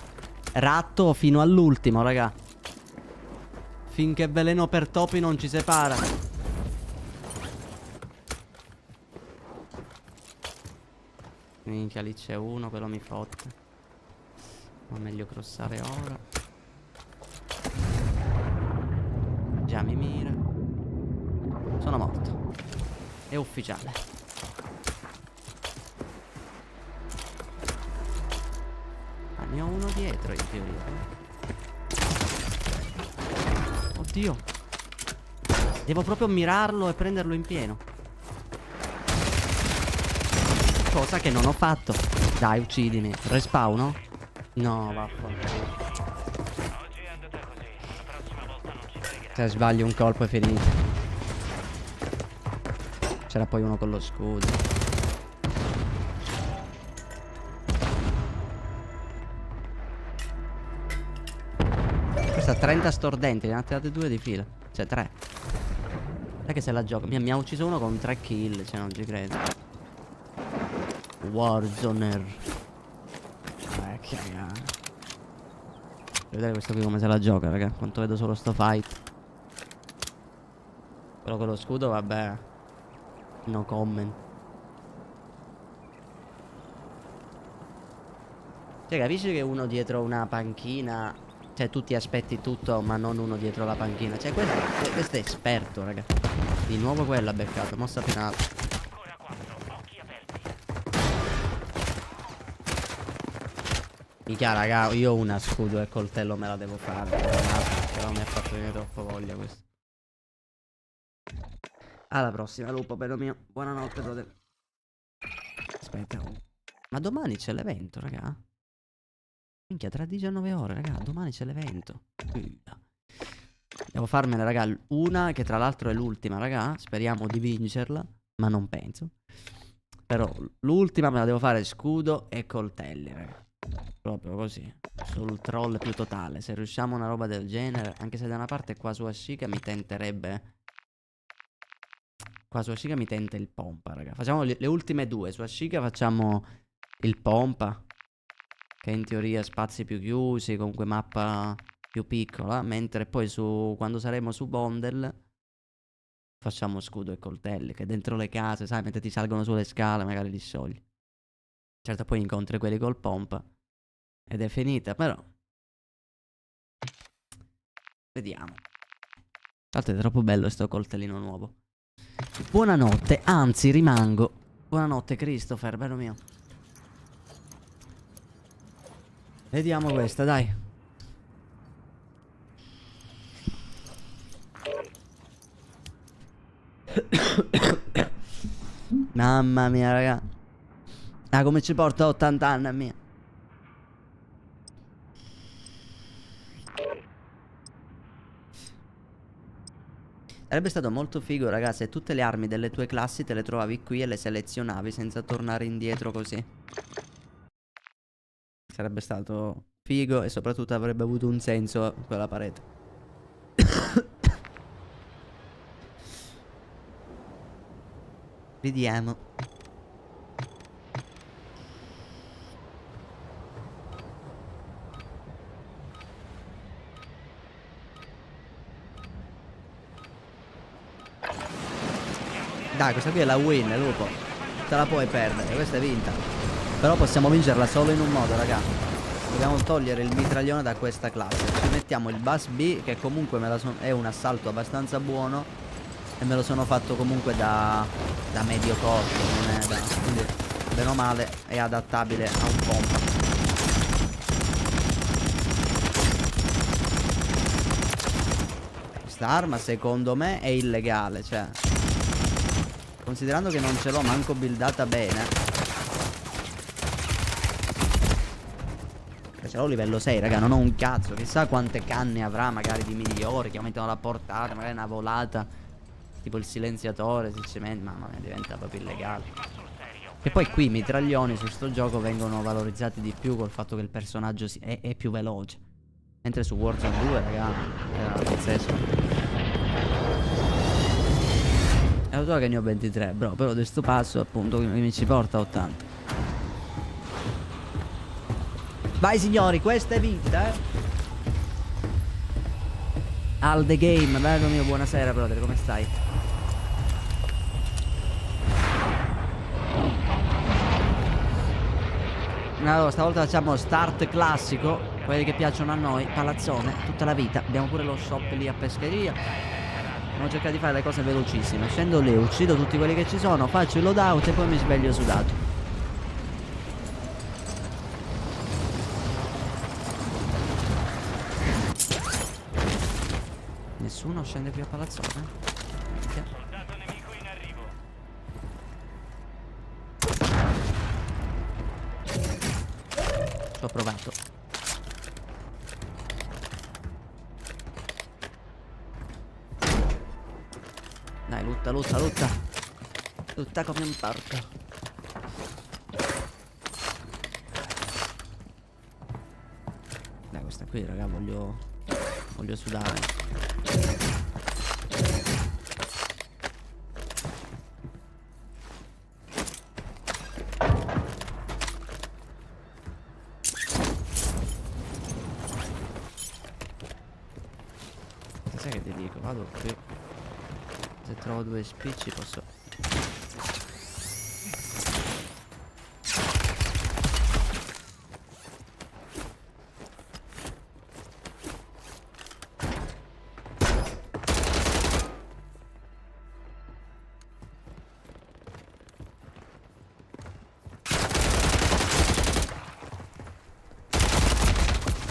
ratto fino all'ultimo, raga. Finché veleno per topi non ci separa. Minchia, lì c'è uno, quello mi fotte. Ma meglio crossare ora. Già mi mira. Sono morto. È ufficiale. Ne ho uno dietro in teoria. Oddio. Devo proprio mirarlo e prenderlo in pieno. Cosa che non ho fatto. Dai, uccidimi. Respawno? No, vaffanculo. Se sbaglio un colpo è finito. C'era poi uno con lo scudo. Questa 30 stordenti, ne ha tirate 2 di fila. Cioè 3. Sai che se la gioca. Mi ha ucciso uno con 3 kill. Cioè non ci credo. Warzoner. Che cagare. Vedete questo qui come se la gioca, raga. Quanto vedo solo sto fight. Quello con lo scudo, vabbè. No comment. Cioè capisci che uno dietro una panchina. Cioè tu ti aspetti tutto ma non uno dietro la panchina. Cioè questo è esperto, raga. Di nuovo quello ha beccato. Mossa penale. Mica, raga, io una scudo e coltello me la devo fare. Però mi ha fatto venire troppo voglia questo. Alla prossima, lupo, bello mio. Buonanotte, brother. Aspetta. Ma domani c'è l'evento, raga. Minchia, tra 19 ore, raga. Domani c'è l'evento. Devo farmene, raga, una che tra l'altro è l'ultima, raga. Speriamo di vincerla, ma non penso. Però l'ultima me la devo fare scudo e coltelli, raga. Proprio così. Sul troll più totale. Se riusciamo a una roba del genere. Anche se da una parte qua su Ashika mi tenterebbe. Qua su Ashika mi tenta il pompa, raga. Facciamo le ultime due. Su Ashika facciamo il pompa, che in teoria spazi più chiusi, comunque mappa più piccola. Mentre poi quando saremo su Bondel facciamo scudo e coltelli, che dentro le case, sai, mentre ti salgono sulle scale magari li sciogli. Certo poi incontri quelli col pompa ed è finita, però vediamo. Tra l'altro è troppo bello sto coltellino nuovo. Buonanotte, anzi rimango. Buonanotte Christopher, bello mio. Vediamo questa, dai. Mamma mia, raga. Ah, come ci porta a 80 anni a me. Sarebbe stato molto figo, ragazzi, se tutte le armi delle tue classi te le trovavi qui e le selezionavi senza tornare indietro così. Sarebbe stato figo e soprattutto avrebbe avuto un senso quella parete. Vediamo. Dai, questa qui è la win, lupo. Te la puoi perdere, questa è vinta. Però possiamo vincerla solo in un modo, raga. Dobbiamo togliere il mitraglione da questa classe. Ci mettiamo il bus B, che comunque è un assalto abbastanza buono. E me lo sono fatto comunque da medio corto. Non è da... Quindi, bene o male, è adattabile a un pompa. Questa arma, secondo me, è illegale, cioè... Considerando che non ce l'ho manco buildata bene. Ce l'ho livello 6, raga, non ho un cazzo. Chissà quante canne avrà magari di migliori, che aumentano la portata, magari una volata. Tipo il silenziatore, il cemento. Mamma mia, diventa proprio illegale. E poi qui i mitraglioni su sto gioco vengono valorizzati di più col fatto che il personaggio è più veloce. Mentre su Warzone 2, raga, era pazzesco. È lo so che ne ho 23, bro, però di sto passo appunto che mi ci porta a 80. Vai signori, questa è vinta, Al the game, bello mio, buonasera brother, come stai? Allora, stavolta facciamo start classico, quelli che piacciono a noi, palazzone, tutta la vita. Abbiamo pure lo shop lì a pescheria. Devo cercare di fare le cose velocissime. Scendo lì, uccido tutti quelli che ci sono, faccio il loadout e poi mi sveglio sudato. Nessuno scende qui a palazzone? Soldato nemico in arrivo. Ci ho provato. Dai, lutta, lutta, lutta. Lutta come un porco. Dai, questa qui, raga, voglio sudare. Sai che ti dico? Vado qui. Se trovo due spicci posso...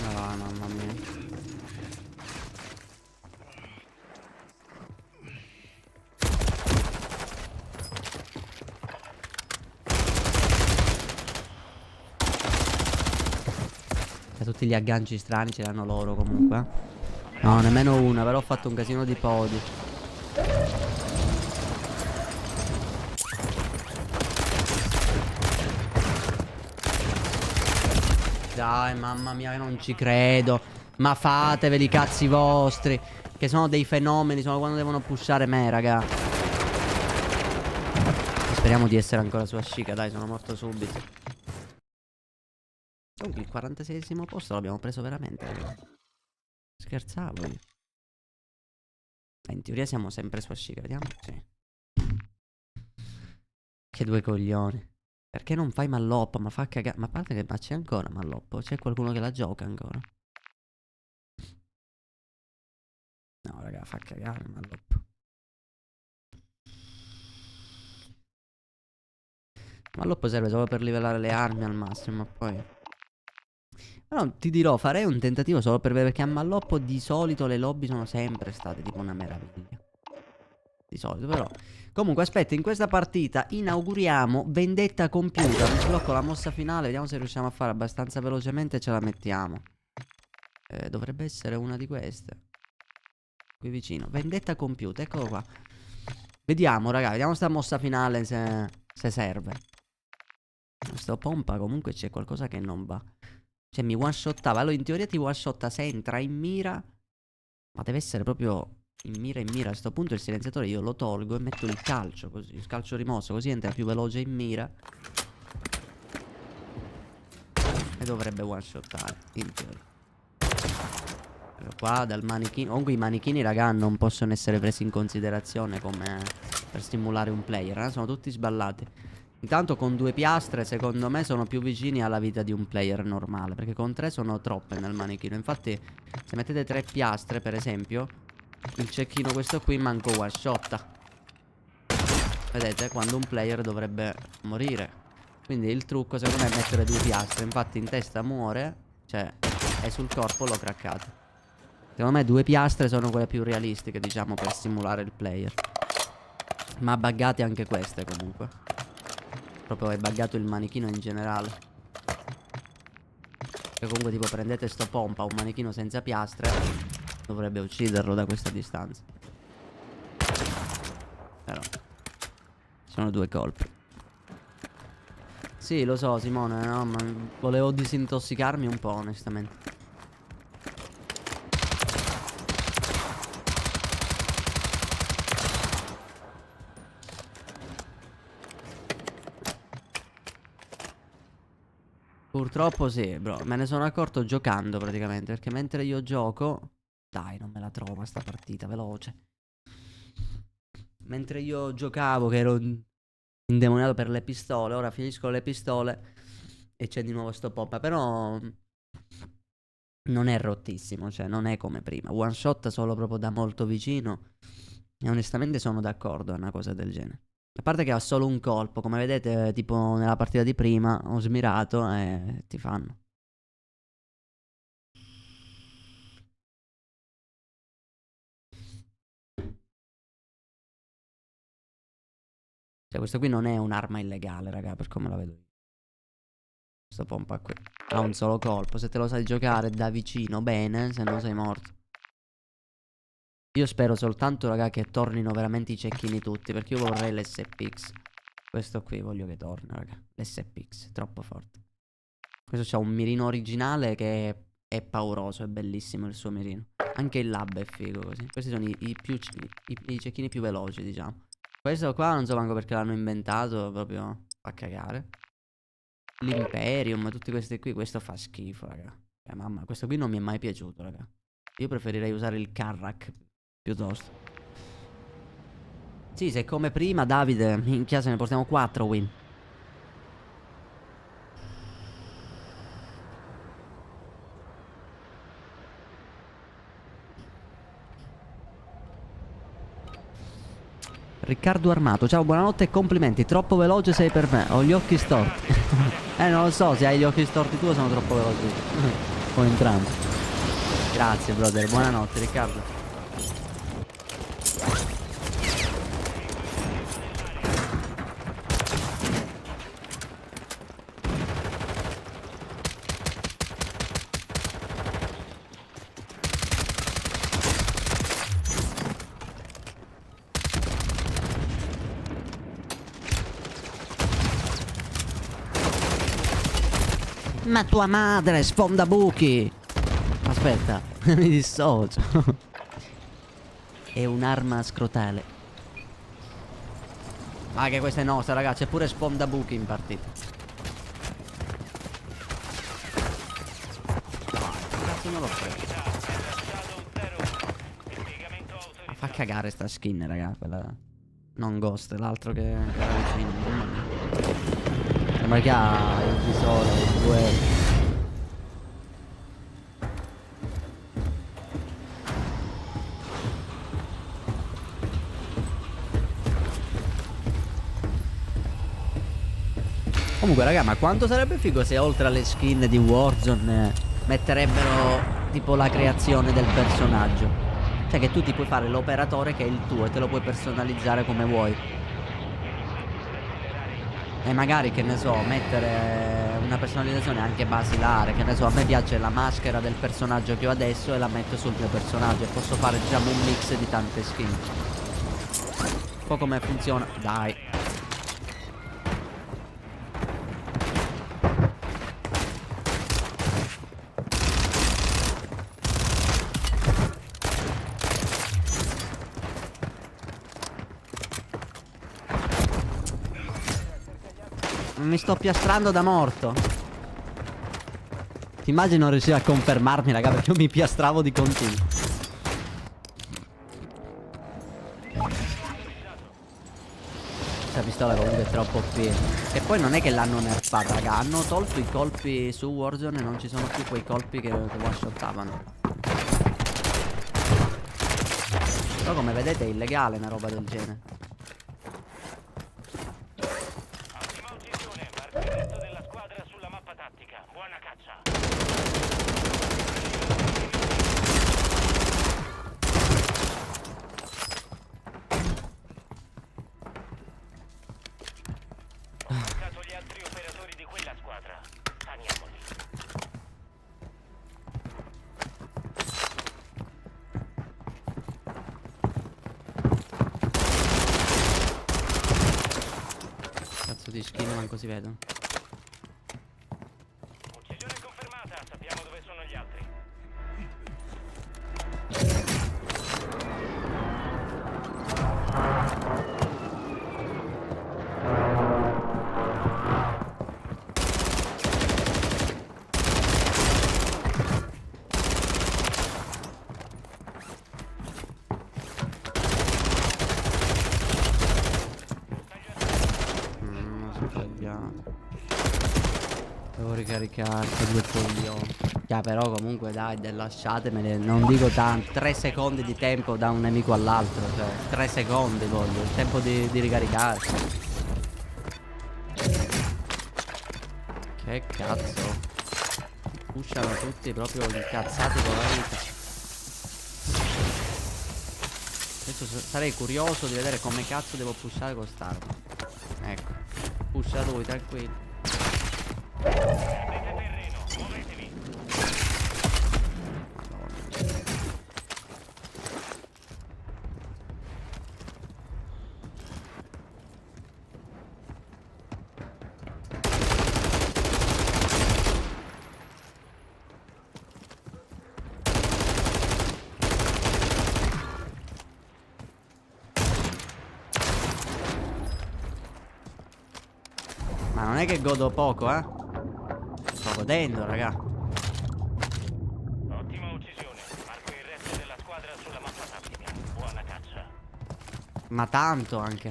No, mamma mia. Tutti gli agganci strani ce l'hanno loro comunque. No, nemmeno una, però ho fatto un casino di podi. Dai, mamma mia, non ci credo. Ma fateveli i cazzi vostri, che sono dei fenomeni, sono quando devono pushare me, raga. Speriamo di essere ancora su Ashika, dai, sono morto subito. Comunque il 46esimo posto l'abbiamo preso veramente, raga. Scherzavo io. In teoria siamo sempre su Ashika, vediamo. Sì. Che due coglioni. Perché non fai Malloppo? Ma fa cagare. Ma a parte che c'è ancora Malloppo? C'è qualcuno che la gioca ancora? No, raga, fa cagare Malloppo. Malloppo serve solo per livellare le armi al massimo, poi... Però ti dirò, farei un tentativo solo per vedere, perché a Malloppo di solito le lobby sono sempre state tipo una meraviglia. di solito, però. Comunque, aspetta, in questa partita inauguriamo vendetta compiuta. Mi sblocco la mossa finale, vediamo se riusciamo a fare abbastanza velocemente e ce la mettiamo. Dovrebbe essere una di queste. Qui vicino. Vendetta compiuta, eccolo qua. Vediamo, raga, vediamo sta mossa finale se serve. Sto pompa comunque c'è qualcosa che non va. Cioè mi one-shottava. Allora in teoria ti one-shotta se entra in mira. Ma deve essere proprio in mira. A questo punto il silenziatore io lo tolgo e metto il calcio. Così, il calcio rimosso, così entra più veloce in mira. E dovrebbe one-shottare, in teoria. Però qua dal manichino. Comunque i manichini, raga, non possono essere presi in considerazione come per stimolare un player, sono tutti sballati. Intanto con 2 piastre secondo me sono più vicini alla vita di un player normale, perché con 3 sono troppe nel manichino. Infatti se mettete 3 piastre per esempio, il cecchino questo qui manco one shotta. Vedete, quando un player dovrebbe morire. Quindi il trucco secondo me è mettere 2 piastre. Infatti in testa muore, cioè è sul corpo l'ho craccato. Secondo me 2 piastre sono quelle più realistiche, diciamo, per simulare il player. Ma buggate anche queste comunque. Proprio è buggato il manichino in generale. E comunque tipo prendete sto pompa, un manichino senza piastre, dovrebbe ucciderlo da questa distanza. Però sono 2 colpi. Sì, lo so Simone, no, ma volevo disintossicarmi un po' onestamente. Purtroppo sì, bro, me ne sono accorto giocando praticamente, perché mentre io gioco... Dai, non me la trovo sta partita, veloce. Mentre io giocavo, che ero indemoniato per le pistole, ora finisco le pistole e c'è di nuovo sto pompa, però... Non è rottissimo, cioè non è come prima. One shot solo proprio da molto vicino. E onestamente sono d'accordo a una cosa del genere. A parte che ha solo un colpo, come vedete, tipo nella partita di prima, ho smirato e ti fanno. Cioè questo qui non è un'arma illegale, raga, per come la vedo io. Questo pompa qui ha un solo colpo, se te lo sai giocare da vicino bene, se no sei morto. Io spero soltanto, raga, che tornino veramente i cecchini tutti, perché io vorrei l'SPX. Questo qui voglio che torni, raga. L'SPX, è troppo forte. Questo c'ha un mirino originale che è pauroso, è bellissimo il suo mirino. Anche il lab è figo così. Questi sono i cecchini più veloci, diciamo. Questo qua non so manco perché l'hanno inventato, proprio a cagare. L'Imperium, tutti questi qui, questo fa schifo, raga. Mamma, questo qui non mi è mai piaciuto, raga. Io preferirei usare il Carrack piuttosto. Sì, se come prima, Davide, minchia, se ne portiamo 4 win. Riccardo Armato, ciao, buonanotte e complimenti. Troppo veloce sei per me, ho gli occhi storti. Non lo so, se hai gli occhi storti tu sono troppo veloci. O entrambi. Grazie, brother, buonanotte, Riccardo. Ma tua madre, sfondabuchi! Aspetta, mi dissocio. È un'arma scrotale. Ma che questa è nostra, ragazzi, c'è pure sfondabuchi in partita. Cazzo non l'ho preso. Ma fa cagare sta skin, raga, quella... Non Ghost, l'altro che era vicino. Ma che ha il visore, il duello. Comunque raga, ma quanto sarebbe figo se oltre alle skin di Warzone metterebbero tipo la creazione del personaggio. Cioè che tu ti puoi fare l'operatore che è il tuo e te lo puoi personalizzare come vuoi. E magari, che ne so, mettere una personalizzazione anche basilare. Che ne so, a me piace la maschera del personaggio che ho adesso e la metto sul mio personaggio. E posso fare, diciamo, un mix di tante skin. Un po' come funziona. Dai. Mi sto piastrando da morto. Ti immagini non riuscire a confermarmi, raga, perché io mi piastravo di continuo. Questa pistola comunque è troppo OP. E poi non è che l'hanno nerfata, raga. Hanno tolto i colpi su Warzone e non ci sono più quei colpi che one-shottavano. Però come vedete è illegale una roba del genere. Ottima uccisione, marca il resto della squadra sulla mappa tattica. Buona caccia. Ho cercato gli altri operatori di quella squadra. Taniamoli. Cazzo di skin, manco si vedono. Uccisione confermata, sappiamo dove sono gli altri. Devo ricaricare due coglioni. Già, però comunque dai, lasciatemene. Non dico tanto. 3 secondi di tempo da un nemico all'altro. Cioè 3 secondi voglio. Il tempo di ricaricare. Che cazzo. Pushano tutti proprio incazzati con la vita. Adesso sarei curioso di vedere come cazzo devo pushare quest'arma. Ecco. Pusha lui, tranquillo. Prendete terreno, muovetevi. Ma non è che godo poco, eh. Sto godendo, raga. Ottima uccisione, marco il resto della squadra sulla mappa tattica. Buona caccia. Ma tanto anche.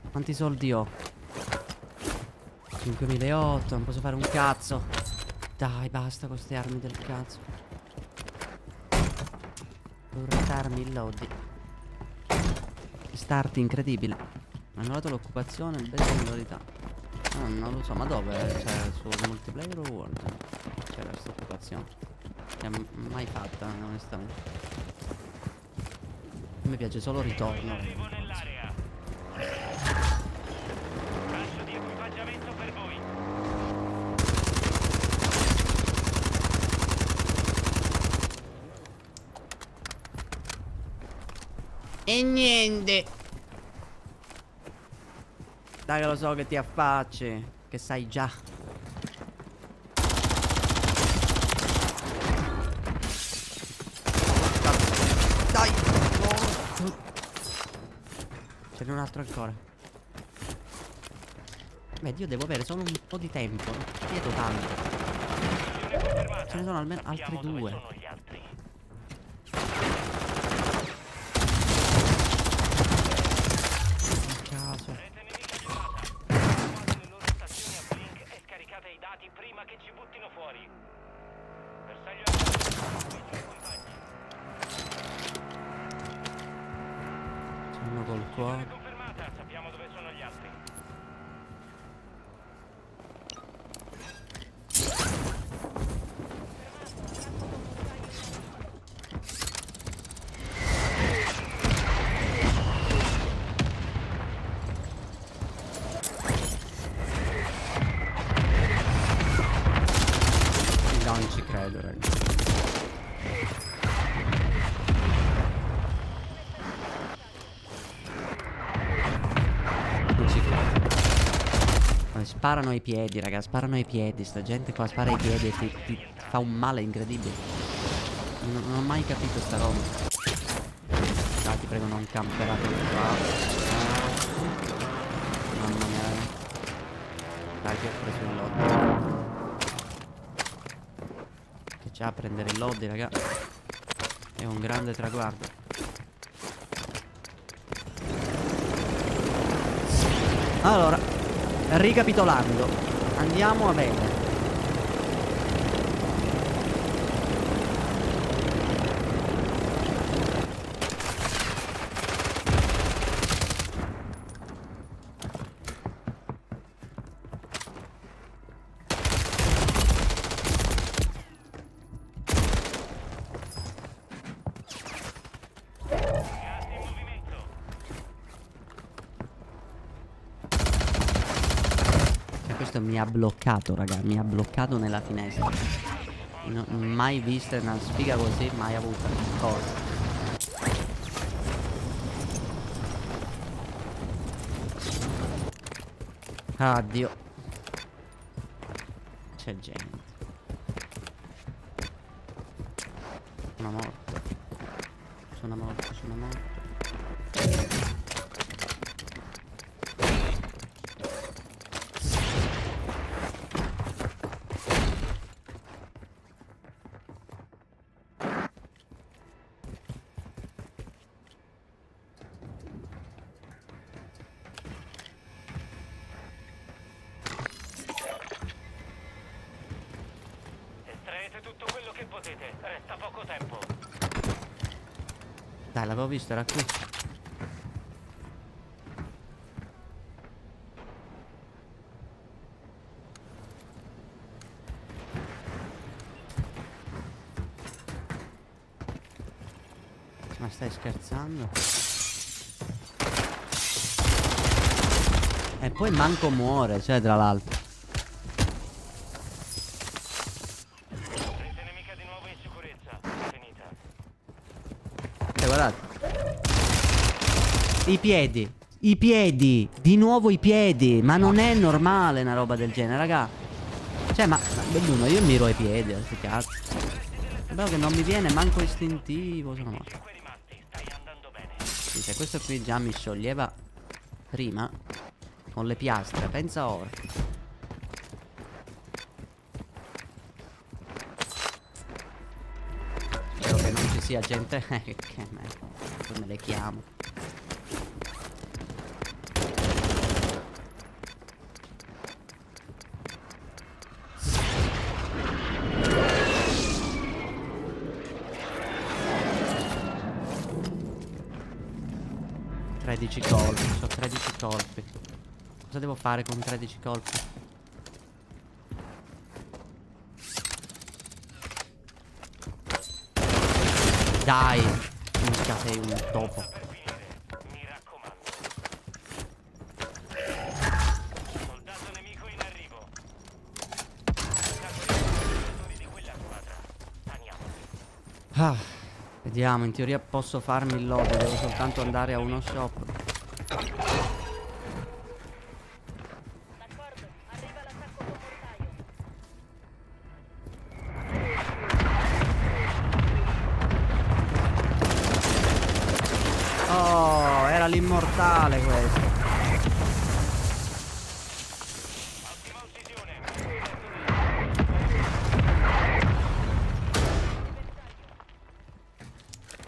Quanti soldi ho? 5.008, non posso fare un cazzo. Dai, basta con queste armi del cazzo. Devo rotarmi il load. Start incredibile. Ho annullato l'occupazione, il base di modalità. Ah, non lo so, ma dove? Cioè, su multiplayer o world? C'era questa occupazione. Che mai fatta, onestamente. A me piace solo ritorno. Arrivo nell'area. Braccio di equipaggiamento per voi. E niente. Dai che lo so che ti affacci. Che sai già. Dai. Oh. Ce n'è un altro ancora. Vedi, io devo avere solo un po' di tempo. Non chiedo tanto. Uccisione confermata. Ce ne sono almeno altri Sappiamo dove due. sono gli altri. Caso. Rete nemica violata. Trovate le loro stazioni a blink e scaricate i dati prima che ci buttino fuori. Bersaglio a i tuoi compagni. Sono col Uccisione cuore. confermata, sappiamo dove sono gli altri. 13 cose. Sparano ai piedi, raga, sparano ai piedi. Sta gente qua spara ai piedi e ti fa un male incredibile. Non ho mai capito sta roba. Dai, ti prego, non camperate qua. Mamma mia. Dai, che ho preso il load. Che c'ha a prendere il load, raga. È un grande traguardo. Allora, ricapitolando, andiamo a vedere. Questo mi ha bloccato, raga, mi ha bloccato nella finestra. Mai vista una sfiga così, mai avuta. Cosa? Addio. C'è gente. Sono morto. Sono morto, sono morto. Estraete tutto quello che potete. Resta poco tempo. Dai, l'avevo visto, era qui. Ma stai scherzando? E poi manco muore, cioè, tra l'altro. Presa nemica di nuovo in sicurezza. Finita. Guardate. I piedi. I piedi. Di nuovo i piedi. Ma non è normale una roba del genere, raga. Cioè, ma Belluno, io miro ai piedi, sti cazzo. È bello che non mi viene manco istintivo. Sono morto. 5 rimasti. Stai andando bene. Sì, se questo qui già mi scioglieva prima con le piastre, pensa ora. Spero che non ci sia gente che me le chiamo. Colpi, so 13 colpi. Cosa devo fare con 13 colpi? Dai, minchia, sei un topo. Mi raccomando. Soldato nemico in arrivo. Di quella squadra. Andiamo. Ah, vediamo, in teoria posso farmi il load, devo soltanto andare a uno shop. D'accordo, arriva l'attacco con mortaio. Oh, era l'immortale questo. Ottima uccisione.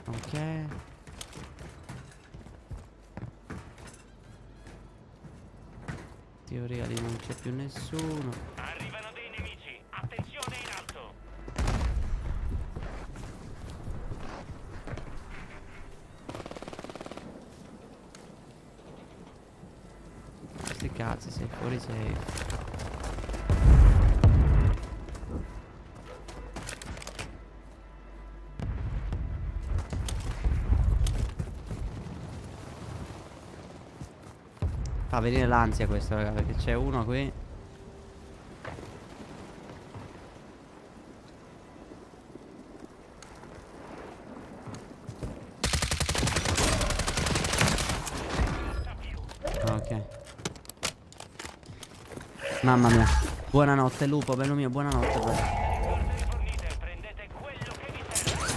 Ok. In teoria lì non c'è più nessuno. Arrivano dei nemici. Attenzione in alto. Sti cazzi, sei fuori safe. Fa venire l'ansia questo, raga, perché c'è uno qui. Ok. Mamma mia. Buonanotte lupo, bello mio, buonanotte. Bello. Risorse rifornite, prendete quello che vi serve.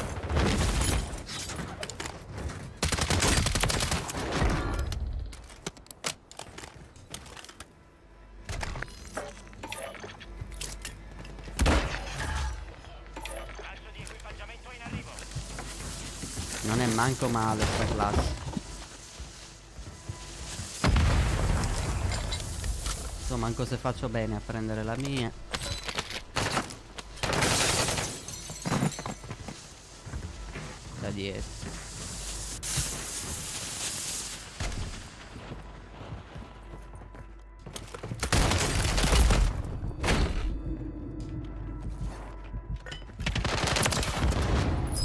Lancio di equipaggiamento in arrivo. Non è manco male sta classe. So manco se faccio bene a prendere la mia. Da dietro.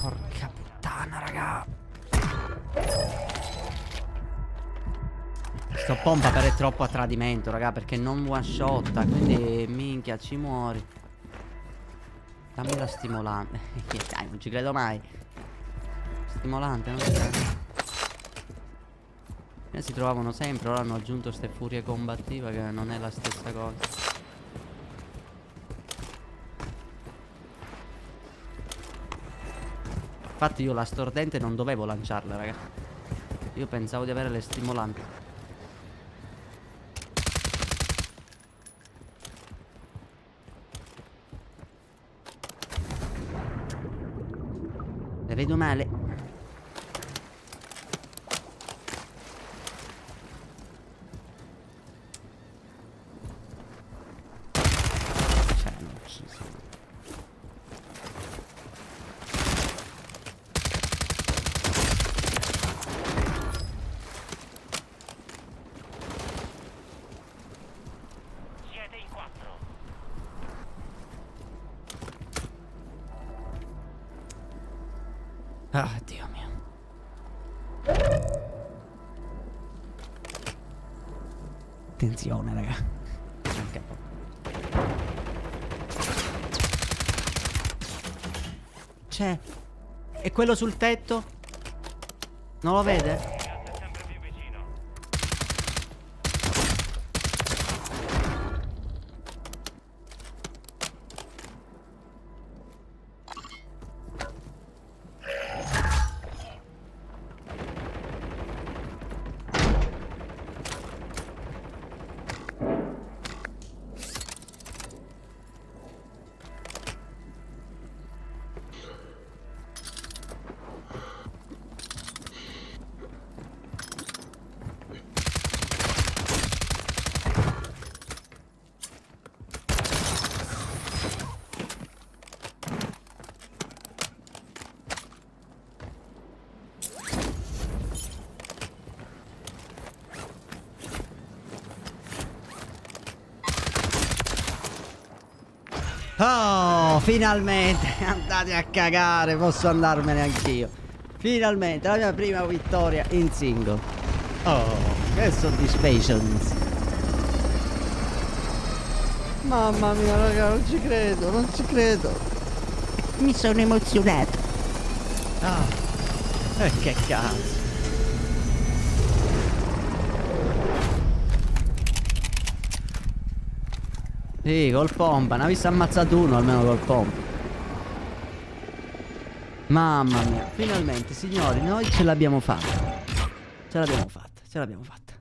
Porca puttana, raga. Sto pompa per è troppo a tradimento, raga, perché non one shotta, quindi minchia, ci muori. Dammi la stimolante. Dai, non ci credo mai. Stimolante, non ci credo. Si trovavano sempre, ora hanno aggiunto ste furie combattiva che non è la stessa cosa. Infatti io la stordente non dovevo lanciarla, raga. Io pensavo di avere le stimolanti. Le vedo male. Cioè, non ci sono. Siete in 4. Ah, Dio mio. Attenzione, raga. Ok. C'è. E quello sul tetto? Non lo vede? Il gas è sempre più vicino. Oh, finalmente. Andate a cagare, posso andarmene anch'io. Finalmente, la mia prima vittoria in single. Oh, che soddisfaction. Mamma mia, raga, non ci credo, non ci credo. Mi sono emozionato. Ah, che cazzo. Sì, col pompa, ne ha visto ammazzato uno almeno col pompa. Mamma mia, finalmente signori, noi ce l'abbiamo fatta. Ce l'abbiamo fatta, ce l'abbiamo fatta.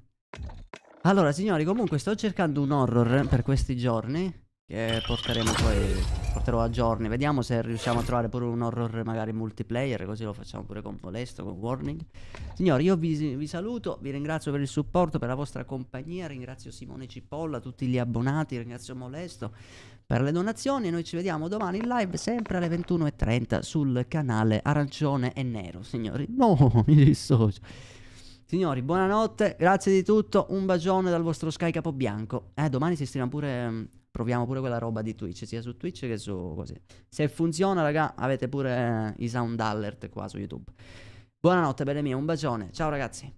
Allora signori, comunque sto cercando un horror per questi giorni, che porteremo poi, porterò a giorni. Vediamo se riusciamo a trovare pure un horror magari multiplayer, così lo facciamo pure con Molesto, con Warning. Signori, io vi saluto, vi ringrazio per il supporto, per la vostra compagnia, ringrazio Simone Cipolla, tutti gli abbonati, ringrazio Molesto per le donazioni. Noi ci vediamo domani in live, sempre alle 21:30 sul canale Arancione e Nero, signori. No, mi dissocio. Signori, buonanotte, grazie di tutto, un bacione dal vostro Sky Capobianco. Domani si streama pure, proviamo pure quella roba di Twitch, sia su Twitch che su così. Se funziona, raga, avete pure i sound alert qua su YouTube. Buonanotte, belle mie, un bacione, ciao ragazzi.